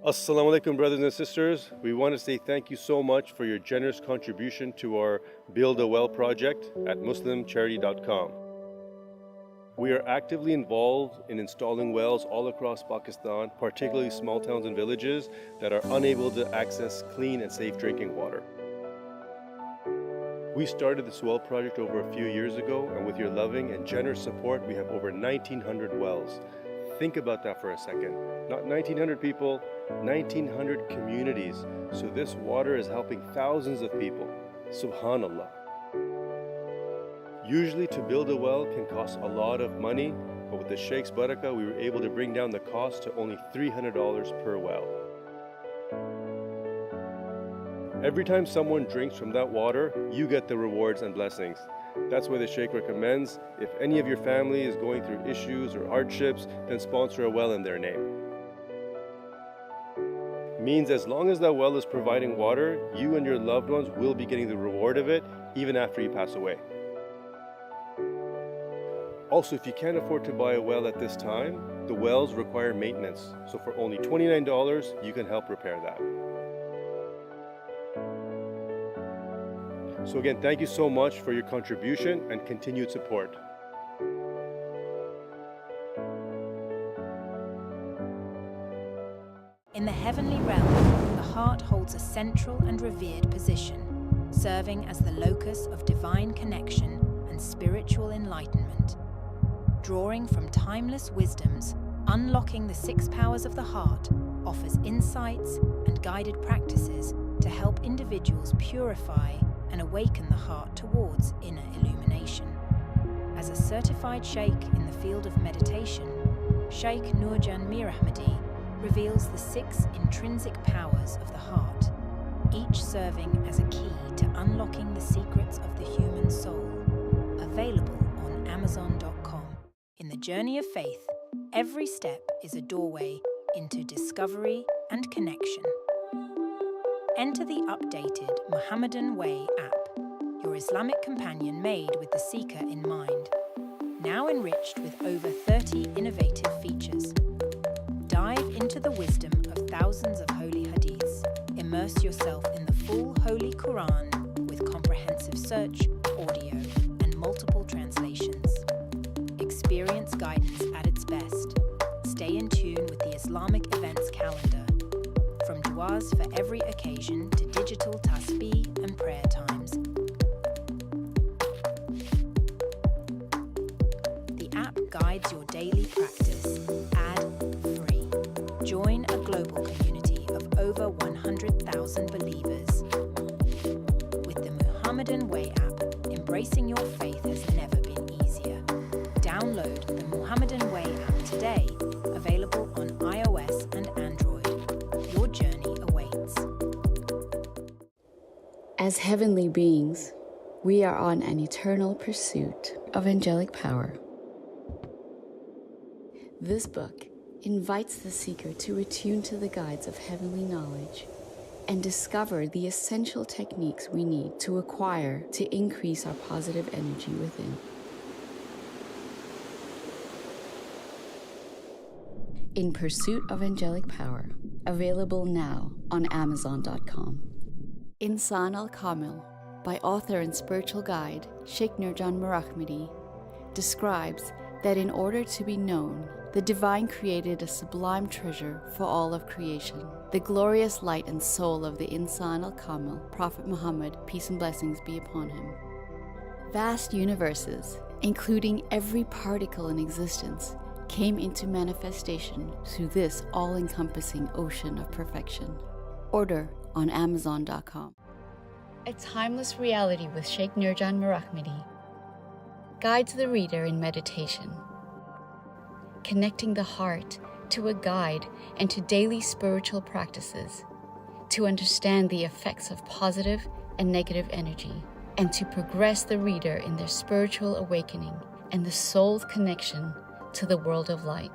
Assalamu alaikum, brothers and sisters. We want to say thank you so much for your generous contribution to our Build a Well project at muslimcharity.com. We are actively involved in installing wells all across Pakistan, particularly small towns and villages that are unable to access clean and safe drinking water. We started this well project over a few years ago, and with your loving and generous support, we have over 1,900 wells. Think about that for a second. Not 1,900 people, 1,900 communities. So this water is helping thousands of people. Subhanallah. Usually to build a well can cost a lot of money, but with the Sheikh's barakah, we were able to bring down the cost to only $300 per well. Every time someone drinks from that water, you get the rewards and blessings. That's why the Shaykh recommends, if any of your family is going through issues or hardships, then sponsor a well in their name. Means as long as that well is providing water, you and your loved ones will be getting the reward of it even after you pass away. Also, if you can't afford to buy a well at this time, the wells require maintenance. So for only $29, you can help repair that. So again, thank you so much for your contribution and continued support. In the heavenly realm, the heart holds a central and revered position, serving as the locus of divine connection and spiritual enlightenment. Drawing from timeless wisdoms, unlocking the 6 powers of the heart offers insights and guided practices to help individuals purify and awaken the heart towards inner illumination. As a certified sheikh in the field of meditation, Shaykh Nurjan Mirahmadi reveals the 6 intrinsic powers of the heart, each serving as a key to unlocking the secrets of the human soul, available on Amazon.com. In the journey of faith, every step is a doorway into discovery and connection. Enter the updated Muhammadan Way app, your Islamic companion made with the seeker in mind. Now enriched with over 30 innovative features. Dive into the wisdom of thousands of holy hadiths. Immerse yourself in the full Holy Quran with comprehensive search, audio, and multiple translations. Experience guidance at its best. Stay in tune with the Islamic events calendar. From du'as for every occasion to digital tasbih and prayer times. The app guides your daily practice, ad-free. Join a global community of over 100,000 believers. With the Muhammadan Way app, embracing your faith has never been easier. Download the Muhammadan Way app today, available on iOS and Android. Your journey awaits. As heavenly beings, we are on an eternal pursuit of angelic power. This book invites the seeker to attune to the guides of heavenly knowledge and discover the essential techniques we need to acquire to increase our positive energy within. In Pursuit of Angelic Power, available now on Amazon.com. Insan al-Kamil, by author and spiritual guide Shaykh Nurjan Mirahmadi, describes that in order to be known, the divine created a sublime treasure for all of creation, the glorious light and soul of the Insan al-Kamil, Prophet Muhammad, peace and blessings be upon him. Vast universes, including every particle in existence, came into manifestation through this all-encompassing ocean of perfection. Order on Amazon.com. A timeless reality with Shaykh Nurjan Mirahmadi. guides the reader in meditation, connecting the heart to a guide and to daily spiritual practices, to understand the effects of positive and negative energy, and to progress the reader in their spiritual awakening and the soul's connection to the world of light.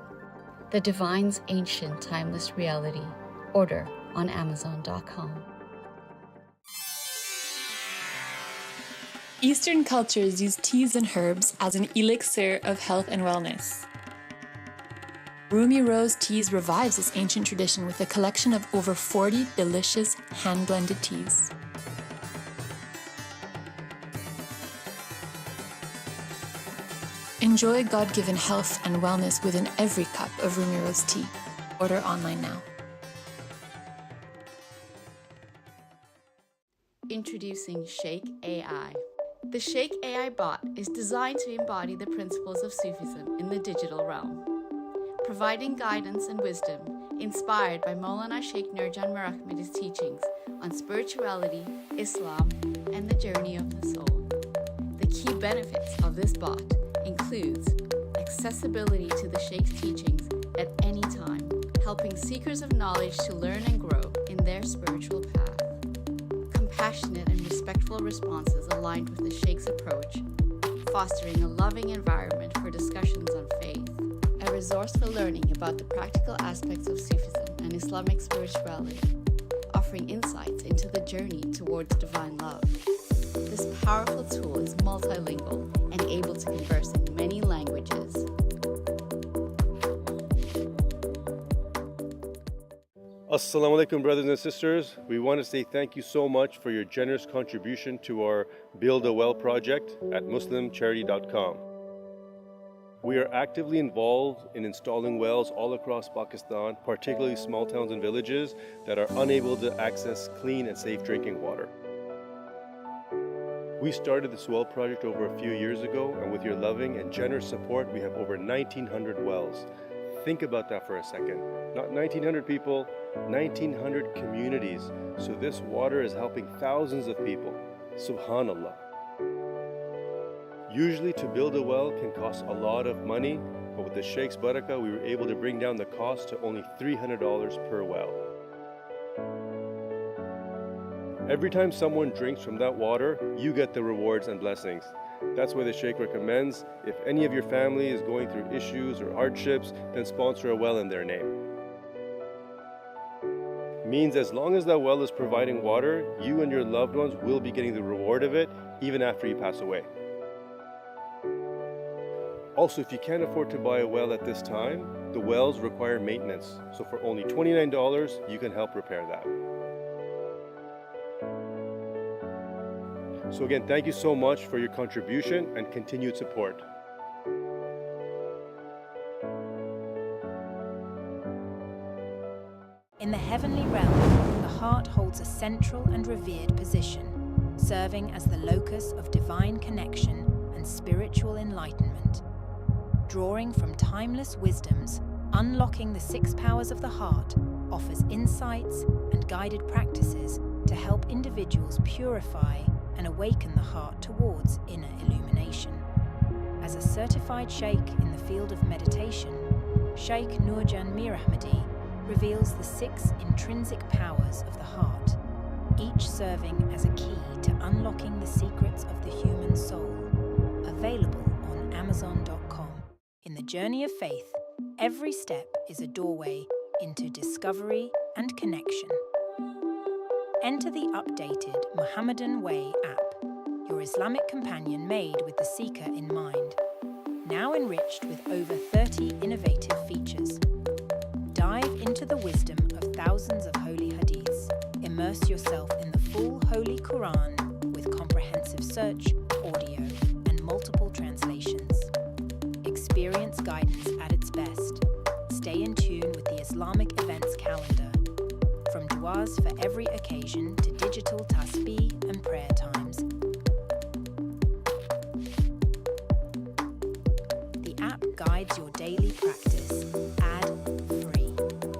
The Divine's Ancient Timeless Reality. Order on Amazon.com. Eastern cultures use teas and herbs as an elixir of health and wellness. Rumi Rose Teas revives this ancient tradition with a collection of over 40 delicious hand-blended teas. Enjoy God-given health and wellness within every cup of Rumi Rose tea. Order online now. Introducing Shaykh AI. The Shaykh AI bot is designed to embody the principles of Sufism in the digital realm, providing guidance and wisdom inspired by Maulana Shaykh Nurjan Mirahmadi's teachings on spirituality, Islam, and the journey of the soul. The key benefits of this bot includes accessibility to the Shaykh's teachings at any time, helping seekers of knowledge to learn and grow in their spiritual path. Compassionate and respectful responses aligned with the Shaykh's approach, fostering a loving environment for discussions on faith. A resource for learning about the practical aspects of Sufism and Islamic spirituality, offering insights into the journey towards divine love. This powerful tool is multilingual and able to converse in many languages. Assalamu alaikum, brothers and sisters. We want to say thank you so much for your generous contribution to our Build a Well project at muslimcharity.com. We are actively involved in installing wells all across Pakistan, particularly small towns and villages that are unable to access clean and safe drinking water. We started this well project over a few years ago, and with your loving and generous support, we have over 1,900 wells. Think about that for a second. Not 1,900 people, 1,900 communities. So this water is helping thousands of people. Subhanallah. Usually to build a well can cost a lot of money, but with the Shaykh's Barakah, we were able to bring down the cost to only $300 per well. Every time someone drinks from that water, you get the rewards and blessings. That's why the Shaykh recommends, if any of your family is going through issues or hardships, then sponsor a well in their name. Means as long as that well is providing water, you and your loved ones will be getting the reward of it, even after you pass away. Also, if you can't afford to buy a well at this time, the wells require maintenance. So for only $29, you can help repair that. So again, thank you so much for your contribution and continued support. In the heavenly realm, the heart holds a central and revered position, serving as the locus of divine connection and spiritual enlightenment. Drawing from timeless wisdoms, unlocking the 6 powers of the heart offers insights and guided practices to help individuals purify and awaken the heart towards inner illumination. As a certified sheikh in the field of meditation, Shaykh Nurjan Mirahmadi reveals the 6 intrinsic powers of the heart, each serving as a key to unlocking the secrets of the human soul. Available on Amazon.com. In the journey of faith, every step is a doorway into discovery and connection. Enter the updated Muhammadan Way app, your Islamic companion made with the seeker in mind. Now enriched with over 30 innovative features. Dive into the wisdom of thousands of holy hadiths. Immerse yourself in the full Holy Quran with comprehensive search, audio, and multiple translations. Experience guidance at its best. Stay in tune with the Islamic events calendar. From du'as for every occasion to digital tasbih and prayer times. The app guides your daily practice, ad-free.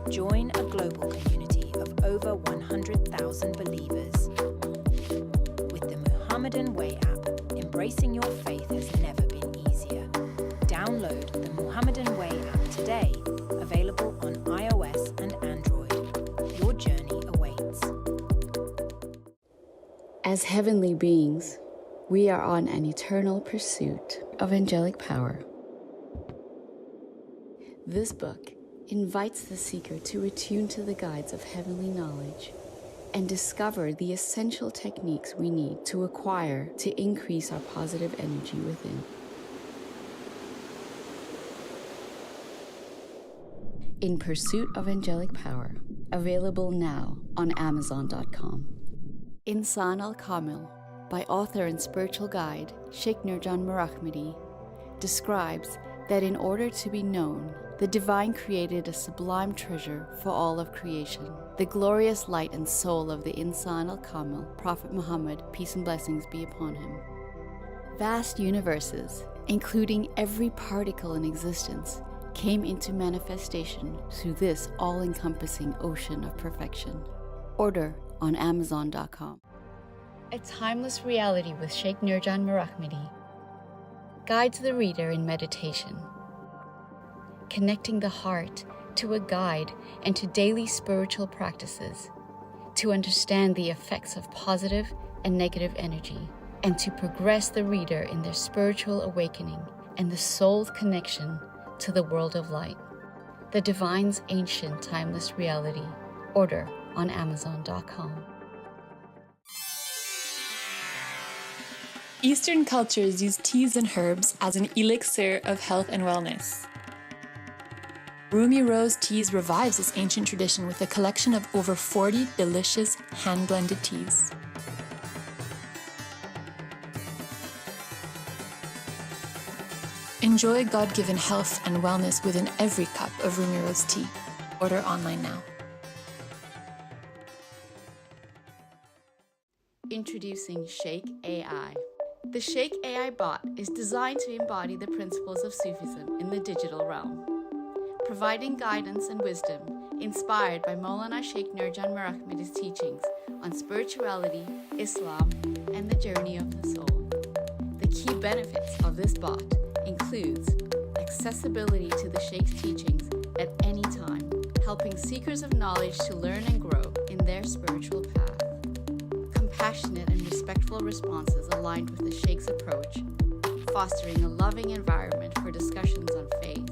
Join a global community of over 100,000 believers. With the Muhammadan Way app, embracing your faith has never been easier. Download the Muhammadan Way app today, available on iOS and Android. Your journey awaits. As heavenly beings, we are on an eternal pursuit of angelic power. This book invites the seeker to attune to the guides of heavenly knowledge and discover the essential techniques we need to acquire to increase our positive energy within. In Pursuit of Angelic Power, available now on Amazon.com. Insan al-Kamil, by author and spiritual guide Shaykh Nurjan Mirahmadi, describes that in order to be known, the divine created a sublime treasure for all of creation, the glorious light and soul of the Insan al-Kamil, Prophet Muhammad, peace and blessings be upon him. Vast universes, including every particle in existence, came into manifestation through this all-encompassing ocean of perfection. Order on Amazon.com. A timeless reality with Shaykh Nurjan Mirahmadi guides the reader in meditation, connecting the heart to a guide and to daily spiritual practices, to understand the effects of positive and negative energy, and to progress the reader in their spiritual awakening and the soul's connection to the world of light. The Divine's ancient timeless reality. Order on Amazon.com. Eastern cultures use teas and herbs as an elixir of health and wellness. Rumi Rose Teas revives this ancient tradition with a collection of over 40 delicious hand-blended teas. Enjoy God-given health and wellness within every cup of Rumi Rose tea. Order online now. Introducing Shaykh AI. The Shaykh AI bot is designed to embody the principles of Sufism in the digital realm, providing guidance and wisdom inspired by Maulana Shaykh Nurjan Mirahmadi's teachings on spirituality, Islam, and the journey of the soul. The key benefits of this bot includes accessibility to the Shaykh's teachings at any time, helping seekers of knowledge to learn and grow in their spiritual path. Compassionate and respectful responses aligned with the Shaykh's approach, fostering a loving environment for discussions on faith.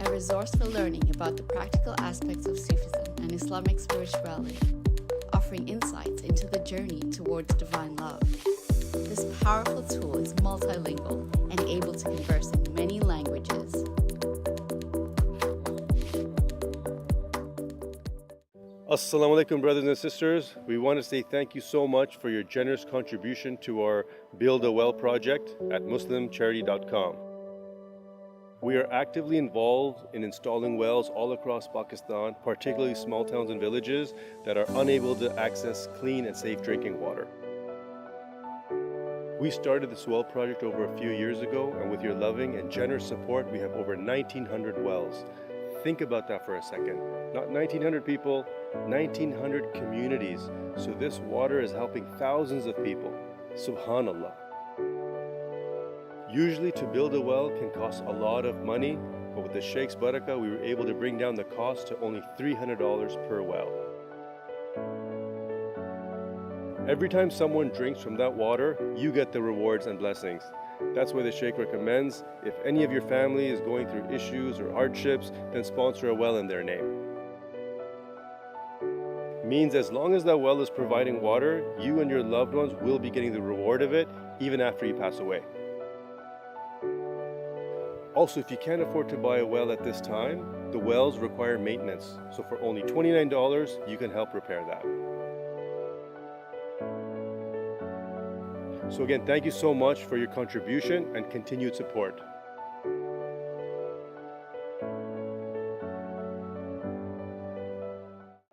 A resource for learning about the practical aspects of Sufism and Islamic spirituality, offering insights into the journey towards divine love. This powerful tool is multilingual and able to converse in many languages. Assalamu alaikum, brothers and sisters. We want to say thank you so much for your generous contribution to our Build a Well project at muslimcharity.com. We are actively involved in installing wells all across Pakistan, particularly small towns and villages that are unable to access clean and safe drinking water. We started this well project over a few years ago, and with your loving and generous support, we have over 1,900 wells. Think about that for a second. Not 1,900 people, 1,900 communities. So this water is helping thousands of people. Subhanallah. Usually to build a well can cost a lot of money, but with the Shaykh's barakah, we were able to bring down the cost to only $300 per well. Every time someone drinks from that water, you get the rewards and blessings. That's why the Shaykh recommends, if any of your family is going through issues or hardships, then sponsor a well in their name. Means as long as that well is providing water, you and your loved ones will be getting the reward of it, even after you pass away. Also, if you can't afford to buy a well at this time, the wells require maintenance. So for only $29, you can help repair that. So again, thank you so much for your contribution and continued support.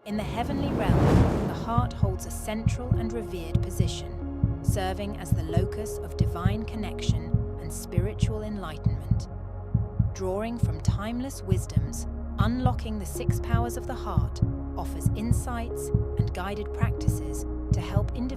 In the heavenly realm, the heart holds a central and revered position, serving as the locus of divine connection and spiritual enlightenment. Drawing from timeless wisdoms, unlocking the 6 powers of the heart offers insights and guided practices to help individuals